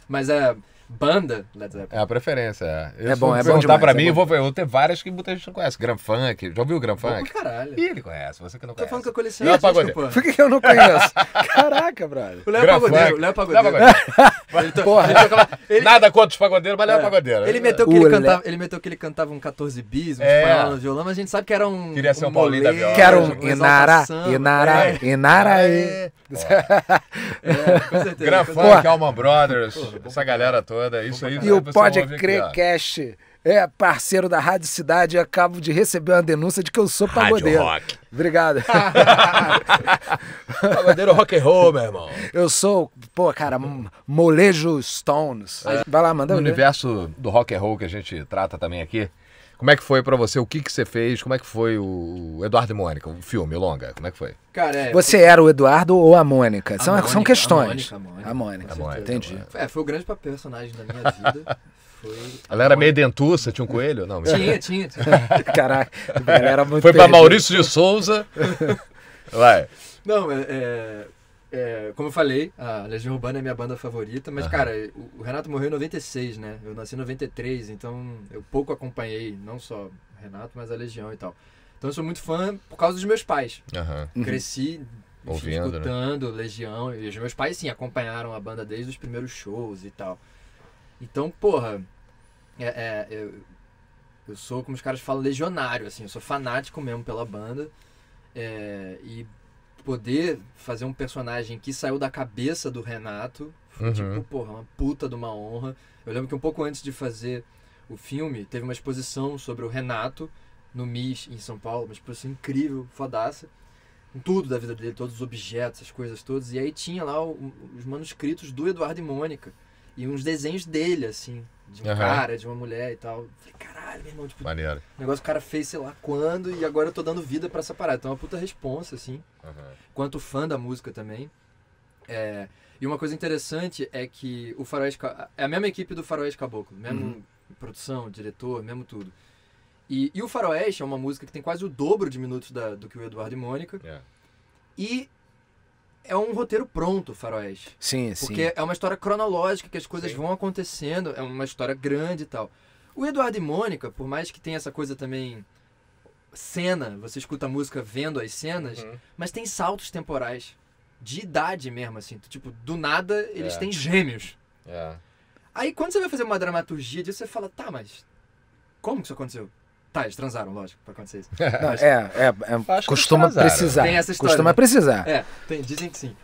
Mas Banda, Led Zeppelin. É a preferência, é. É bom, é bom perguntar demais, pra é mim, bom. eu vou ter várias que muita gente não conhece. Grand Funk, já ouviu o Grand Bom Funk? pra caralho. Ih, ele conhece, você que não Tô conhece. falando que eu conheci Léo Pagodeiro. pô. Por que eu não conheço? Caraca, brother. O Léo Grand Pagodeiro, Funk. o Léo Pagodeiro. Porra. Nada contra os pagodeiros, mas Léo Pagodeiro. Ele meteu que ele cantava um 14 bis, um espanhol no violão, mas a gente sabe que era um... Queria ser um Paulinho da molejo, viola. Que era um uma Inara, exaltação. Inara. Com certeza. Grand com Funk, Allman Brothers, essa galera toda, isso aí. E o vocês Pode vão ouvir aqui, Crer ó. Cast é parceiro da Rádio Cidade e acabo de receber uma denúncia de que eu sou pagodeiro. Rock. Obrigado. Pagodeiro rock and roll, meu irmão. Eu sou, pô, cara, molejo Stones. Vai lá, manda No ver. universo do rock and roll que a gente trata também aqui, como é que foi pra você? O que você fez? Como é que foi o Eduardo e Mônica, o filme, o longa? Como é que foi? Cara, Você era o Eduardo ou a Mônica? São Mônica, questões. a Mônica. A Mônica, Com certeza. entendi. Foi o grande personagem da minha vida. Foi Ela era meio dentuça, tinha um coelho? Não, Tinha. Caraca, a galera muito Foi pra perdida. Maurício de Souza. Vai. Não, como eu falei, a Legião Urbana é minha banda favorita, mas, cara, o Renato morreu em 96, né? Eu nasci em 93, então eu pouco acompanhei, não só o Renato, mas a Legião e tal. Então eu sou muito fã por causa dos meus pais. Aham. Cresci enfim, Ouvindo, né? escutando Legião, e os meus pais, sim, acompanharam a banda desde os primeiros shows e tal. Então, porra, eu sou, como os caras falam, legionário, assim, eu sou fanático mesmo pela banda. E poder fazer um personagem que saiu da cabeça do Renato foi, tipo, porra, uma puta de uma honra. Eu lembro que um pouco antes de fazer o filme, teve uma exposição sobre o Renato no MIS, em São Paulo, uma exposição incrível, fodaça, com tudo da vida dele, todos os objetos, as coisas todas. E aí tinha lá os manuscritos do Eduardo e Mônica e uns desenhos dele, assim, de um cara, de uma mulher e tal. Falei, caralho, meu irmão, tipo, Maneiro. o negócio que o cara fez sei lá quando e agora eu tô dando vida pra essa parada. Então é uma puta responsa, assim. Quanto fã da música também. E uma coisa interessante é que o Faroeste... É a mesma equipe do Faroeste Caboclo. Mesmo produção, diretor, mesmo tudo. E o Faroeste é uma música que tem quase o dobro de minutos do que o Eduardo e Mônica. E é um roteiro pronto, o Faroeste. Sim, Porque é uma história cronológica, que as coisas vão acontecendo. É uma história grande e tal. O Eduardo e Mônica, por mais que tenha essa coisa também... Cena, você escuta a música vendo as cenas, mas tem saltos temporais. De idade mesmo, assim. Tipo, do nada, eles têm gêmeos. Aí, quando você vai fazer uma dramaturgia disso, você fala, tá, mas... Como que isso aconteceu? Tá, eles transaram, lógico, pra acontecer isso. Não, costuma precisar. Tem essa história, Costuma né? precisar. Dizem que sim.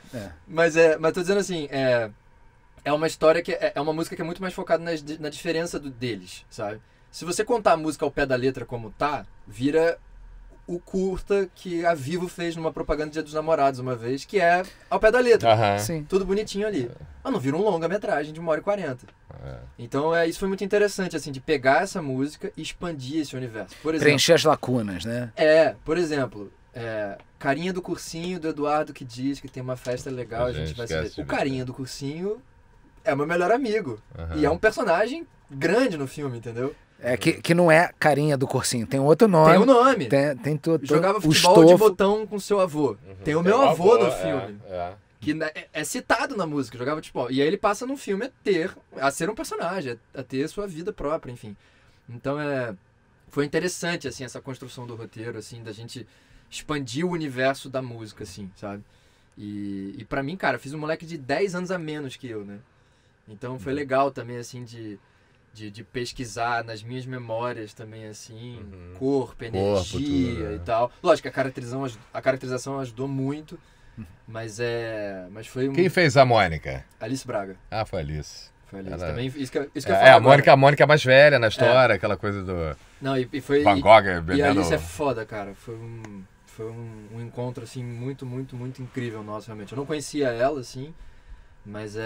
Mas tô dizendo assim, é uma história que é uma música que é muito mais focada na diferença deles, sabe? Se você contar a música ao pé da letra como tá, vira o curta que a Vivo fez numa propaganda de Dia dos Namorados uma vez, que é ao pé da letra. Sim. Tudo bonitinho ali. Mas não vira um longa-metragem de 1h40. Então isso foi muito interessante, assim, de pegar essa música e expandir esse universo. Por exemplo, Preencher as lacunas, né? por exemplo, carinha do cursinho do Eduardo que diz que tem uma festa legal, a gente vai se ver. O carinha do cursinho é o meu melhor amigo. E é um personagem grande no filme, entendeu? Que não é carinha do cursinho, tem outro nome. Tem um nome. Tem todo Jogava o futebol de estofo. botão com seu avô. Tem o meu avô no filme. Que é citado na música, jogava futebol. E aí ele passa no filme a ser um personagem, a ter sua vida própria, enfim. Então foi interessante, assim, essa construção do roteiro, assim, da gente expandir o universo da música, assim, sabe? E pra mim, cara, eu fiz um moleque de 10 anos a menos que eu, né? Então foi legal também, assim, de pesquisar nas minhas memórias também, assim, corpo, energia tudo, né? e tal. Lógico que a caracterização ajudou muito, mas foi Quem fez a Mônica? Alice Braga. Ah, foi a Alice. Foi Alice. Ela... Também, isso que eu ia falar a Mônica é mais velha na história, aquela coisa do Não, e foi... Van Gogh E a bebendo... Alice é foda, cara. Foi um encontro, assim, muito, muito, muito incrível nosso, realmente. Eu não conhecia ela, assim... Mas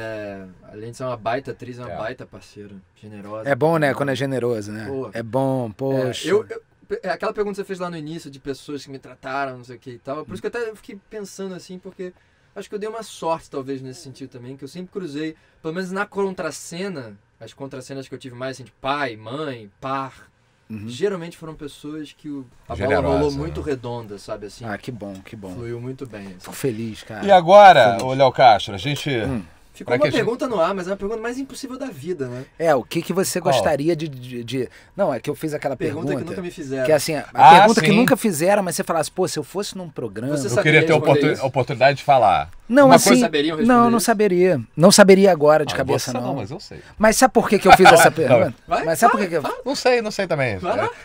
além de ser uma baita atriz, é uma baita parceira, generosa. É bom, né, quando é generoso, né? Pô. É bom, poxa. Aquela pergunta que você fez lá no início de pessoas que me trataram, não sei o que e tal. Por isso que eu até fiquei pensando assim, porque acho que eu dei uma sorte, talvez, nesse sentido também, que eu sempre cruzei, pelo menos na contracena, as contracenas que eu tive mais, assim, de pai, mãe, par, geralmente foram pessoas que a bola rolou muito redonda, sabe, assim. Ah, que bom, que bom. Fluiu muito bem. Assim. Fico feliz, cara. E agora, ô Léo Castro, a gente Ficou uma pergunta no ar, mas é uma pergunta mais impossível da vida, né? O que você gostaria de... Não, é que eu fiz aquela pergunta que nunca me fizeram. Que é assim, a pergunta que nunca fizeram, mas você falasse, pô, se eu fosse num programa... Eu queria ter oportunidade de falar. Não, uma assim... coisa... saberiam responder não saberia. Não saberia agora de cabeça, não. Mas eu sei. Mas sabe por que eu fiz essa pergunta? Vai, mas sabe por que eu... Não sei também.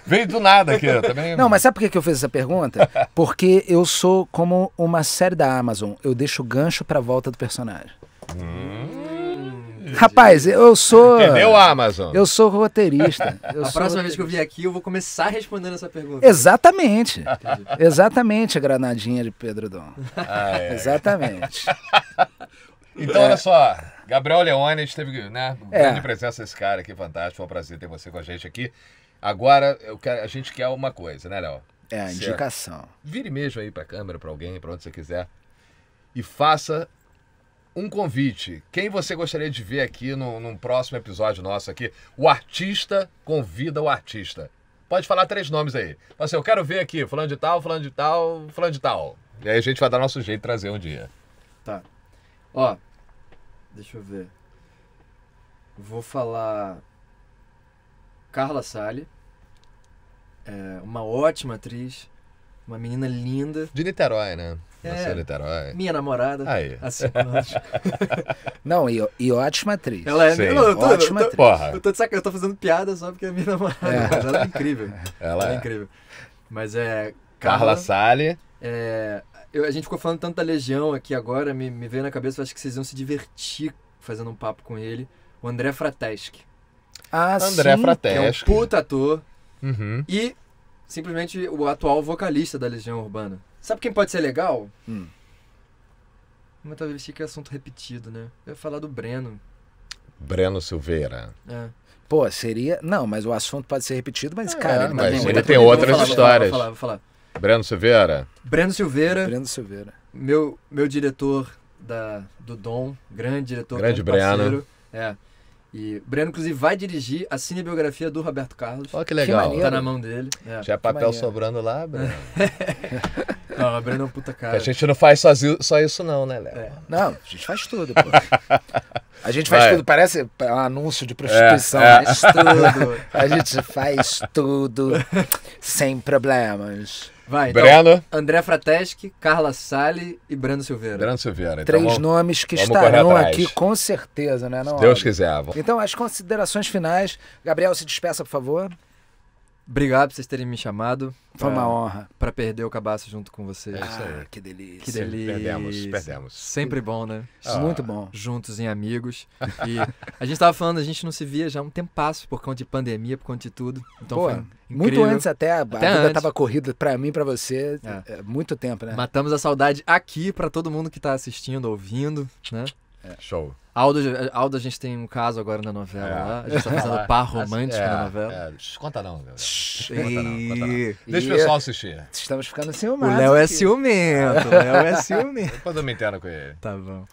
Veio do nada aqui também. Não, mas sabe por que eu fiz essa pergunta? Porque eu sou como uma série da Amazon. Eu deixo o gancho pra volta do personagem. Rapaz, eu sou... Entendeu, Amazon? Eu sou roteirista. A próxima vez que eu vier aqui, eu vou começar respondendo essa pergunta. Exatamente. Exatamente, a granadinha de Pedro Dom. Exatamente. Então, olha só. Gabriel Leone, a gente teve, né? Grande presença desse cara aqui, fantástico. Foi um prazer ter você com a gente aqui. Agora, a gente quer uma coisa, né, Léo? A indicação. Vire mesmo aí pra câmera, pra alguém, pra onde você quiser. E faça um convite. Quem você gostaria de ver aqui num próximo episódio nosso aqui? O artista convida o artista. Pode falar 3 nomes aí. Assim, eu quero ver aqui, fulano de tal, fulano de tal, fulano de tal. E aí a gente vai dar nosso jeito de trazer um dia. Tá. Ó, deixa eu ver. Vou falar Carla Sali. Uma ótima atriz. Uma menina linda. De Niterói, né? Nasceu em Niterói. Minha namorada. Aí. Há 5 anos. Não, e ótima atriz. Ela é ótima atriz. Porra. Eu tô fazendo piada só porque é minha namorada. Mas ela é incrível. Ela é incrível. Mas Carla Sali. A gente ficou falando tanto da Legião aqui agora, me veio na cabeça, eu acho que vocês iam se divertir fazendo um papo com ele. O André Frateschi. André Frateschi. Que é um puta ator. Uhum. E simplesmente o atual vocalista da Legião Urbana. Sabe quem pode ser legal? Mas talvez fique assunto repetido, né? Eu ia falar do Breno. Breno Silveira. Pô, seria... Não, mas o assunto pode ser repetido, mas, cara... Mas ele tem outras histórias. Vou falar. Breno Silveira? Breno Silveira. Breno Silveira. Meu diretor do Dom. Grande diretor. Grande Breno. Parceiro. E o Breno, inclusive, vai dirigir a cinebiografia do Roberto Carlos. Olha que legal. Tá na mão dele. Tinha papel sobrando lá, Breno. Não, o Breno é um puta cara. A gente não faz só isso não, né, Léo? Não, a gente faz tudo, pô. A gente faz tudo, parece um anúncio de prostituição. Faz tudo. A gente faz tudo sem problemas. Vai, então, Breno. André Frateschi, Carla Sali e Breno Silveira. Breno Silveira. Então, 3 nomes que estarão aqui com certeza, né? Se Deus quiser. Então, as considerações finais. Gabriel, se despeça, por favor. Obrigado por vocês terem me chamado. Foi uma honra. Pra perder o cabaço junto com vocês. Isso aí. Que delícia. Que delícia. Perdemos. Sempre bom, né? Muito bom. Juntos em amigos. E a gente tava falando, a gente não se via já há um tempasso por conta de pandemia, por conta de tudo. Então foi incrível. Muito antes até, a vida tava corrida pra mim, pra você. Muito tempo, né? Matamos a saudade aqui pra todo mundo que tá assistindo, ouvindo, né? Show. Aldo, a gente tem um caso agora na novela lá. A gente tá fazendo par romântico na novela. Conta não, galera. Conta não. Deixa o pessoal assistir. Estamos ficando ciumados. O Léo é ciumento. Quando eu me entendo com ele. Tá bom.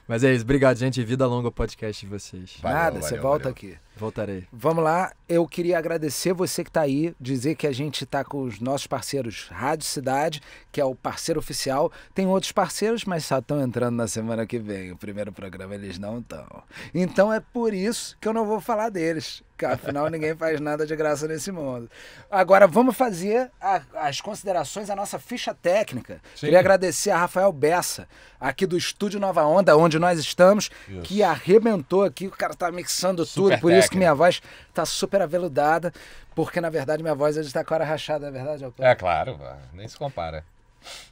Mas é isso. Obrigado, gente. Vida longa o podcast de vocês. Nada, você volta aqui. Voltarei. Vamos lá. Eu queria agradecer você que está aí, dizer que a gente está com os nossos parceiros Rádio Cidade, que é o parceiro oficial. Tem outros parceiros, mas só estão entrando na semana que vem. O primeiro programa eles não estão. Então é por isso que eu não vou falar deles. Porque afinal ninguém faz nada de graça nesse mundo. Agora vamos fazer as considerações, a nossa ficha técnica. Sim. Queria agradecer a Rafael Bessa, aqui do Estúdio Nova Onda, onde nós estamos, que arrebentou aqui. O cara tá mixando tudo, por isso que minha voz tá super aveludada, porque na verdade minha voz hoje tá com a hora rachada, é verdade? É claro, nem se compara.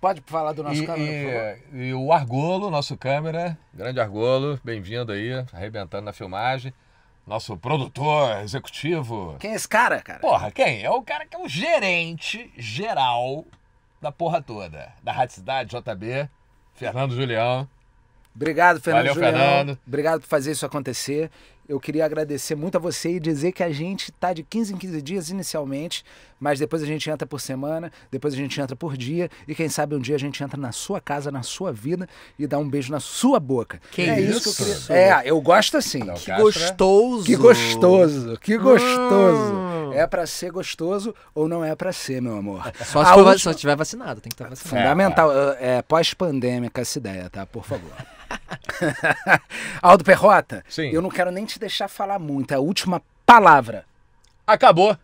Pode falar do nosso câmera, por favor? E o Argolo, nosso câmera, grande Argolo, bem-vindo aí, arrebentando na filmagem. Nosso produtor executivo. Quem é esse cara? Porra, quem? É o cara que é o gerente geral da porra toda. Da Rádio Cidade, JB, Fernando Julião. Obrigado, Fernando Valeu, Julião. Fernando. Obrigado por fazer isso acontecer. Eu queria agradecer muito a você e dizer que a gente tá de 15 em 15 dias inicialmente, mas depois a gente entra por semana, depois a gente entra por dia e quem sabe um dia a gente entra na sua casa, na sua vida e dá um beijo na sua boca. Que isso que eu queria... eu gosto assim. Que gostoso. Que gostoso, que gostoso. É pra ser gostoso ou não é pra ser, meu amor? Só se for, só tiver vacinado, tem que estar vacinado. Fundamental. Pós-pandêmica essa ideia, tá? Por favor. Aldo Perrota, Sim. eu não quero nem te deixar falar muito. É a última palavra. Acabou.